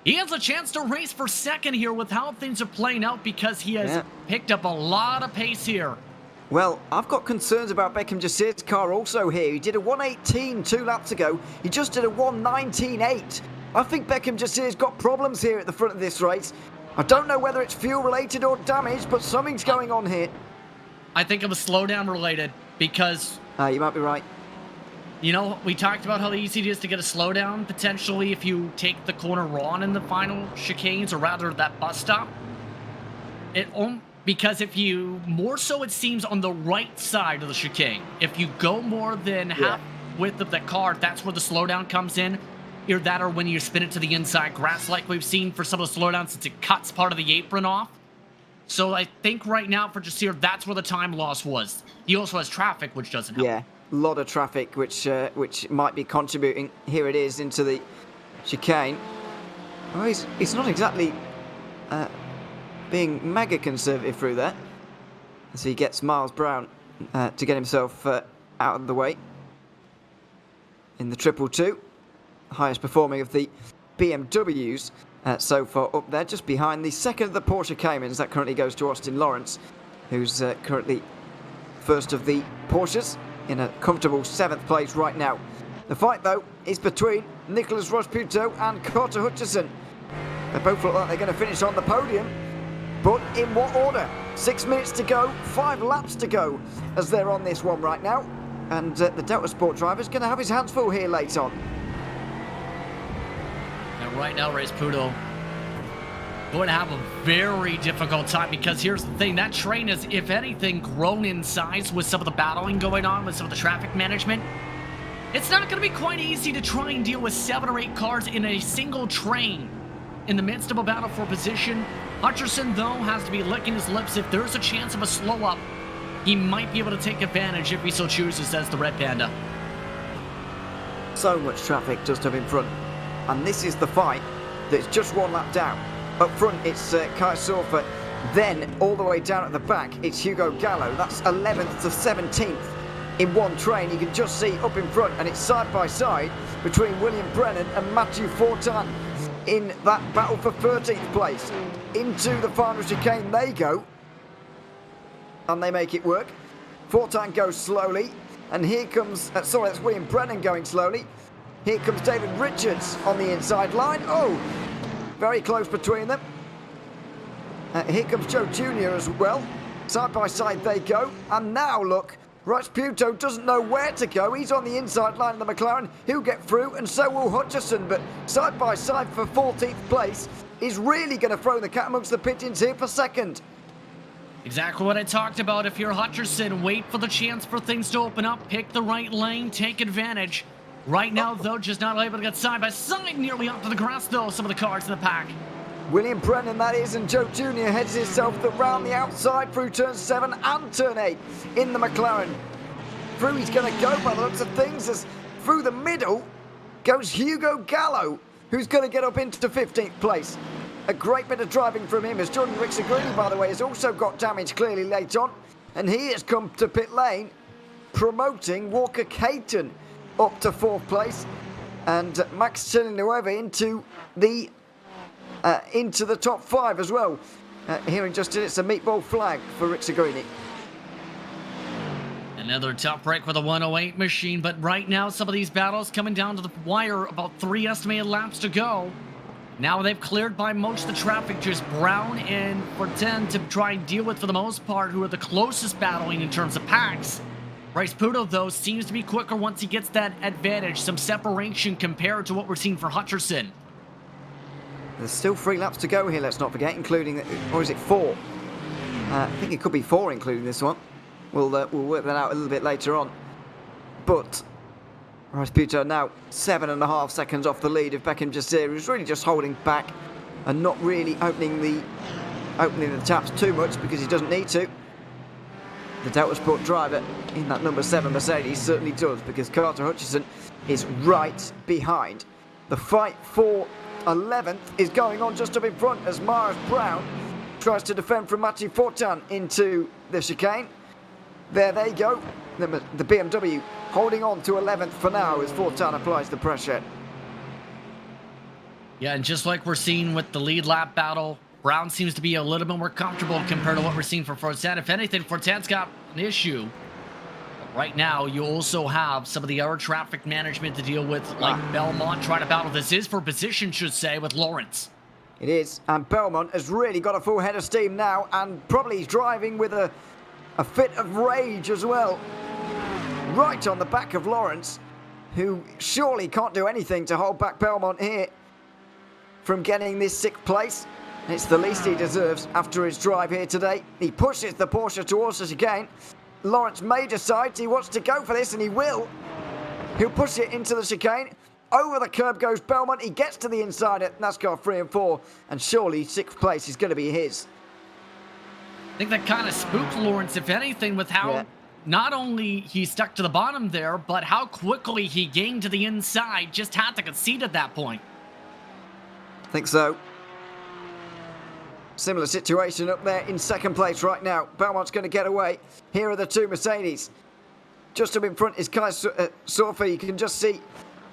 He has a chance to race for 2nd here with how things are playing out, because he has picked up a lot of pace here. Well, I've got concerns about Beckham Jasir's car also here. He did a 1:18 2 laps ago. He just did a 1:19.8. I think Beckham Jasir's got problems here at the front of this race. I don't know whether it's fuel related or damage, but something's going on here. I think it was slowdown related, because You might be right. you know, we talked about how easy it is to get a slowdown potentially if you take the corner wrong in the final chicanes, or rather that bus stop. Because if you, more so it seems on the right side of the chicane, if you go more than half width of the car, that's where the slowdown comes in. Either that, or when you spin it to the inside grass like we've seen for some of the slowdowns, since it cuts part of the apron off. So I think right now for Jasir, that's where the time loss was. He also has traffic, which doesn't help. Yeah, a lot of traffic, which might be contributing. Here it is into the chicane. Oh, he's not exactly being mega conservative through there, as he gets Miles Brown to get himself out of the way in the 222, highest performing of the BMWs so far up there, just behind the 2nd of the Porsche Caymans. That currently goes to Austin Lawrence, who's currently 1st of the Porsches in a comfortable 7th place right now. The fight, though, is between Nicholas Rosputo and Carter Hutchison. They both look like they're going to finish on the podium, but in what order? 6 minutes to go, 5 laps to go as they're on this one right now. And the Delta Sport driver's going to have his hands full here late on. And right now, Rosputo going to have a very difficult time, because here's the thing, that train has, if anything, grown in size with some of the battling going on, with some of the traffic management. It's not going to be quite easy to try and deal with 7 or 8 cars in a single train in the midst of a battle for position. Hutcherson, though, has to be licking his lips. If there's a chance of a slow up, he might be able to take advantage if he so chooses, says the Red Panda. So much traffic just up in front. And this is the fight that's just 1 lap down. Up front, it's Kai Sorfa. Then, all the way down at the back, it's Hugo Gallo. That's 11th to 17th. in one train. You can just see up in front, and it's side by side between William Brennan and Matthew Fortin in that battle for 13th place. Into the final chicane they go, and they make it work. Fortin goes slowly, and here comes, sorry, that's William Brennan going slowly. Here comes David Richards on the inside line. Oh, very close between them. Here comes Joe Jr. as well. Side by side they go, and now look, RaceSpotTV doesn't know where to go. He's on the inside line of the McLaren. He'll get through, and so will Hutchison, but side by side for 14th place is really going to throw the cat amongst the pigeons here for second. Exactly what I talked about. If you're Hutchison, wait for the chance for things to open up, pick the right lane, take advantage. Right now, though, just not able to get side by side, nearly onto the grass, though, some of the cars in the pack. William Brennan, that is, and Joe Jr. heads himself around the outside through turn 7 and turn 8 in the McLaren. Through he's going to go by the looks of things, as through the middle goes Hugo Gallo, who's going to get up into 15th place. A great bit of driving from him, as Jordan Rixagrini, by the way, has also got damage clearly late on, and he has come to pit lane, promoting Walker Caton up to 4th place, and Max Chilinueva into the top 5 as well. Here in just it's a meatball flag for Rixagrini. Another tough break with a 108 machine, but right now some of these battles coming down to the wire, about 3 estimated laps to go. Now they've cleared by most of the traffic, just Brown and Fortin to try and deal with for the most part, who are the closest battling in terms of packs. RaceSpotTV, though, seems to be quicker once he gets that advantage, some separation compared to what we're seeing for Hutcherson. There's still 3 laps to go here, let's not forget, including, or is it 4? I think it could be 4 including this one. We'll work that out a little bit later on. But RaceSpotTV now 7.5 seconds off the lead of Beckham Jasir, who's really just holding back and not really opening the taps too much because he doesn't need to. The Delta Sport driver in that number 7 Mercedes certainly does, because Carter Hutchison is right behind. The fight for 11th is going on just up in front as Miles Brown tries to defend from Matthew Fortin into the chicane. There they go. The BMW holding on to 11th for now as Fortin applies the pressure. Yeah, and just like we're seeing with the lead lap battle, Brown seems to be a little bit more comfortable compared to what we're seeing for Fortin. If anything, Fortin's got an issue. But right now, you also have some of the other traffic management to deal with, like Belmont trying to battle. This is for position, should say, with Lawrence. It is, and Belmont has really got a full head of steam now, and probably driving with a fit of rage as well. Right on the back of Lawrence, who surely can't do anything to hold back Belmont here from getting this 6th place. It's the least he deserves after his drive here today. He pushes the Porsche towards us again. Lawrence may decide he wants to go for this, and he will. He'll push it into the chicane. Over the curb goes Belmont. He gets to the inside at NASCAR 3 and 4, and surely 6th place is going to be his. I think that kind of spooked Lawrence, if anything, with how not only he stuck to the bottom there, but how quickly he gained to the inside. Just had to concede at that point. I think so. Similar situation up there in 2nd place right now. Belmont's going to get away. Here are the 2 Mercedes. Just up in front is Kai Sorfa. You can just see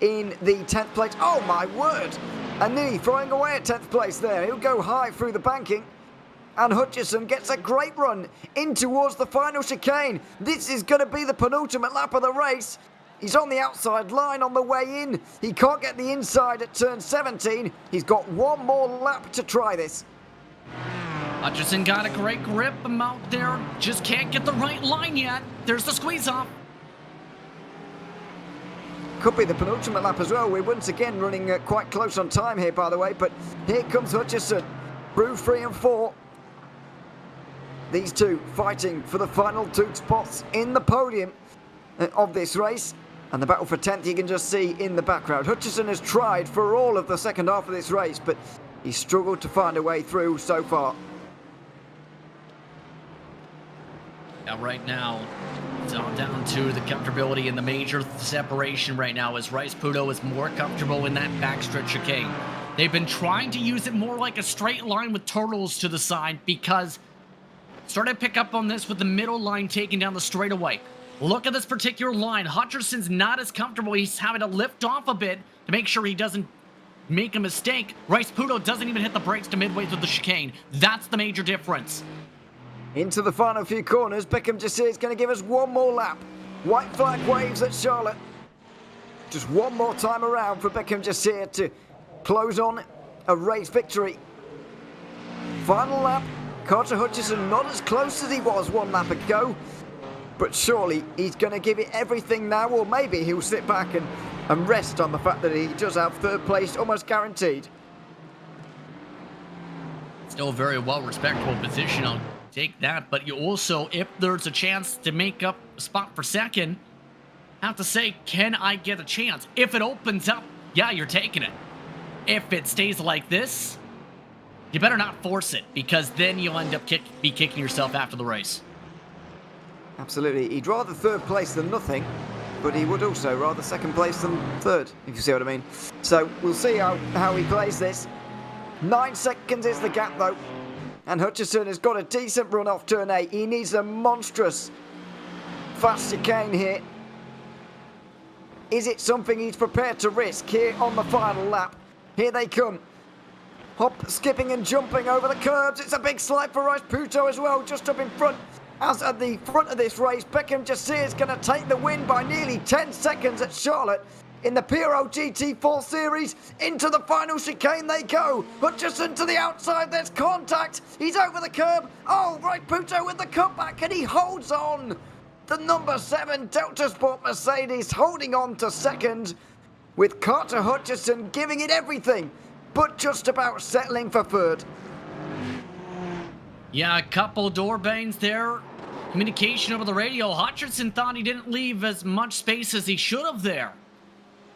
in the 10th place. Oh my word! And nearly throwing away at 10th place there. He'll go high through the banking. And Hutchison gets a great run in towards the final chicane. This is going to be the penultimate lap of the race. He's on the outside line on the way in. He can't get the inside at turn 17. He's got one more lap to try this. Hutchison got a great grip. Him out there. Just can't get the right line yet. There's the squeeze off. Could be the penultimate lap as well. We're once again running quite close on time here, by the way. But here comes Hutchison through 3 and 4. These 2 fighting for the final 2 spots in the podium of this race. And the battle for 10th you can just see in the background. Hutchison has tried for all of the second half of this race, but he's struggled to find a way through so far. Now, right now, it's all down to the comfortability and the major separation right now, as RaceSpotTV is more comfortable in that backstretch chicane. They've been trying to use it more like a straight line with turtles to the side, because started to pick up on this with the middle line taking down the straightaway. Look at this particular line. Hutcherson's not as comfortable. He's having to lift off a bit to make sure he doesn't make a mistake. RaceSpotTV doesn't even hit the brakes to midway through the chicane. That's the major difference. Into the final few corners, Beckham Jassir is going to give us one more lap. White flag waves at Charlotte. Just one more time around for Beckham Jassir to close on a race victory. Final lap. Carter Hutchison not as close as he was one lap ago, but surely he's going to give it everything now, or maybe he'll sit back and rest on the fact that he does have third place almost guaranteed. Still a very well respectable position, I'll take that, but you also, if there's a chance to make up a spot for second, have to say, can I get a chance? If it opens up, yeah, you're taking it. If it stays like this, you better not force it, because then you'll end up kicking yourself after the race. Absolutely. He'd rather third place than nothing, but he would also rather second place than third, if you see what I mean. So we'll see how he plays this. 9 seconds is the gap, though. And Hutchison has got a decent run off turn 8. He needs a monstrous fast chicane here. Is it something he's prepared to risk here on the final lap? Here they come. Hop, skipping and jumping over the curbs. It's a big slide for RaceSpotTV as well, just up in front. As at the front of this race, Beckham Jassir is going to take the win by nearly 10 seconds at Charlotte. In the PRL GT4 series, into the final chicane they go. Hutchison to the outside, there's contact. He's over the curb. Oh, RaceSpotTV with the cutback, and he holds on. The number 7 Delta Sport Mercedes holding on to second, with Carter Hutchison giving it everything, but just about settling for third. Yeah, a couple door bangs there. Communication over the radio. Hutchison thought he didn't leave as much space as he should have there.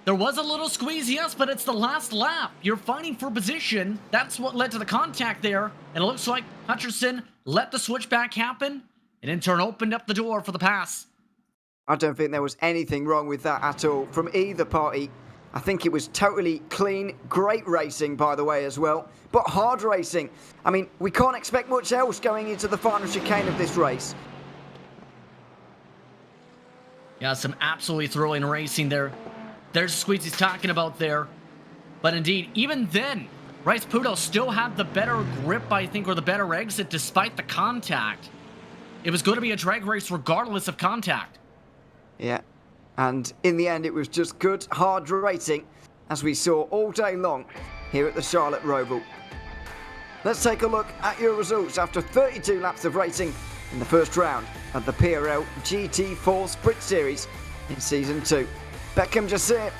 There was a little squeeze, yes, but it's the last lap. You're fighting for position. That's what led to the contact there. And it looks like Hutchison let the switchback happen and in turn opened up the door for the pass. I don't think there was anything wrong with that at all from either party. I think it was totally clean, great racing, by the way, as well, but hard racing. I mean, we can't expect much else going into the final chicane of this race. Yeah, some absolutely thrilling racing there. There's the squeeze he's talking about there. But indeed, even then, RaceSpotTV still had the better grip, I think, or the better exit despite the contact. It was going to be a drag race regardless of contact. Yeah. And in the end, it was just good, hard racing, as we saw all day long here at the Charlotte Roval. Let's take a look at your results after 32 laps of racing in the first round of the PRL GT4 Sprint Series in Season 2. Beckham Jassir,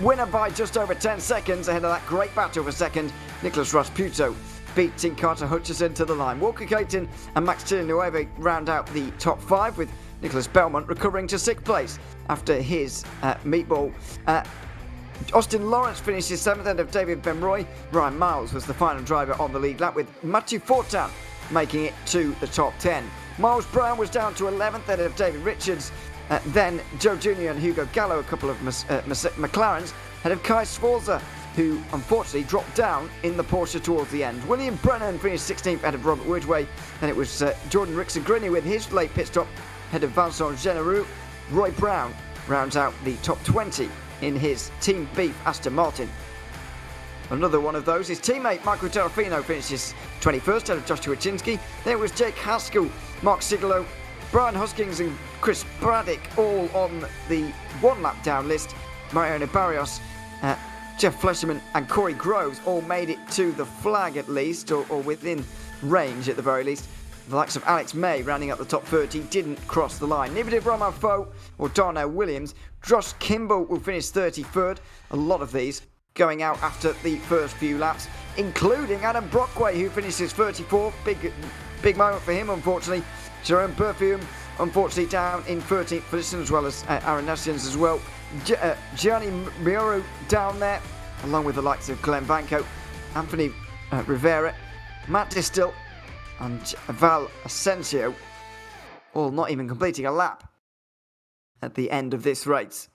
winner by just over 10 seconds ahead of that great battle for second. Nicholas RaceSpotTV beating Carter Hutchison to the line. Walker Caton and Max Chilenueve round out the top 5, with Nicholas Belmont recovering to 6th place after his meatball. Austin Lawrence finishes 7th ahead of David Benroy. Ryan Miles was the final driver on the lead lap, with Matthew Fortin making it to the top 10. Miles Brown was down to 11th ahead of David Richards. Then Joe Jr. and Hugo Gallo, a couple of McLarens, ahead of Kai Sforza, who unfortunately dropped down in the Porsche towards the end. William Brennan finished 16th ahead of Robert Woodway, and it was Jordan Rixon-Grinny with his late pit stop ahead of Vincent Genereux. Roy Brown rounds out the top 20 in his Team Beef Aston Martin. Another one of those, his teammate Michael Terrafino finishes 21st ahead of Joshua Chinsky. Then it was Jake Haskell, Mark Sigalo, Brian Hoskins and Chris Braddock all on the one lap down list. Mariano Barrios, Jeff Flesherman and Corey Groves all made it to the flag at least, or within range at the very least. The likes of Alex May rounding up the top 30 didn't cross the line. Neither did Roman Foe or Darnell Williams. Josh Kimball will finish 33rd. A lot of these going out after the first few laps, including Adam Brockway, who finishes 34th. Big moment for him, unfortunately. Jerome Perfume, unfortunately, down in 13th position, as well as Aaron Nassians as well. Gianni Mioro down there, along with the likes of Glenn Vanko, Anthony Rivera, Matt Distill, and Val Asensio, all not even completing a lap at the end of this race.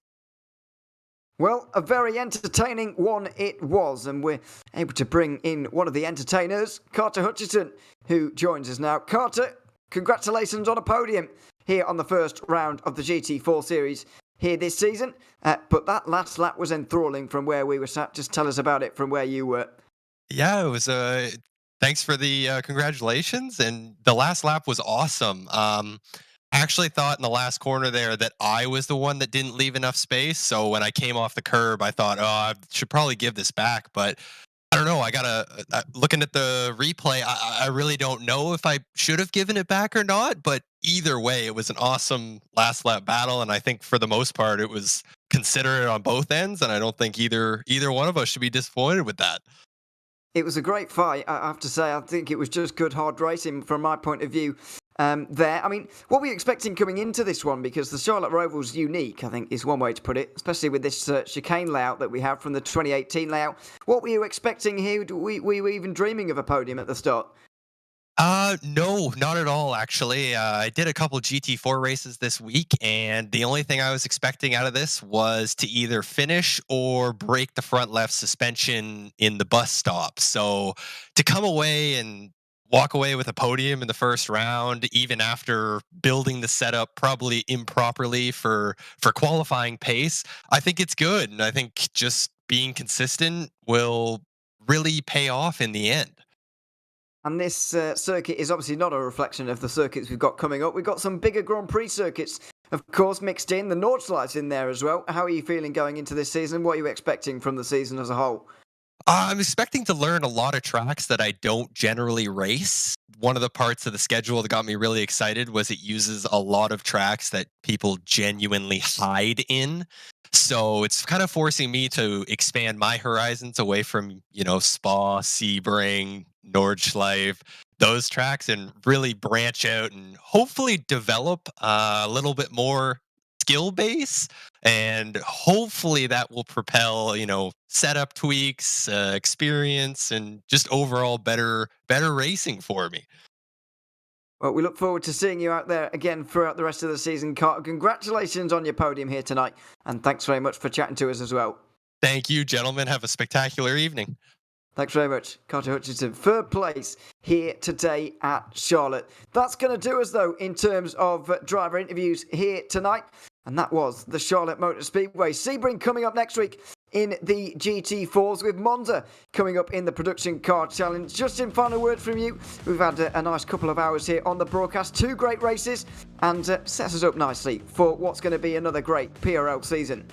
Well, a very entertaining one it was, and we're able to bring in one of the entertainers, Carter Hutchison, who joins us now. Carter, congratulations on a podium. here on the first round of the GT4 series here this season. But that last lap was enthralling from where we were sat. Just tell us about it from where you were. Yeah, it was. Thanks for the congratulations, and the last lap was awesome. I actually thought in the last corner there that I was the one that didn't leave enough space. So when I came off the curb, I thought, oh, I should probably give this back. But I don't know. I gotta looking at the replay. I really don't know if I should have given it back or not. But either way, it was an awesome last lap battle, and I think for the most part, it was considerate on both ends. And I don't think either one of us should be disappointed with that. It was a great fight, I have to say. I think it was just good, hard racing from my point of view there. I mean, what were you expecting coming into this one? Because the Charlotte Roval's unique, I think, is one way to put it, especially with this chicane layout that we have from the 2018 layout. What were you expecting here? Were you even dreaming of a podium at the start? No, not at all, actually. I did a couple GT4 races this week, and the only thing I was expecting out of this was to either finish or break the front left suspension in the bus stop. So to come away and walk away with a podium in the first round, even after building the setup probably improperly for qualifying pace, I think it's good. And I think just being consistent will really pay off in the end. And this circuit is obviously not a reflection of the circuits we've got coming up. We've got some bigger Grand Prix circuits, of course, mixed in. The Nordschleif's in there as well. How are you feeling going into this season? What are you expecting from the season as a whole? I'm expecting to learn a lot of tracks that I don't generally race. One of the parts of the schedule that got me really excited was it uses a lot of tracks that people genuinely hide in. So it's kind of forcing me to expand my horizons away from, Spa, Sebring, Nordschleife, those tracks, and really branch out and hopefully develop a little bit more skill base. And hopefully that will propel, setup tweaks, experience, and just overall better racing for me. Well, we look forward to seeing you out there again throughout the rest of the season, Carter. Congratulations on your podium here tonight, and thanks very much for chatting to us as well. Thank you, gentlemen. Have a spectacular evening. Thanks very much. Carter Hutchinson, third place here today at Charlotte. That's going to do us, though, in terms of driver interviews here tonight. And that was the Charlotte Motor Speedway. Sebring coming up next week in the GT4s, with Monza coming up in the Production Car Challenge. Justin, final word from you. We've had a nice couple of hours here on the broadcast. Two great races, and sets us up nicely for what's going to be another great PRL season.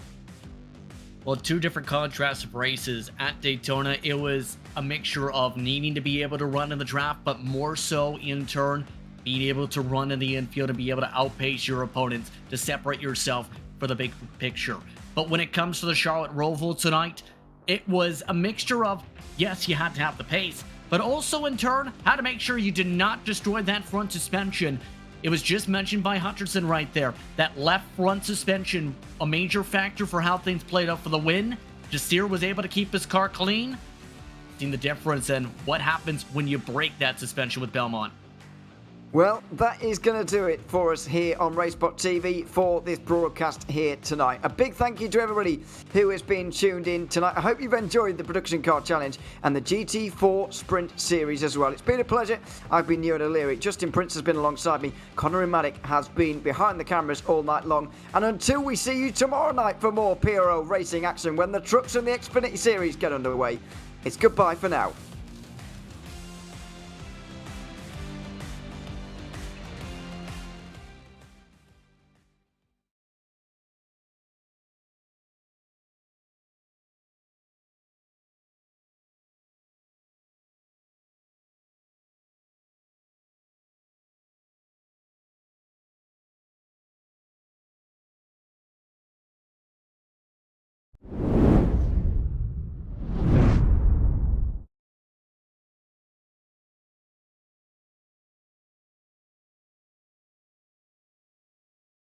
Well, two different contrasts of races at Daytona. It was a mixture of needing to be able to run in the draft, but more so in turn being able to run in the infield and be able to outpace your opponents to separate yourself for the big picture. But when it comes to the Charlotte Roval tonight, it was a mixture of, yes, you had to have the pace, but also in turn, how to make sure you did not destroy that front suspension. It was just mentioned by Hutcherson right there. That left front suspension, a major factor for how things played out for the win. Jasir was able to keep his car clean. Seeing the difference and what happens when you break that suspension with Belmont. Well, that is going to do it for us here on RaceSpotTV for this broadcast here tonight. A big thank you to everybody who has been tuned in tonight. I hope you've enjoyed the Production Car Challenge and the GT4 Sprint Series as well. It's been a pleasure. I've been Ewan O'Leary. Justin Prince has been alongside me. Connor Maddock has been behind the cameras all night long. And until we see you tomorrow night for more PRL racing action when the trucks and the Xfinity Series get underway, it's goodbye for now.